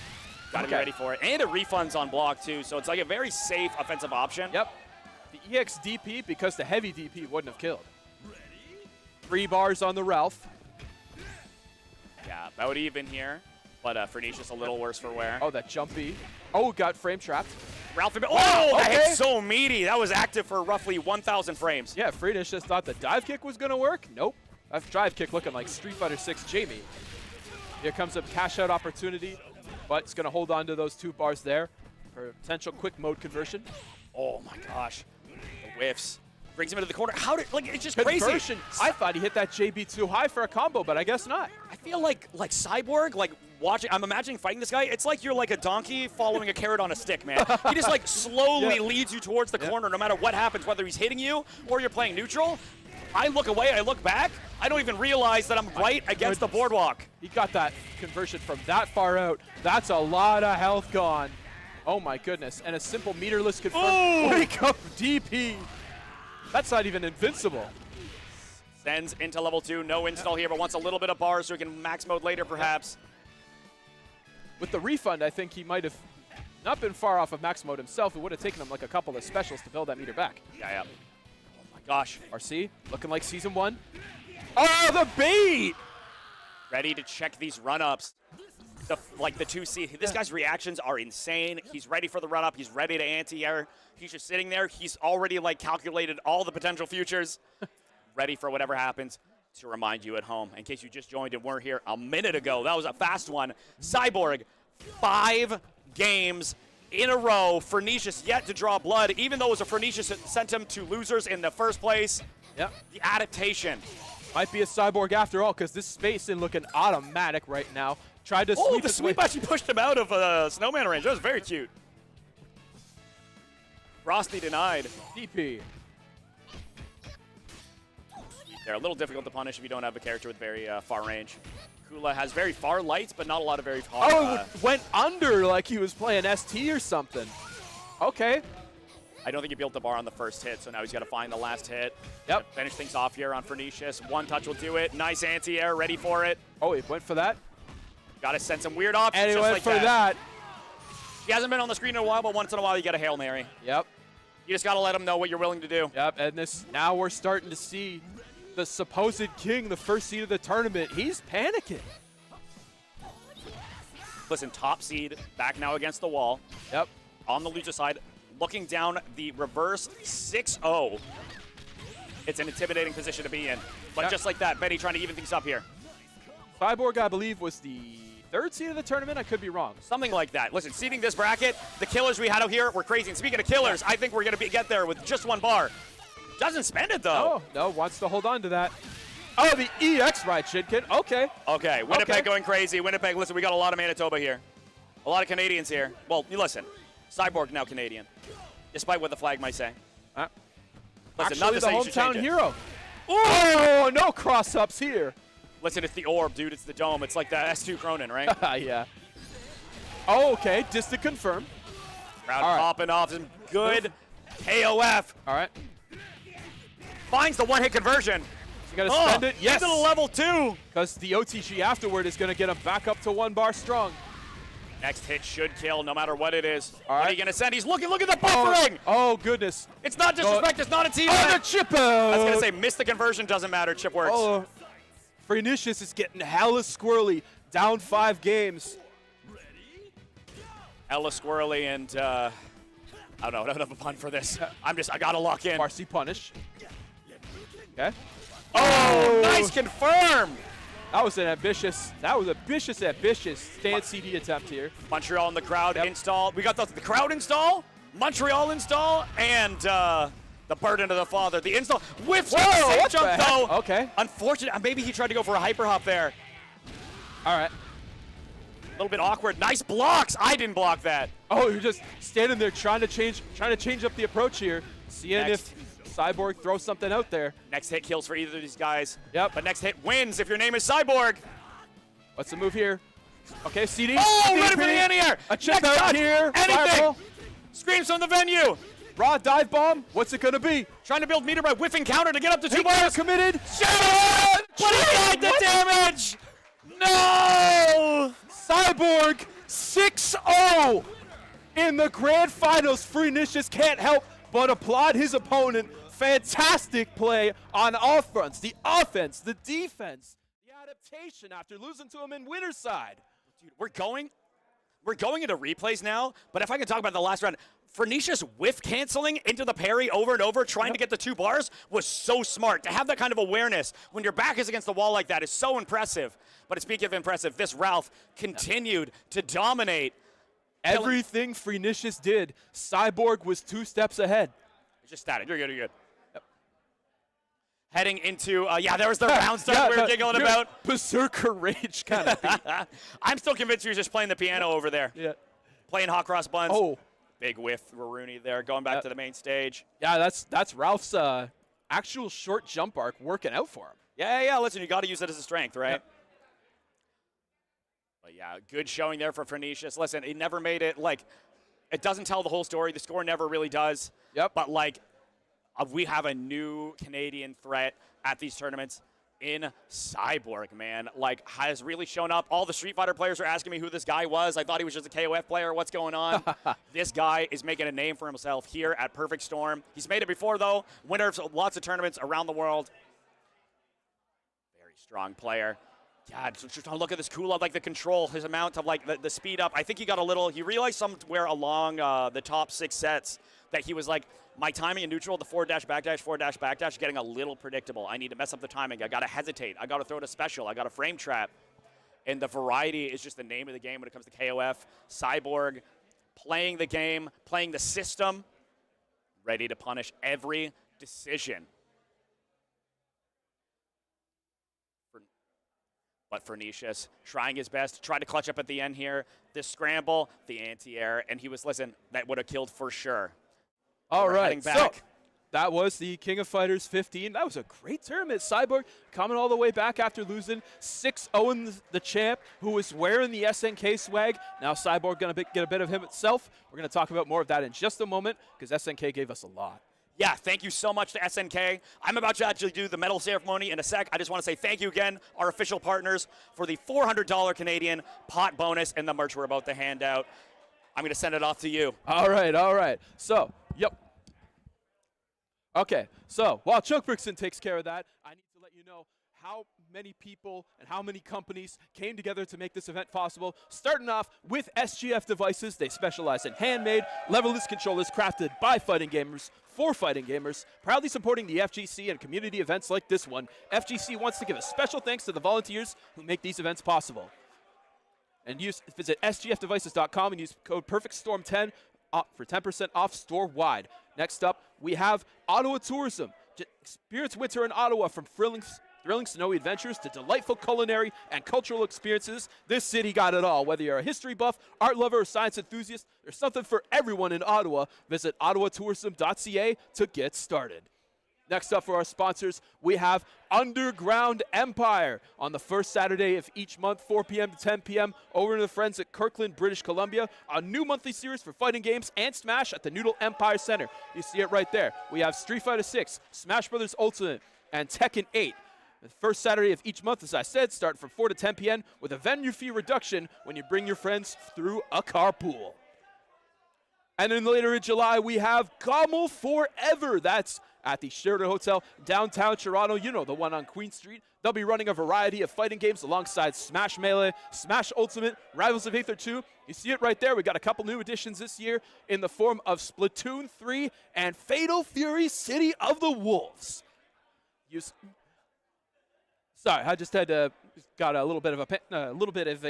Got to be ready for it. And it refunds on block, too. So it's like a very safe offensive option. Yep. The EX DP, because the heavy DP wouldn't have killed. 3 bars on the Ralf. Yeah, about even here. But Freenicius a little worse for wear. Oh, that jumpy. Oh, got frame trapped. Ralph, oh, that okay. hit so meaty. That was active for roughly 1,000 frames. Yeah, Freenicius just thought the dive kick was going to work. Nope. That drive kick looking like Street Fighter 6 Jamie. Here comes a cash out opportunity, but it's going to hold on to those 2 bars there for potential quick mode conversion. Oh my gosh. The whiffs. Brings him into the corner. How did, like, it's just Conversion. crazy. I thought he hit that JB too high for a combo, but I guess not. I feel like Cyborg, like watching, I'm imagining fighting this guy. It's like you're like a donkey following a carrot on a stick, man. He just like slowly leads you towards the corner no matter what happens, whether he's hitting you or you're playing neutral. I look away, I look back, I don't even realize that I'm right against the boardwalk. He got that conversion from that far out. That's a lot of health gone. Oh my goodness, and a simple meterless confirm. Wake up DP. That's not even invincible. Sends into level 2, no install here, but wants a little bit of bars so he can max mode later perhaps. With the refund, I think he might have not been far off of max mode himself. It would have taken him like a couple of specials to build that meter back. Yeah. Oh my gosh. RC, looking like Season 1. Oh, the bait! Ready to check these run-ups. The 2C. This guy's reactions are insane. He's ready for the run-up. He's ready to anti-air. He's just sitting there. He's already like calculated all the potential futures. Ready for whatever happens. To remind you at home, in case you just joined and weren't here a minute ago, that was a fast one. Cyborg, 5 games in a row. Freenicius yet to draw blood, even though it was a Freenicius that sent him to losers in the first place. Yep. The adaptation. Might be a Cyborg after all, because this space is looking automatic right now. Tried to sweep the sweep actually pushed him out of snowman range. That was very cute. Frosty denied. DP. They're a little difficult to punish if you don't have a character with very far range. Kula has very far lights, but not a lot of very far. Oh, it went under like he was playing ST or something. Okay. I don't think he built the bar on the first hit, so now he's got to find the last hit. Yep. Finish things off here on Freenicius. One touch will do it. Nice anti-air, ready for it. Oh, he went for that. Got to send some weird options And he just went like for that. He hasn't been on the screen in a while, but once in a while you get a Hail Mary. Yep. You just got to let him know what you're willing to do. Yep, and this now we're starting to see the supposed king, the first seed of the tournament. He's panicking. Listen, top seed, back now against the wall. Yep. On the loser side, looking down the reverse 6-0. It's an intimidating position to be in. But just like that, Benny trying to even things up here. Cyborg, I believe, was the 3rd seed of the tournament. I could be wrong. Something like that. Listen, seeding this bracket, the killers we had out here were crazy. And speaking of killers, I think we're going to get there with just 1 bar. Doesn't spend it, though. Oh, no, wants to hold on to that. Oh, the EX ride, Shidkin. Okay. Okay, Winnipeg going crazy. Winnipeg, listen, we got a lot of Manitoba here. A lot of Canadians here. Well, you listen, Cyborg now Canadian, despite what the flag might say. Listen, Actually, not to the say you should change hometown it. hero. Oh, no cross-ups here. Listen, it's the orb, dude. It's the dome. It's like the S2 Cronin, right? Yeah. Oh, okay. Distant confirm. Crowd All right. popping off some good KOF. All right. Finds the one-hit conversion. You got to spend it. Yes. Into the level 2. Because the OTG afterward is going to get him back up to 1 bar strong. Next hit should kill no matter what it is. All What right. are you going to send? He's looking. Look at the buffering. Oh, goodness. It's not disrespect. It's not a team. Oh, the chip out. I was going to say, miss the conversion. Doesn't matter. Chip works. Oh, Freenicius is getting hella squirrely. Down 5 games. Hella squirrely and I don't have a pun for this. I got to lock in. RC punish. Okay. Oh, nice confirm. That was a vicious stand CD attempt here. Montreal in the crowd install. We got the crowd install, Montreal install, and the burden of the father. The install. Whiffs with the safe jump, though. Okay. Unfortunate. Maybe he tried to go for a hyper hop there. All right. A little bit awkward. Nice blocks. I didn't block that. Oh, you're just standing there trying to change up the approach here, seeing if Cyborg throws something out there. Next hit kills for either of these guys. Yep. But next hit wins if your name is Cyborg. What's the move here? Okay, CD. Oh, ready for the anti-air. A chip out here. Anything. Fireball. Screams from the venue. Raw dive bomb. What's it gonna be? Trying to build meter by whiffing counter to get up to 2 He bars. committed. Shut up! 29 the damage. No! Cyborg 6-0 in the grand finals. Freenicius can't help but applaud his opponent. Fantastic play on all fronts. The offense, the defense, the adaptation after losing to him in winner's side. Dude, we're going into replays now, but if I can talk about the last round, Freenicius whiff canceling into the parry over and over, trying to get the 2 bars was so smart. To have that kind of awareness when your back is against the wall like that is so impressive. But speaking of impressive, this Ralf continued to dominate. Everything Freenicius did, Cyborg was 2 steps ahead. Just static. You're good. You're good. heading into, yeah, there was the round start we were giggling about. Berserker Rage kind of thing. I'm still convinced he was just playing the piano over there. Yeah. Playing hot cross buns. Oh. Big whiff for Rooney there, going back to the main stage. Yeah, that's Ralph's actual short jump arc working out for him. Yeah, listen, you got to use it as a strength, right? Yep. But yeah, good showing there for Freenicius. Listen, he never made it, like, it doesn't tell the whole story. The score never really does. Yep. But, like, we have a new Canadian threat at these tournaments in Cyborg, man. Like, has really shown up. All the Street Fighter players are asking me who this guy was. I thought he was just a KOF player. What's going on? This guy is making a name for himself here at Perfect Storm. He's made it before, though. Winner of lots of tournaments around the world. Very strong player. Yeah, just look at this Kula, like the control, his amount of like the speed up. I think he got a little, he realized somewhere along the top 6 sets that he was like, my timing in neutral, the forward dash, backdash, getting a little predictable. I need to mess up the timing. I got to hesitate. I got to throw it a special. I got to frame trap. And the variety is just the name of the game when it comes to KOF. Cyborg playing the game, playing the system, ready to punish every decision. But Freenicius trying his best, tried to clutch up at the end here. This scramble, the anti-air, and he was, listen, that would have killed for sure. All We're right, back. so that was the King of Fighters 15. That was a great tournament. Cyborg coming all the way back after losing 6-0 the champ, who was wearing the SNK swag. Now Cyborg going to get a bit of him itself. We're going to talk about more of that in just a moment because SNK gave us a lot. Yeah, thank you so much to SNK. I'm about to actually do the medal ceremony in a sec. I just want to say thank you again, our official partners, for the $400 Canadian pot bonus and the merch we're about to hand out. I'm going to send it off to you. All right. So, yep. Okay, so while Chuck Brixton takes care of that, I need to let you know how many people and how many companies came together to make this event possible. Starting off with SGF Devices. They specialize in handmade, leverless controllers crafted by fighting gamers for fighting gamers, proudly supporting the FGC and community events like this one. FGC wants to give a special thanks to the volunteers who make these events possible. And visit sgfdevices.com and use code PERFECTSTORM10 for 10% off store-wide. Next up, we have Ottawa Tourism. Experience winter in Ottawa from thrilling snowy adventures to delightful culinary and cultural experiences. This city got it all. Whether you're a history buff, art lover, or science enthusiast, there's something for everyone in Ottawa. Visit ottawatourism.ca to get started. Next up for our sponsors, we have Underground Empire on the first Saturday of each month, 4 p.m. to 10 p.m. over to the friends at Kirkland, British Columbia. A new monthly series for fighting games and Smash at the Noodle Empire Center. You see it right there. We have Street Fighter 6, Smash Bros. Ultimate, and Tekken 8. The first Saturday of each month, as I said, start from 4 to 10 p.m. with a venue fee reduction when you bring your friends through a carpool. And then later in July, we have Gommel Forever. That's at the Sheraton Hotel, downtown Toronto. You know, the one on Queen Street. They'll be running a variety of fighting games alongside Smash Melee, Smash Ultimate, Rivals of Aether 2. You see it right there. We got a couple new additions this year in the form of Splatoon 3 and Fatal Fury City of the Wolves. Sorry, I just had got a little bit of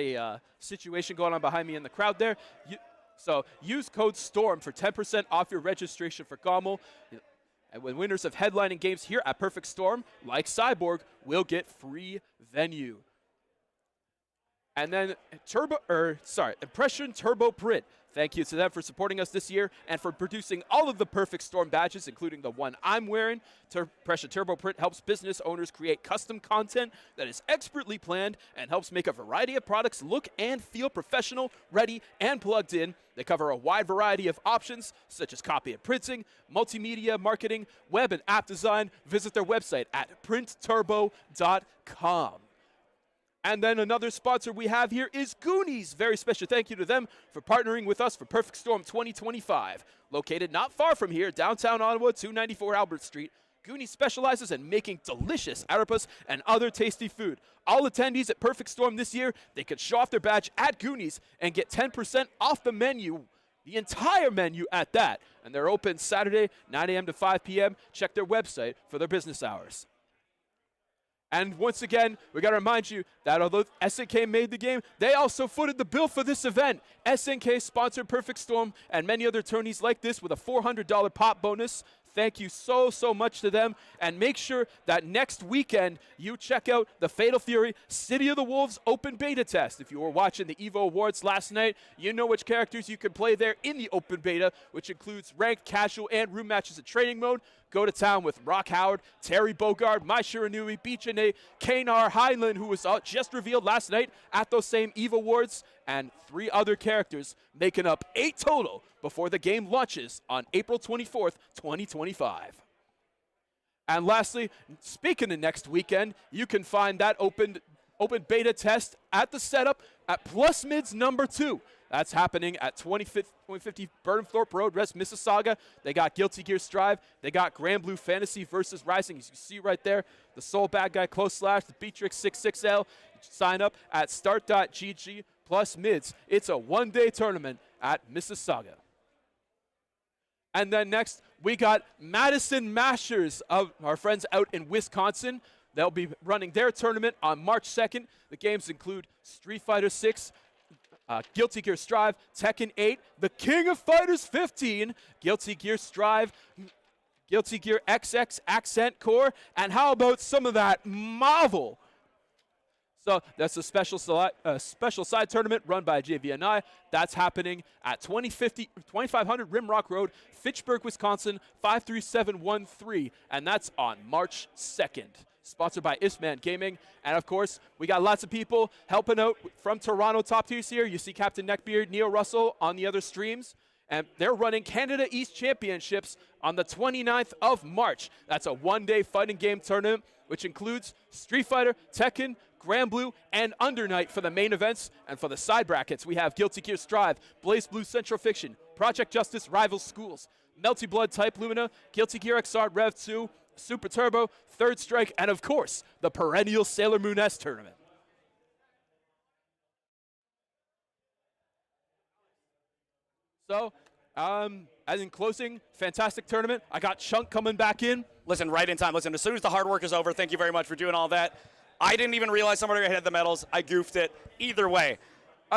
a situation going on behind me in the crowd there. So use code STORM for 10% off your registration for Gommel. And when winners of headlining games here at Perfect Storm, like Cyborg, will get free venue. And then Impression Turbo Print. Thank you to them for supporting us this year and for producing all of the Perfect Storm badges, including the one I'm wearing. Impression Turbo Print helps business owners create custom content that is expertly planned and helps make a variety of products look and feel professional, ready, and plugged in. They cover a wide variety of options, such as copy and printing, multimedia marketing, web and app design. Visit their website at printturbo.com. And then another sponsor we have here is Goonies. Very special thank you to them for partnering with us for Perfect Storm 2025. Located not far from here, downtown Ottawa, 294 Albert Street, Goonies specializes in making delicious arepas and other tasty food. All attendees at Perfect Storm this year, they can show off their badge at Goonies and get 10% off the menu, the entire menu at that. And they're open Saturday, 9 a.m. to 5 p.m. Check their website for their business hours. And once again, we got to remind you that although SNK made the game, they also footed the bill for this event. SNK sponsored Perfect Storm and many other tourneys like this with a $400 pop bonus. thank you so much to them. And make sure that next weekend you check out the Fatal Fury City of the Wolves open beta test. If you were watching the EVO Awards last night, you know which characters you can play there in the open beta, which includes ranked, casual, and room matches in training mode. Go to town with Rock Howard, Terry Bogard, Mai Shiranui, Bichane, Kanar, Heinlein, who was just revealed last night at those same EVO Awards, and 3 other characters, making up 8 total before the game launches on April 24th, 2025. And lastly, speaking of next weekend, you can find that open beta test at the setup at Plus Mids number 2. That's happening at 2050 Burnhamthorpe Road, West Mississauga. They got Guilty Gear Strive. They got Grand Blue Fantasy versus Rising. As you see right there, the Soul Bad Guy Close Slash, the Beatrix 66L. Sign up at start.gg plus mids. It's a one-day tournament at Mississauga. And then next, we got Madison Mashers of our friends out in Wisconsin. They'll be running their tournament on March 2nd. The games include Street Fighter 6, Guilty Gear Strive, Tekken 8, The King of Fighters 15, Guilty Gear Strive, Guilty Gear XX Accent Core, and how about some of that Marvel? So that's a special side tournament run by JVNI. That's happening at 2500 Rimrock Road, Fitchburg, Wisconsin, 53713, and that's on March 2nd. Sponsored by Isman Gaming. And of course, we got lots of people helping out from Toronto top tiers here. You see Captain Neckbeard, Neo Russell on the other streams. And they're running Canada East Championships on the 29th of March. That's a one-day fighting game tournament, which includes Street Fighter, Tekken, Grand Blue, and Under Night for the main events. And for the side brackets, we have Guilty Gear Strive, Blaze Blue Central Fiction, Project Justice Rival Schools, Melty Blood Type Lumina, Guilty Gear XR Rev 2, Super Turbo, Third Strike, and of course, the perennial Sailor Moon S tournament. So, as in closing, fantastic tournament. I got Chunk coming back in. Listen, right in time. Listen, as soon as the hard work is over, thank you very much for doing all that. I didn't even realize somebody had the medals. I goofed it. Either way,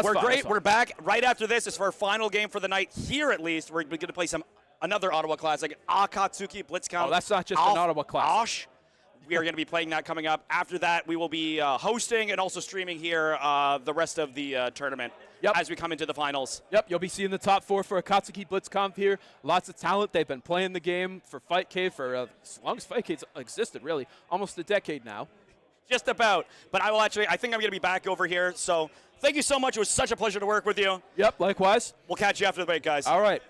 we're great. We're back. Right after this is for our final game for the night. Here, at least, we're going to play another Ottawa Classic, Akatsuki Blitzkampf. Oh, that's not just an Ottawa Classic. We are going to be playing that coming up. After that, we will be hosting and also streaming here the rest of the tournament as we come into the finals. Yep, you'll be seeing the top 4 for Akatsuki Blitzkampf here. Lots of talent. They've been playing the game for Fight Cave for as long as Fight Cave's existed, really. Almost a decade now. Just about. But I think I'm going to be back over here. So thank you so much. It was such a pleasure to work with you. Yep, likewise. We'll catch you after the break, guys. All right.